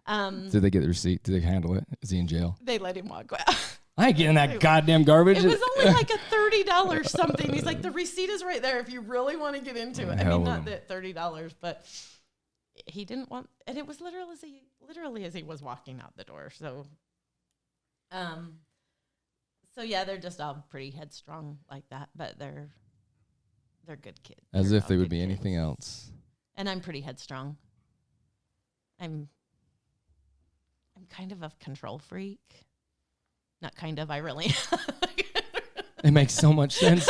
Did they get the receipt? Did they handle it? Is he in jail? They let him walk out. I ain't getting that goddamn garbage. It was only like a $30 something. He's like, the receipt is right there if you really want to get into it. I Hell mean, with not him. that $30, but he didn't want, and it was literally as he was walking out the door. So yeah, they're just all pretty headstrong like that, but they're good kids. As They're if all they would good be kids. anything else. And I'm pretty headstrong. I'm kind of a control freak. Not kind of, I really It makes so much sense.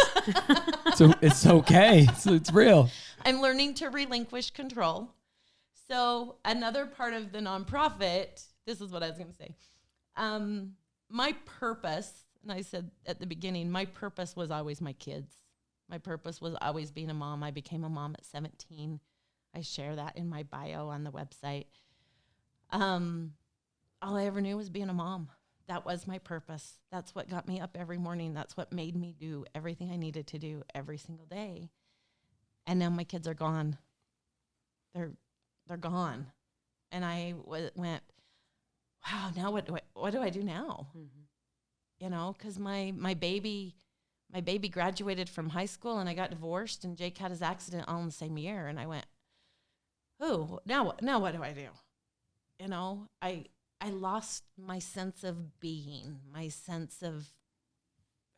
So it's okay. It's real. I'm learning to relinquish control. So another part of the nonprofit, this is what I was going to say. My purpose And I said at the beginning, my purpose was always my kids. My purpose was always being a mom. I became a mom at 17. I share that in my bio on the website. All I ever knew was being a mom. That was my purpose. That's what got me up every morning. That's what made me do everything I needed to do every single day. And now my kids are gone. They're gone. And I went, wow, now what do I do now? Mm-hmm. You know, because my baby graduated from high school and I got divorced and Jake had his accident all in the same year. And I went, oh, now what do I do? You know, I lost my sense of being, my sense of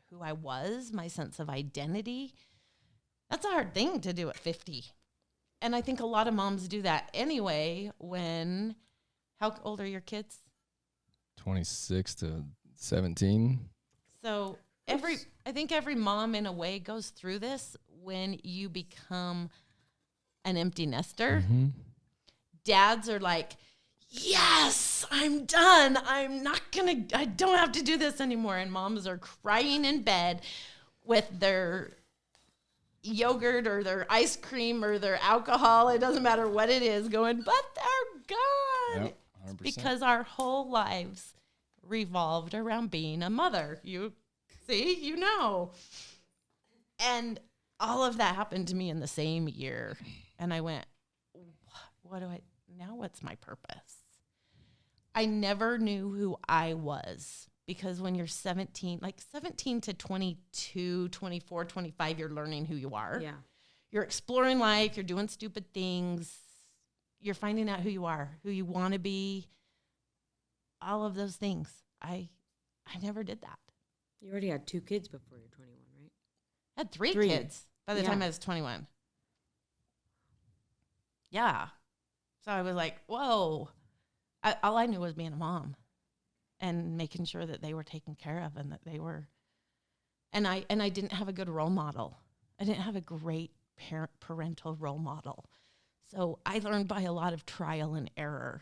who I was, my sense of identity. That's a hard thing to do at 50. And I think a lot of moms do that anyway how old are your kids? 26 to 17. So I think every mom in a way goes through this when you become an empty nester. Mm-hmm. Dads are like, yes, I'm done. I don't have to do this anymore. And moms are crying in bed with their yogurt or their ice cream or their alcohol. It doesn't matter what it is going, but they're gone. Yep, 100%. Because our whole lives revolved around being a mother. You see, you know. And all of that happened to me in the same year. And I went, what's my purpose? I never knew who I was because when you're 17, like 17 to 22, 24, 25, you're learning who you are. Yeah. You're exploring life. You're doing stupid things. You're finding out who you are, who you want to be, all of those things. I never did that. You already had 2 kids before you're 21, right? I had 3 kids by the time I was 21. Yeah. So I was like, whoa. All I knew was being a mom and making sure that they were taken care of and that they were. And I didn't have a good role model. I didn't have a great parental role model. So I learned by a lot of trial and error.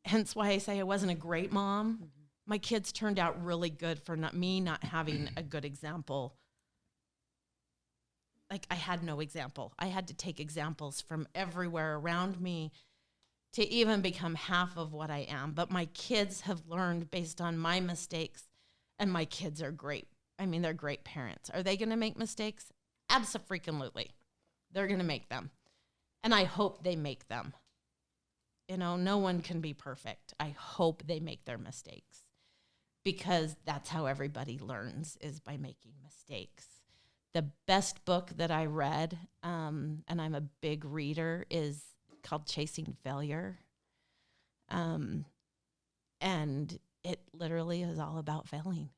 Hence why I say I wasn't a great mom. Mm-hmm. My kids turned out really good for not having a good example. Like I had no example. I had to take examples from everywhere around me to even become half of what I am. But my kids have learned based on my mistakes, and my kids are great. I mean, they're great parents. Are they going to make mistakes? Abso-freaking-lutely. They're going to make them. And I hope they make them. You know, no one can be perfect. I hope they make their mistakes because that's how everybody learns, is by making mistakes. The best book that I read, and I'm a big reader, is called Chasing Failure. And it literally is all about failing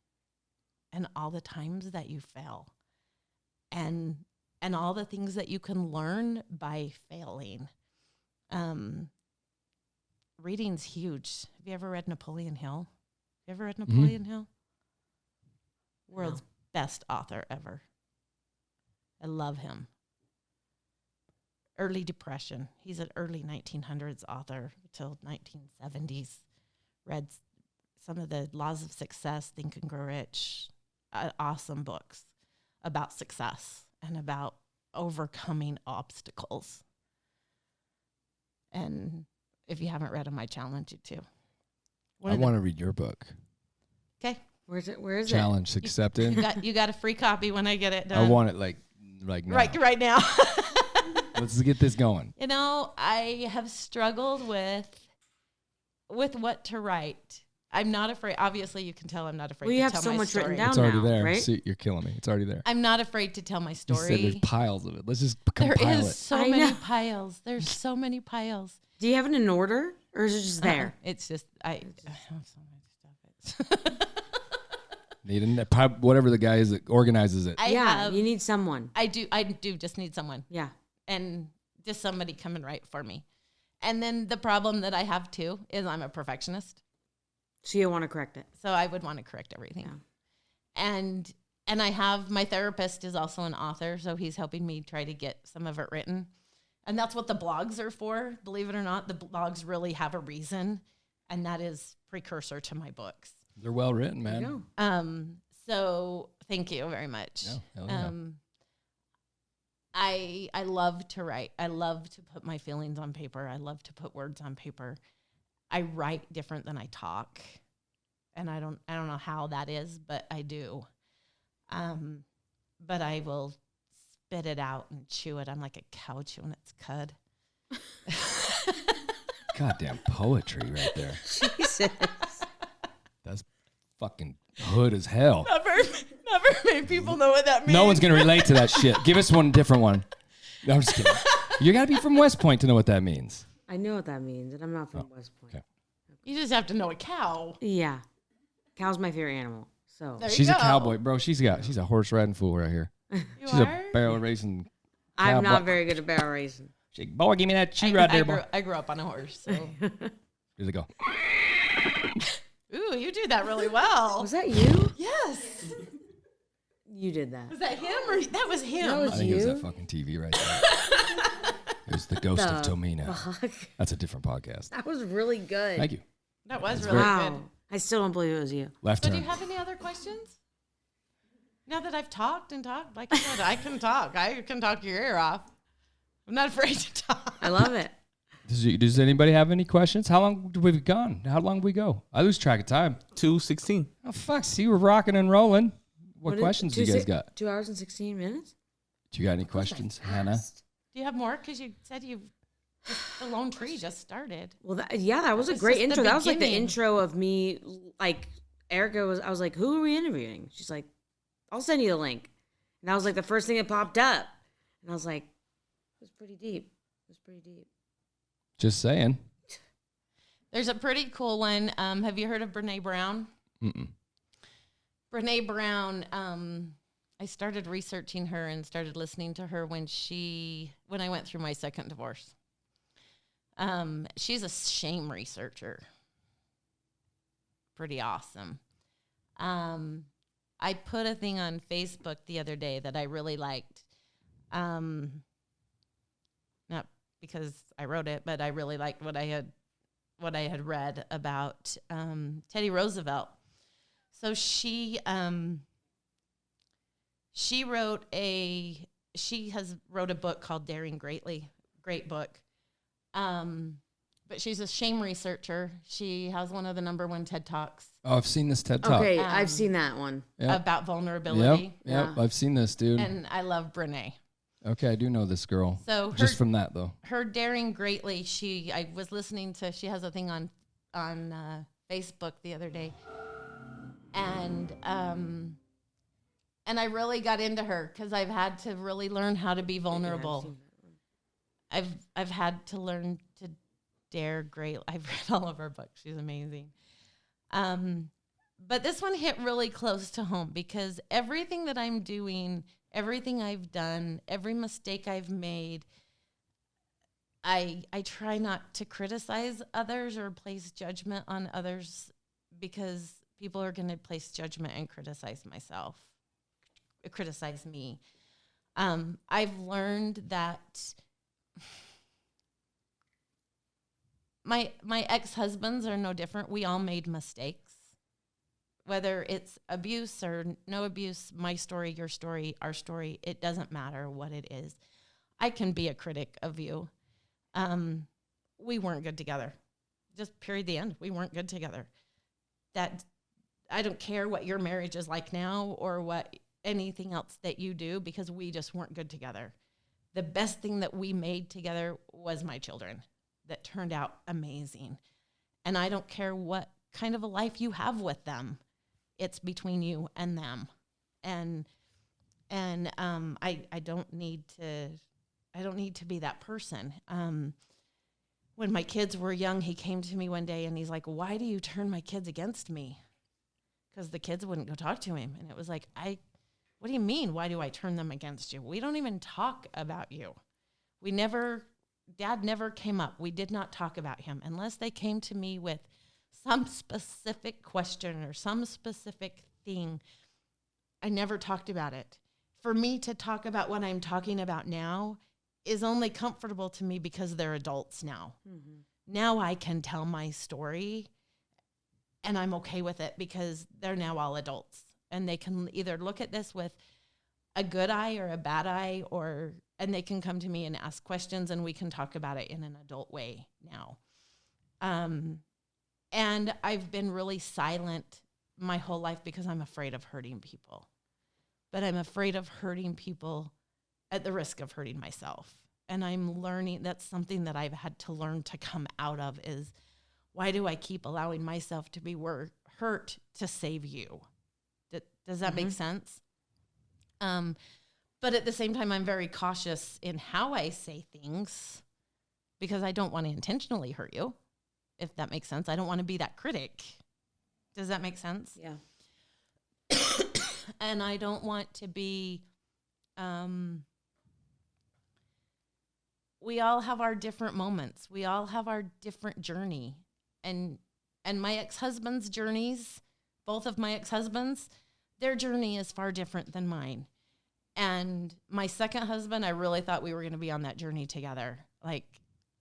and all the times that you fail and all the things that you can learn by failing. Reading's huge. Have you ever read Napoleon Hill? You ever read Napoleon Hill? World's best author ever. I love him. Early Depression. He's an early 1900s author till 1970s. Read some of the Laws of Success, Think and Grow Rich. Awesome books about success and about overcoming obstacles. And if you haven't read them, I challenge you to. I want to read your book. Okay. Where is it? Challenge accepted. You got a free copy when I get it done. I want it like now. Right now. Let's get this going. You know, I have struggled with what to write. I'm not afraid. Obviously, you can tell I'm not afraid to tell my story. Well, you have so much written down It's already now, there. right? See, you're killing me. It's already there. I'm not afraid to tell my story. You said there's piles of it. Let's just compile There is it. so many piles. There's so many piles. Do you have it in order, or is it just there? It's just I have so much stuff. Whatever the guy is that organizes it. You need someone. I do just need someone. Yeah. And just somebody come and write for me. And then the problem that I have too is I'm a perfectionist. So you want to correct it. So I would want to correct everything. Yeah. And I have, my therapist is also an author, so he's helping me try to get some of it written. And that's what the blogs are for. Believe it or not, the blogs really have a reason, and that is precursor to my books. They're well written, There man. you go. So thank you very much. Yeah, hell yeah. I love to write. I love to put my feelings on paper. I love to put words on paper. I write different than I talk. And I don't know how that is, but I do. But I will spit it out and chew it. I'm like a cow chewing its cud. Goddamn poetry right there. Jesus. That's fucking hood as hell. Never made people know what that means. No one's gonna relate to that shit. Give us one different one. No, I'm just kidding. You gotta be from West Point to know what that means. I know what that means, and I'm not from West Point. okay. You just have to know a cow. Yeah. Cow's my favorite animal. So There you She's a go. cowboy, bro. She's a horse riding fool right here. You She's are? a barrel racing. I'm cowboy. not very good at barrel racing. She's like, boy, give me that chew right there, boy. I grew up on a horse. So. Here's it go. Ooh, you do that really well. Was that you? Yes. You did that. Was that him or that was him? That was I think it was you? that fucking TV right there. It was the ghost of The Tomina. Fuck. That's a different podcast. That was really good. Thank you. That was That's really Wow. good. I still don't believe it was you. Left So do turn. you have any other questions? Now that I've talked and talked, like I said, I can talk. I can talk your ear off. I'm not afraid to talk. I love it. Does anybody have any questions? How long have we gone? How long did we go? I lose track of time. 2:16. Oh, fuck. See, we're rocking and rolling. What What questions do you guys got? 2 hours and 16 minutes? Do you got any questions, Hannah? Do you have more? Because you said the Lone Tree just started. Well, that was a was great just the intro. That was like the beginning. intro of me. Like, I was like, who are we interviewing? She's like, I'll send you the link. And that was like the first thing that popped up. And I was like, it was pretty deep. It was pretty deep. Just saying. There's a pretty cool one. Have you heard of Brene Brown? Mm-mm. Brene Brown, I started researching her and started listening to her when I went through my second divorce. She's a shame researcher. Pretty awesome. I put a thing on Facebook the other day that I really liked. Not because I wrote it, but I really liked what I had read about Teddy Roosevelt. So she wrote a book called Daring Greatly, great book. But she's a shame researcher. She has one of the #1 TED Talks Oh, I've seen this TED Talk. Okay, I've seen that one. Yep. about vulnerability. Yep. Yeah. I've seen this, dude. And I love Brene. Okay, I do know this girl. So Just from that, though. her Daring Greatly, I was listening to, she has a thing on Facebook the other day. And I really got into her because I've had to really learn how to be vulnerable. I've had to learn to dare great. I've read all of her books. She's amazing. But this one hit really close to home because everything that I'm doing, everything I've done, every mistake I've made, I try not to criticize others or place judgment on others because people are going to place judgment and criticize me. I've learned that my ex-husbands are no different. We all made mistakes. Whether it's abuse or no abuse, my story, your story, our story, it doesn't matter what it is. I can be a critic of you. We weren't good together. Just period, the end. We weren't good together. That I don't care what your marriage is like now or what anything else that you do because we just weren't good together. The best thing that we made together was my children that turned out amazing. And I don't care what kind of a life you have with them. It's between you and them. And I don't need to be that person. When my kids were young, he came to me one day and he's like, "Why do you turn my kids against me?" Because the kids wouldn't go talk to him. And it was like, what do you mean? Why do I turn them against you? We don't even talk about you. Dad never came up. We did not talk about him unless they came to me with some specific question or some specific thing. I never talked about it. For me to talk about what I'm talking about now is only comfortable to me because they're adults now. Mm-hmm. Now I can tell my story And I'm okay with it because they're now all adults and they can either look at this with a good eye or a bad eye, and they can come to me and ask questions and we can talk about it in an adult way now. And I've been really silent my whole life because I'm afraid of hurting people. But I'm afraid of hurting people at the risk of hurting myself. And I'm learning, that's something that I've had to learn to come out of is, why do I keep allowing myself to be hurt to save you? Does that make sense? But at the same time, I'm very cautious in how I say things because I don't want to intentionally hurt you, if that makes sense. I don't want to be that critic. Does that make sense? Yeah. And I don't want to be, we all have our different moments. We all have our different journey. And my ex-husband's journeys, both of my ex-husbands, their journey is far different than mine. And my second husband, I really thought we were going to be on that journey together. Like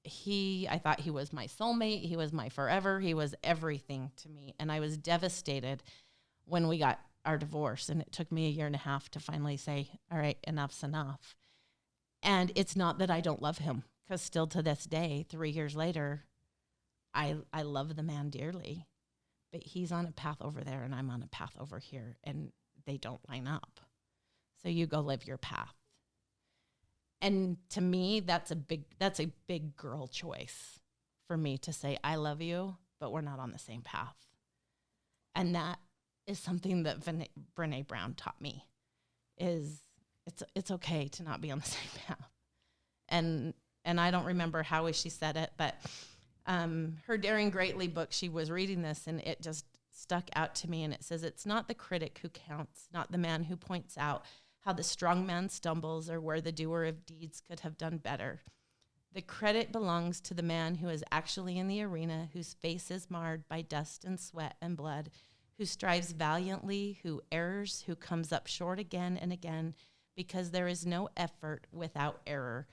I thought he was my soulmate. He was my forever. He was everything to me. And I was devastated when we got our divorce. And it took me 1.5 years to finally say, all right, enough's enough. And it's not that I don't love him, because still to this day, 3 years later, I love the man dearly, but he's on a path over there and I'm on a path over here, and they don't line up. So you go live your path. And to me, that's a big girl choice for me to say, I love you, but we're not on the same path. And that is something that Brené Brown taught me, is it's okay to not be on the same path. And I don't remember how she said it, but her Daring Greatly book, she was reading this and it just stuck out to me. And it says, it's not the critic who counts, not the man who points out how the strong man stumbles or where the doer of deeds could have done better. The credit belongs to the man who is actually in the arena, whose face is marred by dust and sweat and blood, who strives valiantly, who errs, who comes up short again and again, because there is no effort without error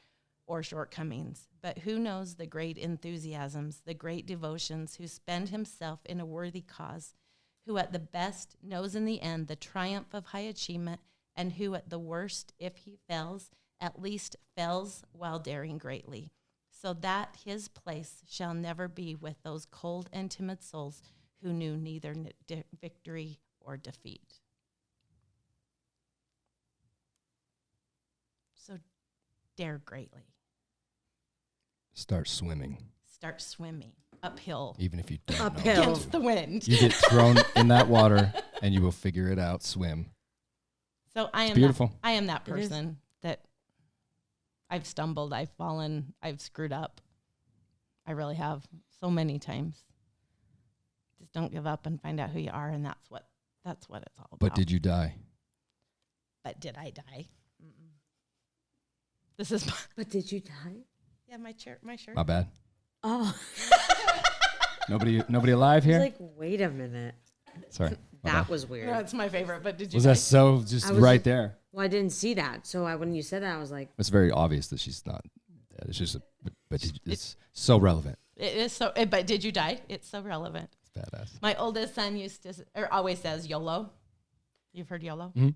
or shortcomings. But who knows the great enthusiasms, the great devotions, who spend himself in a worthy cause, who at the best knows in the end the triumph of high achievement, and who at the worst, if he fails, at least fails while daring greatly, so that his place shall never be with those cold and timid souls who knew neither victory or defeat. So dare greatly. Start swimming. Start swimming uphill. Even if you don't Uphill. know. Against the wind. You get thrown in that water and you will figure it out. Swim. So It's beautiful. I am that It is. person that I've stumbled, I've fallen, I've screwed up. I really have, so many times. Just don't give up and find out who you are, and that's what it's all about. But did you die? But did I die? Mm-mm. This is But did you die? yeah, my shirt. My bad. Oh, Nobody alive I was here? like, wait a minute. Sorry. My That bad. was weird. That's my favorite. But did you? Was die? that so just I was- right there? Well, I didn't see that. So when you said that, I was like, It's very obvious that she's not dead. It's just, it's so relevant. It is so. But did you die? It's so relevant. It's badass. My oldest son used to, or always says YOLO. You've heard YOLO? Mhm.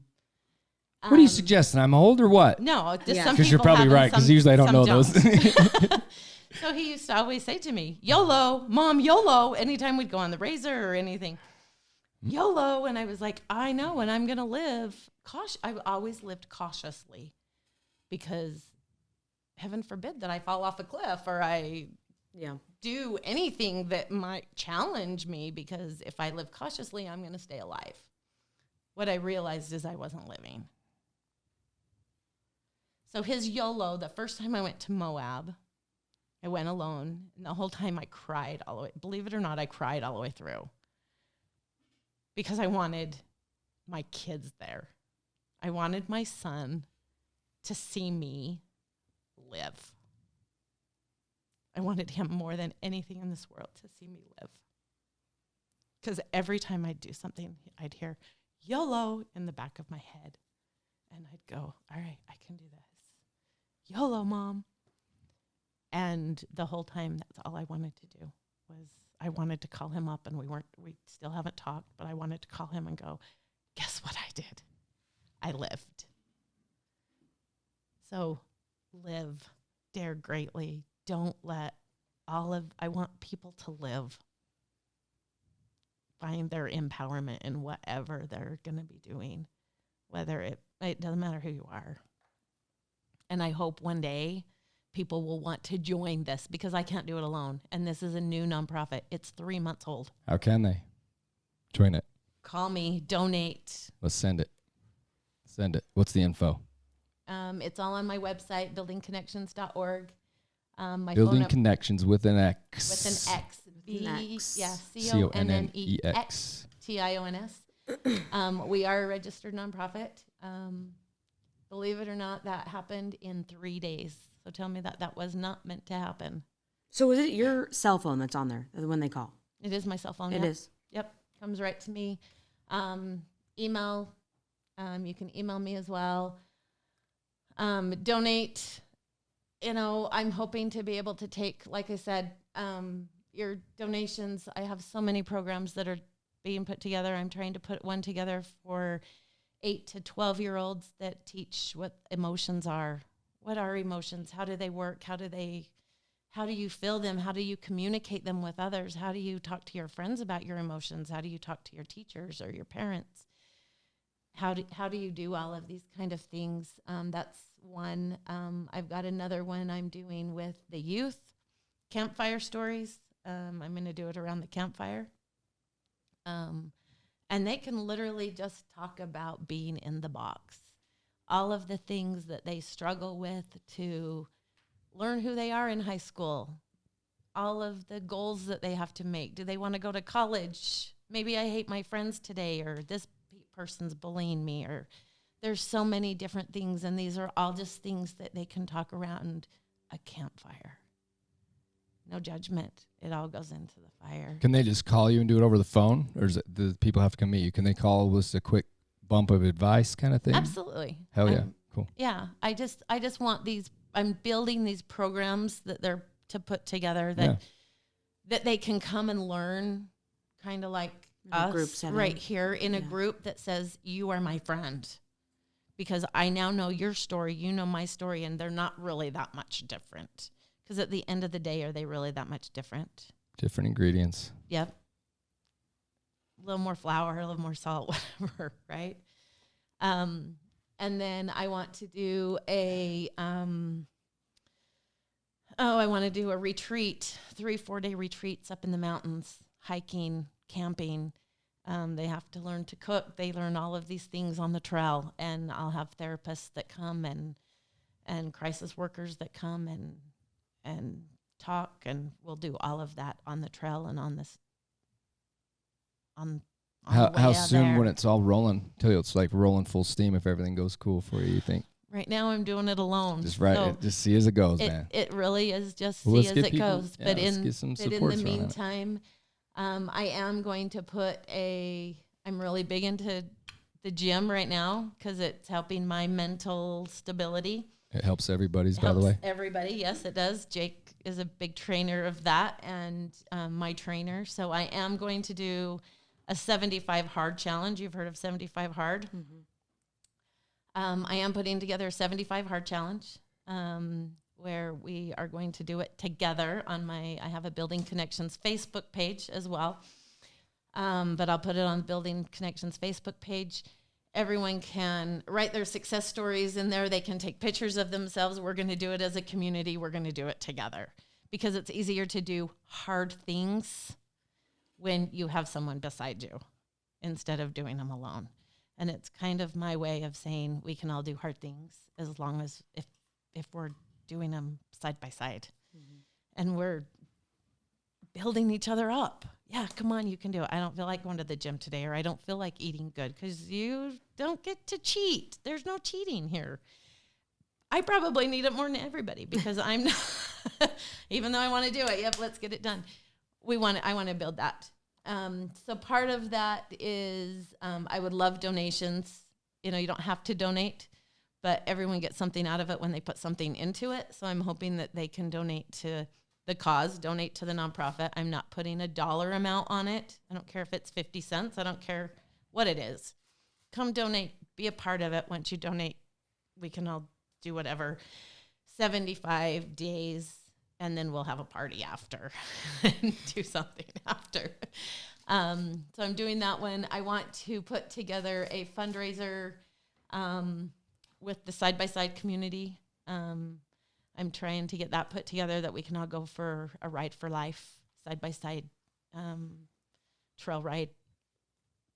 What are you suggesting? I'm old or what? No, just Yeah. some Because you're people probably have right. and Because some- usually I don't some know those. So he used to always say to me, YOLO, Mom, YOLO, anytime we'd go on the razor or anything. YOLO. And I was like, I know, and I'm going to live I've always lived cautiously, because heaven forbid that I fall off a cliff or I yeah. do anything that might challenge me, because if I live cautiously, I'm going to stay alive. What I realized is I wasn't living. So his YOLO, the first time I went to Moab, I went alone, and the whole time I cried all the way. Believe it or not, I cried all the way through, because I wanted my kids there. I wanted my son to see me live. I wanted him more than anything in this world to see me live. Because every time I'd do something, I'd hear YOLO in the back of my head. And I'd go, all right, I can do this. YOLO, Mom. And the whole time, that's all I wanted to do was I wanted to call him up, and we still haven't talked, but I wanted to call him and go, guess what I did? I lived. So live, dare greatly. Don't let I want people to live. Find their empowerment in whatever they're going to be doing, whether it doesn't matter who you are. And I hope one day people will want to join this, because I can't do it alone. And this is a new nonprofit. It's 3 months old. How can they join it? Call me, donate. Let's send it. Send it. What's the info? It's all on my website, buildingconnections.org. My Building phone Connections with an X. with an X. X. Yeah, CONNEX. CONNEX. We are a registered nonprofit. Believe it or not, that happened in 3 days. So tell me that was not meant to happen. So is it your cell phone that's on there when they call? It is my cell phone. It yep. is. Yep. Comes right to me. Email. You can email me as well. Donate. I'm hoping to be able to take, like I said, your donations. I have so many programs that are being put together. I'm trying to put one together for 8 to 12-year-olds that teach what emotions are. What are emotions? How do they work? How do you feel them? How do you communicate them with others? How do you talk to your friends about your emotions? How do you talk to your teachers or your parents? How do you do all of these kind of things? That's one. I've got another one I'm doing with the youth, campfire stories. I'm going to do it around the campfire. And they can literally just talk about being in the box. All of the things that they struggle with to learn who they are in high school. All of the goals that they have to make. Do they want to go to college? Maybe I hate my friends today, or this person's bullying me, or there's so many different things, and these are all just things that they can talk around a campfire. No judgment. It all goes into the fire. Can they just call you and do it over the phone, or do people have to come meet you? Can they call with a quick bump of advice kind of thing? Absolutely. Hell yeah. Cool. Yeah. I just want these. I'm building these programs that they're to put together that they can come and learn, kind of like us right here in a group that says, you are my friend, because I now know your story, you know my story, and they're not really that much different. Because at the end of the day, are they really that much different? Different ingredients. Yep. A little more flour, a little more salt, whatever, right? And then I want to do a retreat, 3-4 day retreats up in the mountains, hiking, camping. They have to learn to cook. They learn all of these things on the trail, and I'll have therapists that come and crisis workers that come and talk, and we'll do all of that on the trail and on this. How soon when it's all rolling? Tell you it's like rolling full steam if everything goes cool for you think? Right now I'm doing it alone. Just just see as it goes, man. It really is just see as it goes. Yeah, but in the meantime, meantime, I am going to put I'm really big into the gym right now because it's helping my mental stability. It helps everybody's, by the way. Everybody, yes, it does. Jake is a big trainer of that, and my trainer. So I am going to do a 75 hard challenge. You've heard of 75 hard? Mm-hmm. I am putting together a 75 hard challenge where we are going to do it together on I have a Building Connections Facebook page as well. But I'll put it on Building Connections Facebook page. Everyone can write their success stories in there. They can take pictures of themselves. We're going to do it as a community. We're going to do it together because it's easier to do hard things when you have someone beside you instead of doing them alone. And it's kind of my way of saying we can all do hard things as long as if we're doing them side by side. Mm-hmm. And we're building each other up. Yeah, come on, you can do it. I don't feel like going to the gym today, or I don't feel like eating good, because you don't get to cheat. There's no cheating here. I probably need it more than everybody because I'm not, even though I want to do it. Yep, let's get it done. I want to build that. So part of that is I would love donations. You don't have to donate, but everyone gets something out of it when they put something into it. So I'm hoping that they can donate to the cause, donate to the nonprofit. I'm not putting a dollar amount on it. I don't care if it's 50 cents. I don't care what it is. Come donate, be a part of it. Once you donate, we can all do whatever. 75 days, and then we'll have a party after and do something after. So I'm doing that one. I want to put together a fundraiser with the side-by-side community. I'm trying to get that put together that we can all go for a ride for life, side-by-side trail ride,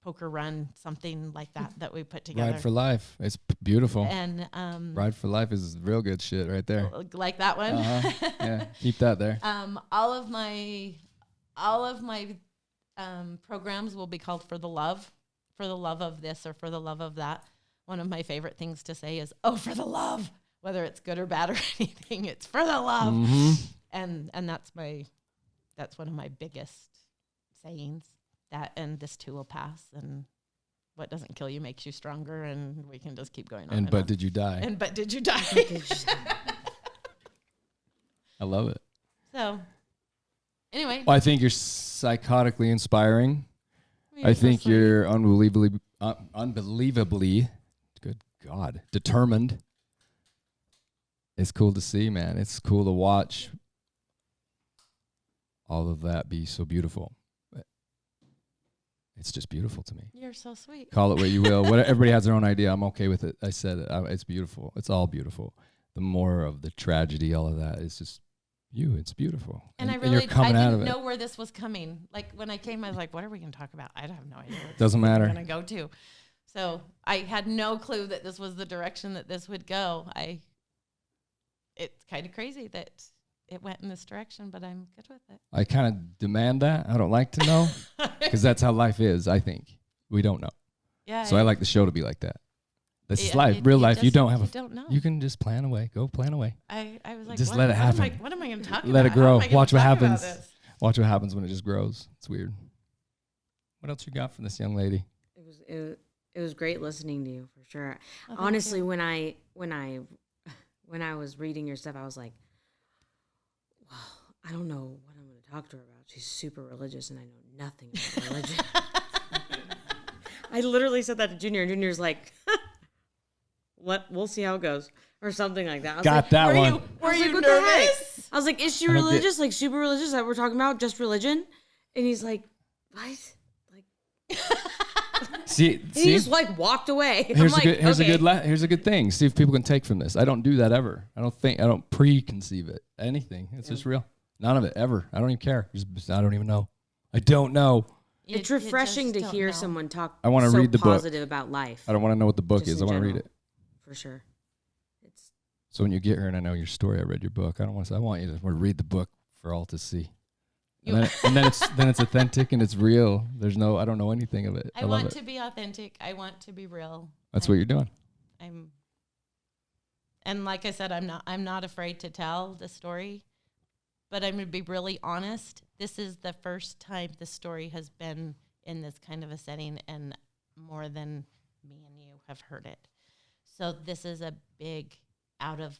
poker run, something like that we put together. Ride for life. It's beautiful. And Ride for life is real good shit right there. Like that one. Yeah, keep that there. All of my programs will be called for the love of this or for the love of that. One of my favorite things to say is, "Oh, for the love," whether it's good or bad or anything. It's for the love, and that's one of my biggest sayings. That and this too will pass, and what doesn't kill you makes you stronger, and we can just keep going on. And but did you die? And but did you die? I love it. So, anyway, Well, I think you're psychotically inspiring. I think you're unbelievably, good God, determined. It's cool to see, man. It's cool to watch all of that be so beautiful. It's just beautiful to me. You're so sweet. Call it what you will. Everybody has their own idea. I'm okay with it. I said it. It's beautiful. It's all beautiful. The more of the tragedy, all of that, is just you. It's beautiful. And I you're coming out of didn't it. know where this was coming. Like when I came, I was like, what are we going to talk about? I have no idea. Doesn't matter. We're going to go to. So I had no clue that this was the direction that this would go. It's kind of crazy that it went in this direction, but I'm good with it. I kind of demand that. I don't like to know because that's how life is, I think. We don't know. Yeah. So I like the show to be like that. This is Yeah, life. Real life. You don't have you don't know. You can just plan away. Go plan away. I was like, Just let it happen. What am I going to talk about? Let it How grow. am I gonna Watch what talk about happens. this? Watch what happens when it just grows. It's weird. What else you got from this young lady? It was great listening to you for sure. Oh, thank Honestly, you. when I was reading your stuff, I was like, wow, I don't know what I'm going to talk to her about. She's super religious, and I know nothing about religion. I literally said that to Junior, and Junior's like, we'll see how it goes, or something like that. I was Got like, that one. Were you what the heck? nervous? I was like, is she I don't get- religious? Like super religious that we're talking about just religion? And he's like, what? Like, See, and he just like walked away. Here's I'm like, okay. here's a good thing. See if people can take from this. I don't do that ever. I don't preconceive it. Anything. It's just real. None of it ever. I don't even care. I don't even know. I don't know. It's You refreshing to just don't hear know. someone talk. I wanna so read the book. positive about life. I don't want to know what the book Just is. I in want to read general. it. For sure. It's So when you get here and I know your story, I read your book. I want you to read the book for all to see. And then it's authentic and it's real. I don't know anything of it. I love want it. to be authentic. I want to be real. That's what you're doing. And like I said, I'm not afraid to tell the story, but I'm going to be really honest. This is the first time the story has been in this kind of a setting, and more than me and you have heard it. So this is a big out of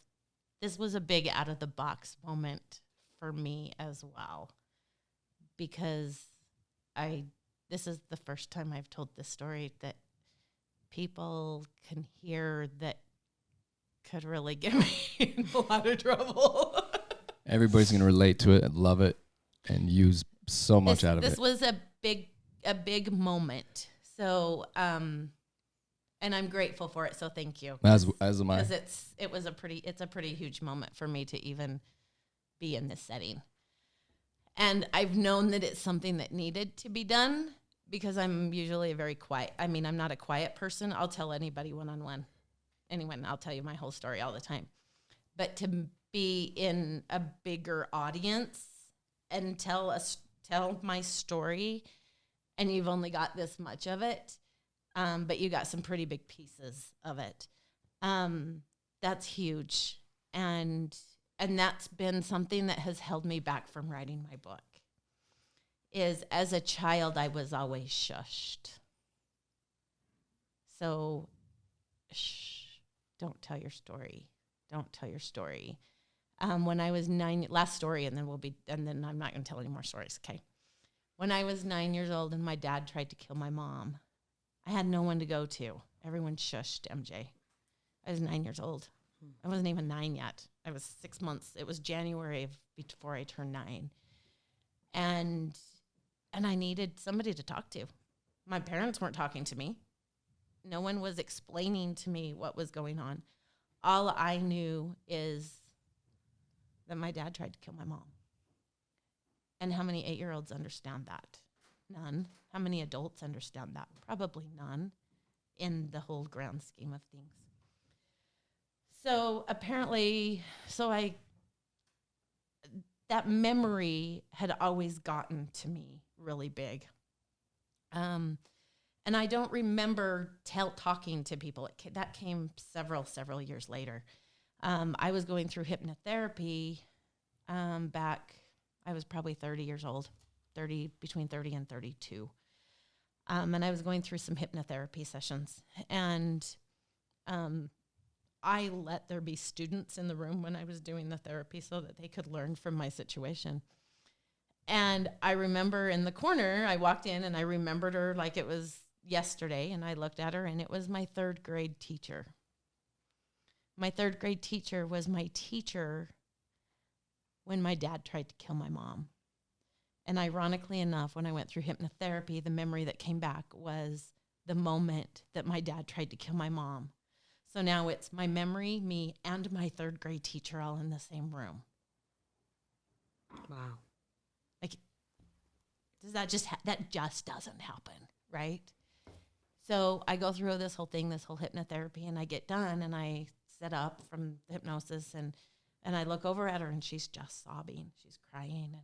the box moment for me as well, because this is the first time I've told this story that people can hear that could really get me in a lot of trouble. Everybody's going to relate to it and love it and use so much out of it. This was a big moment. So, and I'm grateful for it. So thank you. As am I. Because it's a pretty huge moment for me to even be in this setting. And I've known that it's something that needed to be done because I'm usually I'm not a quiet person. I'll tell anybody one-on-one. Anyone, I'll tell you my whole story all the time. But to be in a bigger audience and tell my story, and you've only got this much of it, but you got some pretty big pieces of it. That's huge. And that's been something that has held me back from writing my book. Is as a child, I was always shushed. So, shh, don't tell your story. Don't tell your story. When I was 9, last story, and then I'm not going to tell any more stories. Okay. When I was 9 years old and my dad tried to kill my mom, I had no one to go to. Everyone shushed MJ. I was 9 years old. I wasn't even 9 yet. I was 6 months. It was January before I turned 9. And I needed somebody to talk to. My parents weren't talking to me. No one was explaining to me what was going on. All I knew is that my dad tried to kill my mom. And how many 8-year-olds understand that? None. How many adults understand that? Probably none in the whole grand scheme of things. So apparently, that memory had always gotten to me really big. And I don't remember talking to people. That came several years later. I was going through hypnotherapy back, I was probably 30 years old, between 30 and 32. And I was going through some hypnotherapy sessions. And I let there be students in the room when I was doing the therapy so that they could learn from my situation. And I remember in the corner, I walked in and I remembered her like it was yesterday. And I looked at her, and it was my 3rd grade teacher. My 3rd grade teacher was my teacher when my dad tried to kill my mom. And ironically enough, when I went through hypnotherapy, the memory that came back was the moment that my dad tried to kill my mom. So now it's my memory, me, and my 3rd grade teacher all in the same room. Wow. Like, that just doesn't happen, right? So I go through this whole hypnotherapy, and I get done, and I sit up from the hypnosis, and I look over at her, and she's just sobbing. She's crying,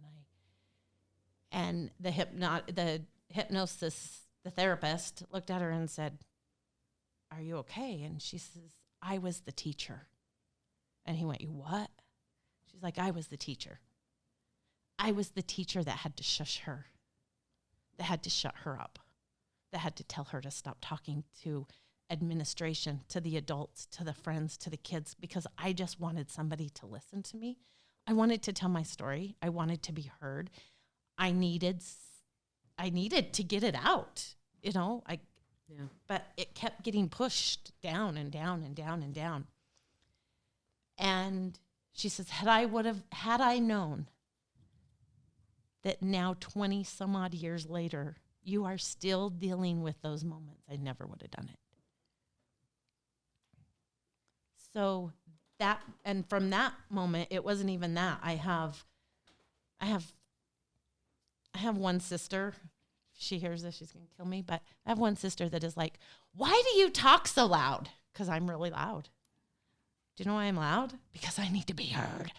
and the hypnosis, the therapist looked at her and said, "Are you okay?" And she says, "I was the teacher." And he went, "You what?" She's like, "I was the teacher. I was the teacher that had to shush her, that had to shut her up, that had to tell her to stop talking to administration, to the adults, to the friends, to the kids, because I just wanted somebody to listen to me. I wanted to tell my story. I wanted to be heard. I needed to get it out, Yeah. But it kept getting pushed down and down and down and down. And she says, had I known that now 20 some odd years later, you are still dealing with those moments, I never would have done it. So and from that moment, it wasn't even that. I have one sister. If she hears this, she's going to kill me. But I have one sister that is like, "Why do you talk so loud?" Because I'm really loud. Do you know why I'm loud? Because I need to be heard.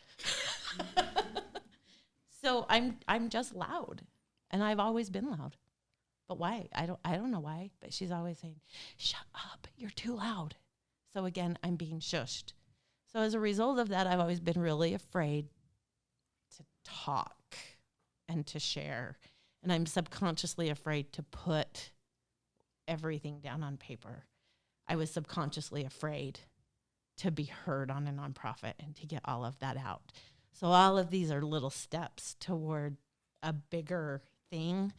So I'm just loud, and I've always been loud. But why? I don't know why. But she's always saying, "Shut up! You're too loud." So again, I'm being shushed. So as a result of that, I've always been really afraid to talk and to share. And I'm subconsciously afraid to put everything down on paper. I was subconsciously afraid to be heard on a nonprofit and to get all of that out. So all of these are little steps toward a bigger thing.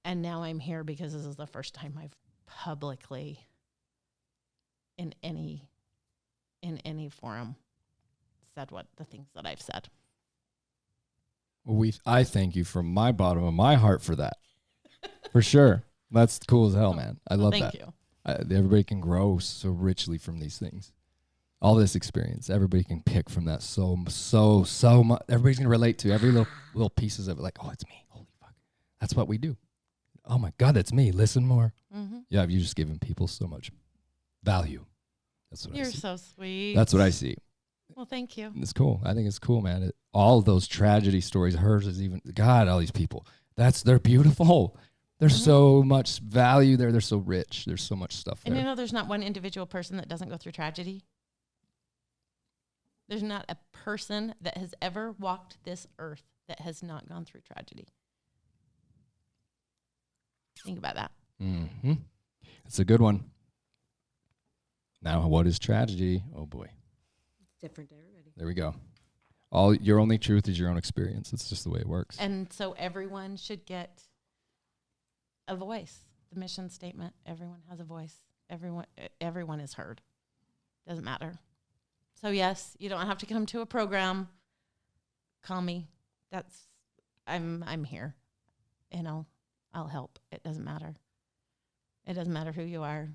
And now I'm here because this is the first time I've publicly in any forum said what the things that I've said. Well, I thank you from my bottom of my heart for that. For sure. That's cool as hell, man. I love that. Thank you. Everybody can grow so richly from these things. All this experience, everybody can pick from that so much. Everybody's gonna relate to every little pieces of it. Like, oh, it's me. Holy fuck, that's what we do. Oh my God, that's me. Listen more. Mm-hmm. Yeah, you've just given people so much value. That's what I You're see. so sweet. That's what I see. Well, thank you. It's cool. I think it's cool, man. All those tragedy stories, hers is even, God, all these people. They're beautiful. There's so much value there. They're so rich. There's so much stuff there. And there's not one individual person that doesn't go through tragedy. There's not a person that has ever walked this earth that has not gone through tragedy. Think about that. Mm-hmm. It's a good one. Now, what is tragedy? Oh, boy. different to everybody. There we go. Your only truth is your own experience. It's just the way it works. And so everyone should get a voice. The mission statement, everyone has a voice. Everyone is heard. Doesn't matter. So yes, you don't have to come to a program. Call me. I'm here. I'll help. It doesn't matter. It doesn't matter who you are.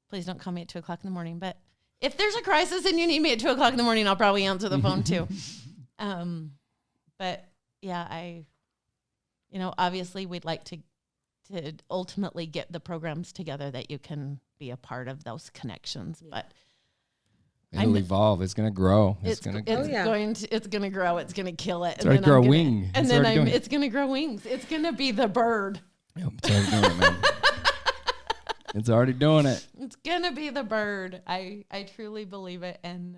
Please don't call me at 2:00 in the morning. But if there's a crisis and you need me at 2:00 in the morning, I'll probably answer the phone too. But yeah, obviously we'd like to ultimately get the programs together that you can be a part of those connections. Yeah. But it'll evolve. It's going to grow. It's going to grow. It's going to kill it. It's already grow wing. And then it's going to grow wings. It's going to be the bird. Yep, it's already doing it, man. It's already doing it. It's going to be the bird. I truly believe it. And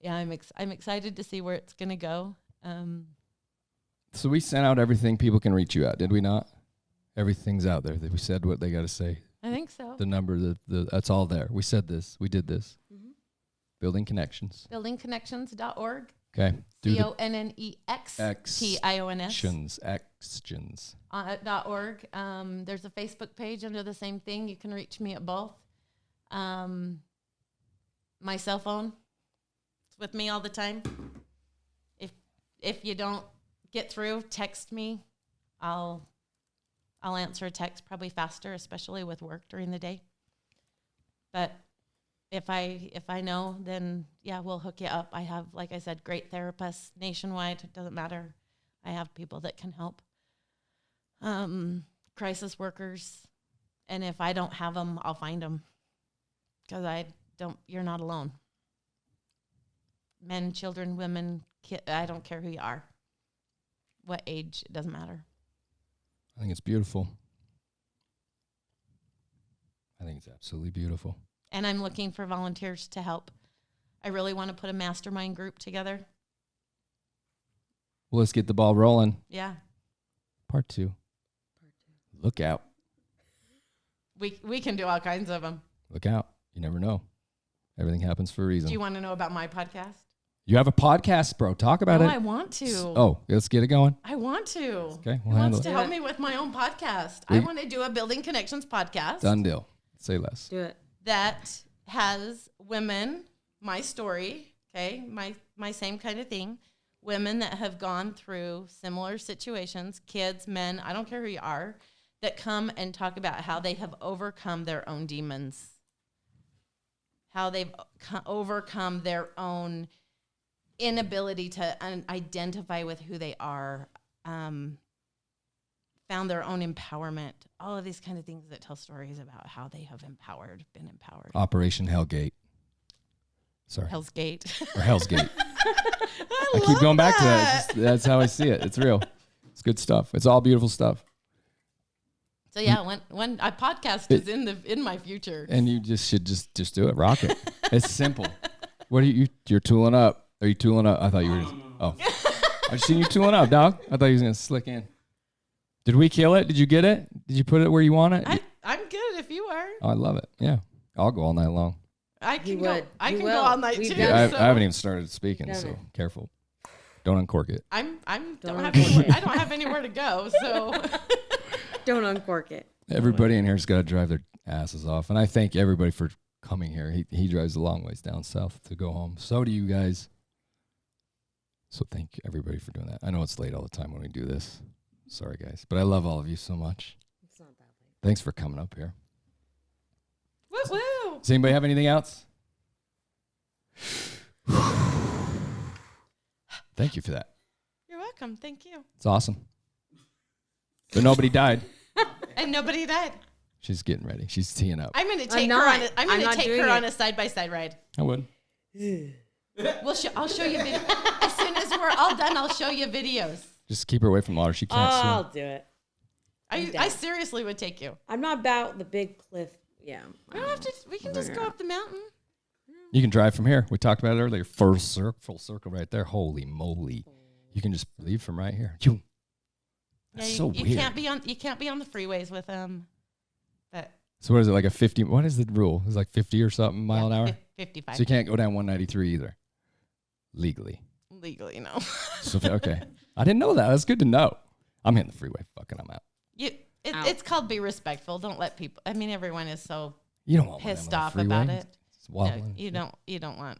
I'm excited to see where it's going to go. So we sent out everything people can reach you at, did we not? Everything's out there. We said what they got to say. I think so. The number, that's all there. We said this. We did this. Mm-hmm. Building Connections. Buildingconnections.org. Okay. CONNEXTIONS. Actions. .org. There's a Facebook page under the same thing. You can reach me at both. My cell phone. It's with me all the time. If you don't get through, text me. I'll answer a text probably faster, especially with work during the day. But if I know, then yeah, we'll hook you up. I have, like I said, great therapists nationwide. It doesn't matter. I have people that can help. Crisis workers. And if I don't have them, I'll find them. Because you're not alone. Men, children, women, I don't care who you are. What age, it doesn't matter. I think it's beautiful. I think it's absolutely beautiful. And I'm looking for volunteers to help. I really want to put a mastermind group together. Well, let's get the ball rolling. Yeah. Part 2. Look out. We can do all kinds of them. Look out. You never know. Everything happens for a reason. Do you want to know about my podcast? You have a podcast, bro. Talk about it. I want to. Oh, let's get it going. I want to. Okay, Who wants to help me with my own podcast? I want to do a Building Connections podcast. Done deal. Say less. Do it. That has women, my story, okay, my same kind of thing, women that have gone through similar situations, kids, men, I don't care who you are, that come and talk about how they have overcome their own demons, how they've overcome their own inability to identify with who they are, found their own empowerment, all of these kind of things that tell stories about how they have been empowered. Operation Hellgate. Sorry. Hell's Gate. Or Hell's Gate. I keep going back to that. That's how I see it. It's real. It's good stuff. It's all beautiful stuff. So yeah, when a podcast is in my future. And you should just do it. Rock it. It's simple. What are you're tooling up. Are you tooling up? I thought you were I just seen you tooling up, dog. I thought you was gonna slick in. Did we kill it? Did you get it? Did you put it where you want it? I'm good if you are. Oh, I love it. Yeah. I'll go all night long. I can go all night too. Yeah, I haven't even started speaking, so careful. Don't uncork it. I don't have anywhere to go, so don't uncork it. Everybody in here's got to drive their asses off, and I thank everybody for coming here. He drives a long ways down south to go home. So do you guys. So thank everybody for doing that. I know it's late all the time when we do this. Sorry, guys, but I love all of you so much. It's not that late. Thanks for coming up here. Woo woo. Does anybody have anything else? Thank you for that. You're welcome. Thank you. It's awesome. But nobody died. And nobody died. She's getting ready. She's teeing up. I'm going to take her on a side-by-side ride. I would. I'll show you videos. As soon as we're all done, I'll show you videos. Just keep her away from water. She can't swim. I'll do it. I seriously would take you. I'm not about the big cliff. Yeah. We can just go up the mountain. You can drive from here. We talked about it earlier. Full circle right there. Holy moly. You can just leave from right here. That's so weird. You can't be on the freeways with them. So what is it, like a 50? What is the rule? Is it like 50 or something mile an hour? 55. So you can't go down 193 either, legally. Legally, no. So okay, I didn't know that. That's good to know. I'm hitting the freeway. Fucking, I'm out. It's called be respectful. Don't let people. I mean, everyone is so You don't want pissed one of off them on the about freeway. it. It's wobbling. No, you don't want.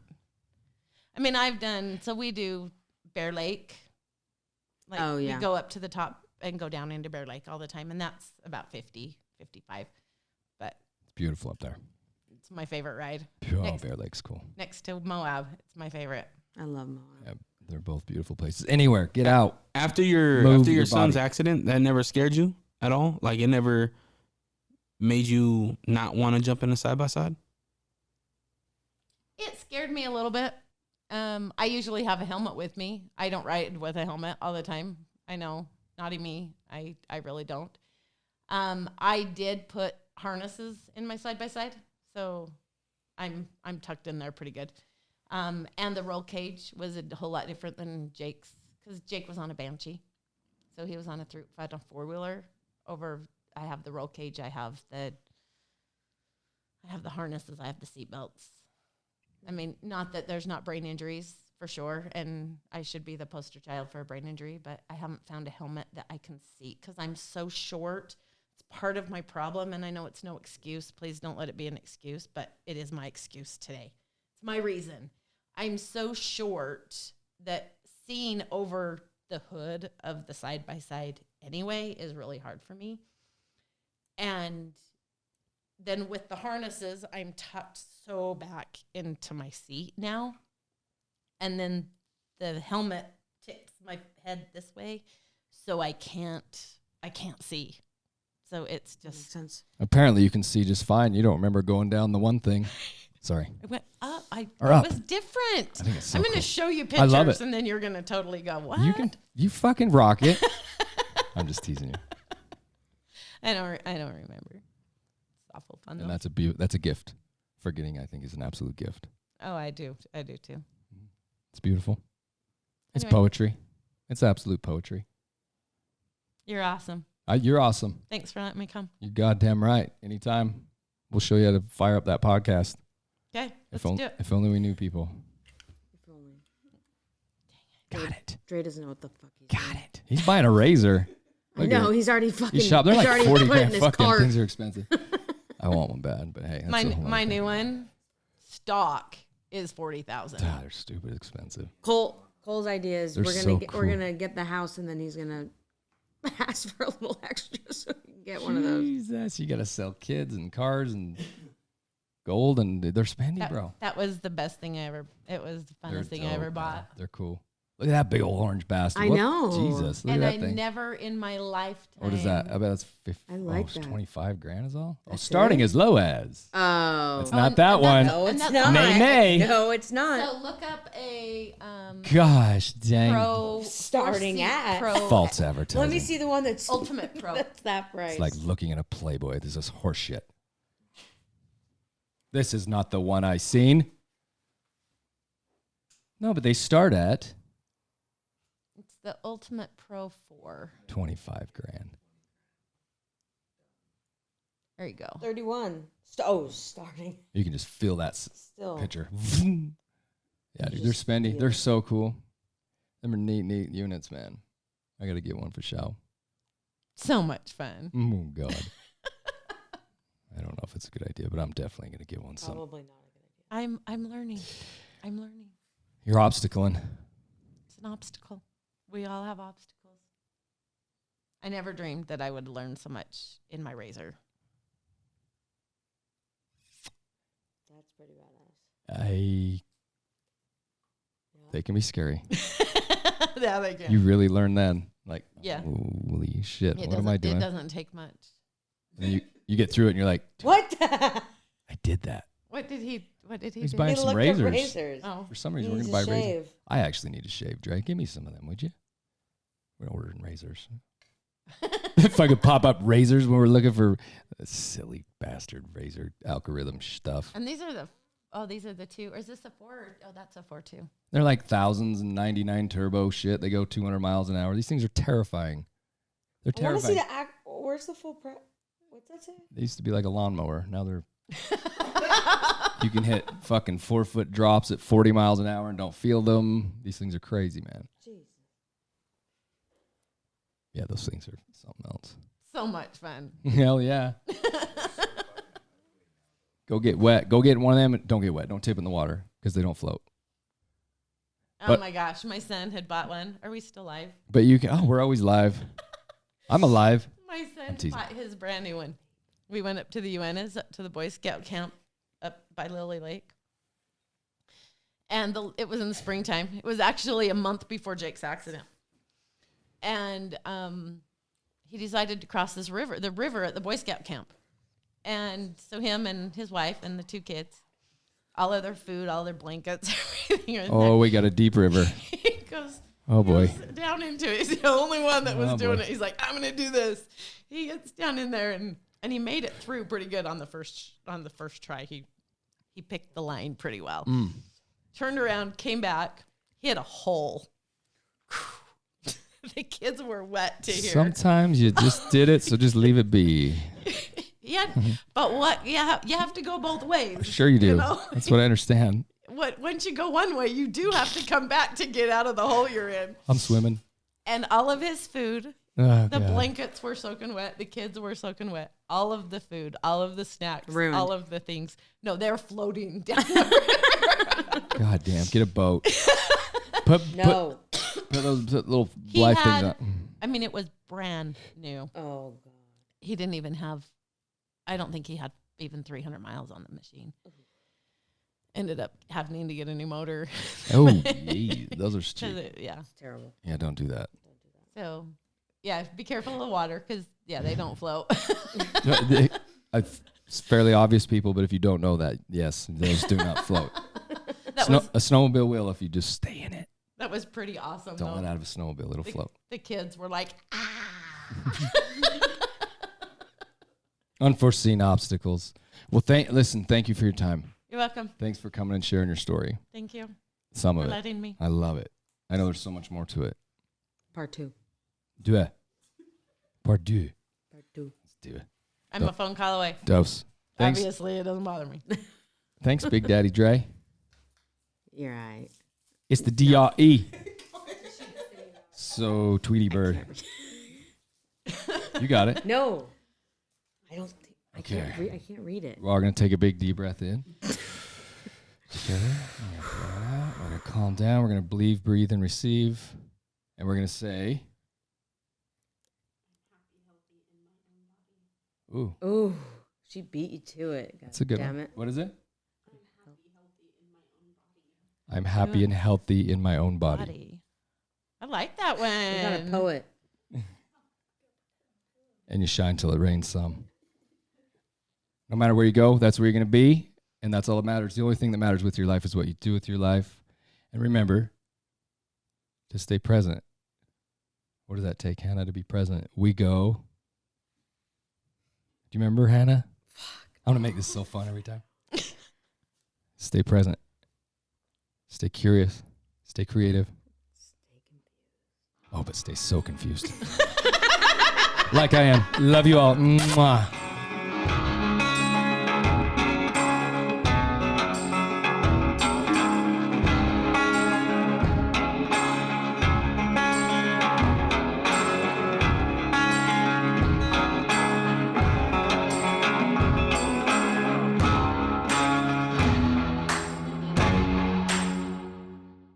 I mean, I've done. So we do Bear Lake. Like, Oh, yeah. We go up to the top and go down into Bear Lake all the time, and that's about 50, 55. But It's beautiful up there. it's my favorite ride. Oh, Next- Bear Lake's cool. Next to Moab, it's my favorite. I love Moab. Yeah, they're both beautiful places. Anywhere, get out. After Move your your son's body. accident, that never scared you at all? Like, it never made you not want to jump in a side-by-side? It scared me a little bit. I usually have a helmet with me. I don't ride with a helmet all the time. I know, naughty me. I really don't. I did put harnesses in my side by side, so I'm tucked in there pretty good. And the roll cage was a whole lot different than Jake's, because Jake was on a Banshee, so he was on a 4-wheeler. I have the roll cage. I have the harnesses. I have the seat belts. I mean, not that there's not brain injuries for sure, and I should be the poster child for a brain injury, but I haven't found a helmet that I can see because I'm so short. It's part of my problem, and I know it's no excuse. Please don't let it be an excuse, but it is my excuse today. It's my reason. I'm so short that seeing over the hood of the side-by-side anyway is really hard for me. And then with the harnesses, I'm tucked so back into my seat now. And then the helmet tips my head this way, so I can't see. So it's Makes just sense. Apparently, you can see just fine. You don't remember going down the one thing. Sorry. I went up. It Or up. was different. I think it's so I'm going to cool. show you I pictures, love it. and then you're going to totally go, what? You fucking rock it. I'm just teasing you. I don't remember. It's awful fun, And though. that's a gift. Forgetting, I think, is an absolute gift. Oh, I do too. It's beautiful. It's Anyway. poetry. It's absolute poetry. You're awesome. You're awesome. Thanks for letting me come. You're goddamn right. Anytime, we'll show you how to fire up that podcast. Okay, let's If, do it. if only we knew people. If only. Got it. Dre doesn't know what the fuck he's Got doing. it. He's buying a razor. I Look know, at it. he's already fucking. He's shop. They're he's like already 40 put it in grand. his Fucking cart. things are expensive. I want one bad, but hey, that's a whole My other new thing. one, stock is 40,000. Ah, they're stupid expensive. Cole's idea is They're we're so gonna get the house, and then he's gonna ask for a little extra so we can get one of those. Jesus, you gotta sell kids and cars and gold, and they're spendy, bro. That was the best thing I ever. It was the They're funnest thing I ever dope, bought. man. They're cool. Look at that big old orange bastard. I What- know. Jesus, look And at I that thing. never in my lifetime. What is that? I bet that's 50, I like it's that. 25 grand is all? Oh, That's starting it? as low as. Oh, It's not that one. no, it's and not. that's- Nay, nay. No, it's not. So look up a Gosh, dang. pro Starting 4-seat at. pro False advertising. Let me see the one that's Ultimate Pro. That's that price. It's like looking at a Playboy. This is horse shit. This is not the one I seen. No, but they start at It's the Ultimate Pro 4. 25 grand. There you go. 31. Starting. You can just feel that Still. picture. Yeah, dude, they're Just spendy. feel They're it. so cool. Them are neat units, man. I got to get one for show. So much fun. Oh, God. I don't know if it's a good idea, but I'm definitely going to get one. Some. Probably not a good idea. I'm learning. I'm learning. You're obstacling. It's an obstacle. We all have obstacles. I never dreamed that I would learn so much in my razor. That's pretty badass. They can be scary. Yeah, they can. You really learn then. Like, Yeah. holy shit, It what am I doesn't- doing? It doesn't take much. And then you get through it and you're like, What? I did that. What did he He's do? buying He some looked razors. at razors. Oh, For some He reason, we're needs going to to buy razors. shave. I actually need to shave, Dre. Give me some of them, would you? We're ordering razors. If I could pop up razors when we're looking for silly bastard razor algorithm stuff. and these are the two. Or is this a 4? Oh, that's a 4 too. They're like thousands and 99 turbo shit. They go 200 miles an hour. These things are terrifying. They're I want to see terrifying. the act. Where's the full price? What's that say? They used to be like a lawnmower. Now they're You can hit fucking 4-foot drops at 40 miles an hour and don't feel them. These things are crazy, man. Jeez. Yeah, those things are something else. So much fun. Hell yeah. Go get wet. Go get one of them. Don't get wet. Don't tip in the water because they don't float. Oh my gosh, my son had bought one. Are we still live? But you can. Oh, we're always live. I'm alive. My son bought his brand new one. We went up to the UNS, up to the Boy Scout camp up by Lily Lake. And it was in the springtime. It was actually a month before Jake's accident. And he decided to cross the river at the Boy Scout camp. And so him and his wife and the 2 kids, all of their food, all their blankets, everything. Oh, we got a deep river. He goes, oh, boy. Down into it. He's the only one that was doing it. He's like, I'm going to do this. He gets down in there, and he made it through pretty good on the first try. He picked the line pretty well. Turned around, came back, hit a hole. The kids were wet to here. Sometimes you just did it, so just leave it be. Yeah, but what? Yeah, you have to go both ways. Sure you do. You know? That's what I understand. Once you go one way, you do have to come back to get out of the hole you're in. I'm swimming. And all of his food, Oh, the God. blankets were soaking wet. The kids were soaking wet. All of the food, all of the snacks, Ruined. all of the things. No, they're floating down the river. God damn, get a boat. Put those little He life had- things I mean, it was brand new. Oh, God. He didn't even have, I don't think he had even 300 miles on the machine. Ended up having to get a new motor. Oh, yeah, those are stupid. Yeah. It's terrible. Yeah, don't do that. So, yeah, be careful of the water because, yeah, they don't float. It's fairly obvious, people, but if you don't know that, yes, those do not float. That A snowmobile will if you just stay in it. That was pretty awesome. Don't though. let out of a snowmobile; it'll float. The kids were like, ah. Unforeseen obstacles. Well, thank you for your time. You're welcome. Thanks for coming and sharing your story. Thank you Some for of it. letting me. I love it. I know there's so much more to it. Part 2. Do it. Part 2. Part 2. Let's do it. I'm a phone call away. Dose. Thanks. Obviously, it doesn't bother me. Thanks, Big Daddy Dre. You're right. It's the DRE. So, Tweety Bird. You got it. No. I don't think. Okay. I can't read it. We're all going to take a big deep breath in. Together. We're going to calm down. We're going to breathe, and receive. And we're going to say, ooh. Ooh, she beat you to it. God That's a good damn one. it. What is it? I'm happy and healthy in my own body. I like that one. You got a poet. And you shine till it rains some. No matter where you go, that's where you're going to be. And that's all that matters. The only thing that matters with your life is what you do with your life. And remember to stay present. What does that take, Hannah, to be present? We go. Do you remember, Hannah? I'm going to make this so fun every time. Stay present. Stay curious. Stay creative. Oh, but stay so confused. Like I am. Love you all. Mwah.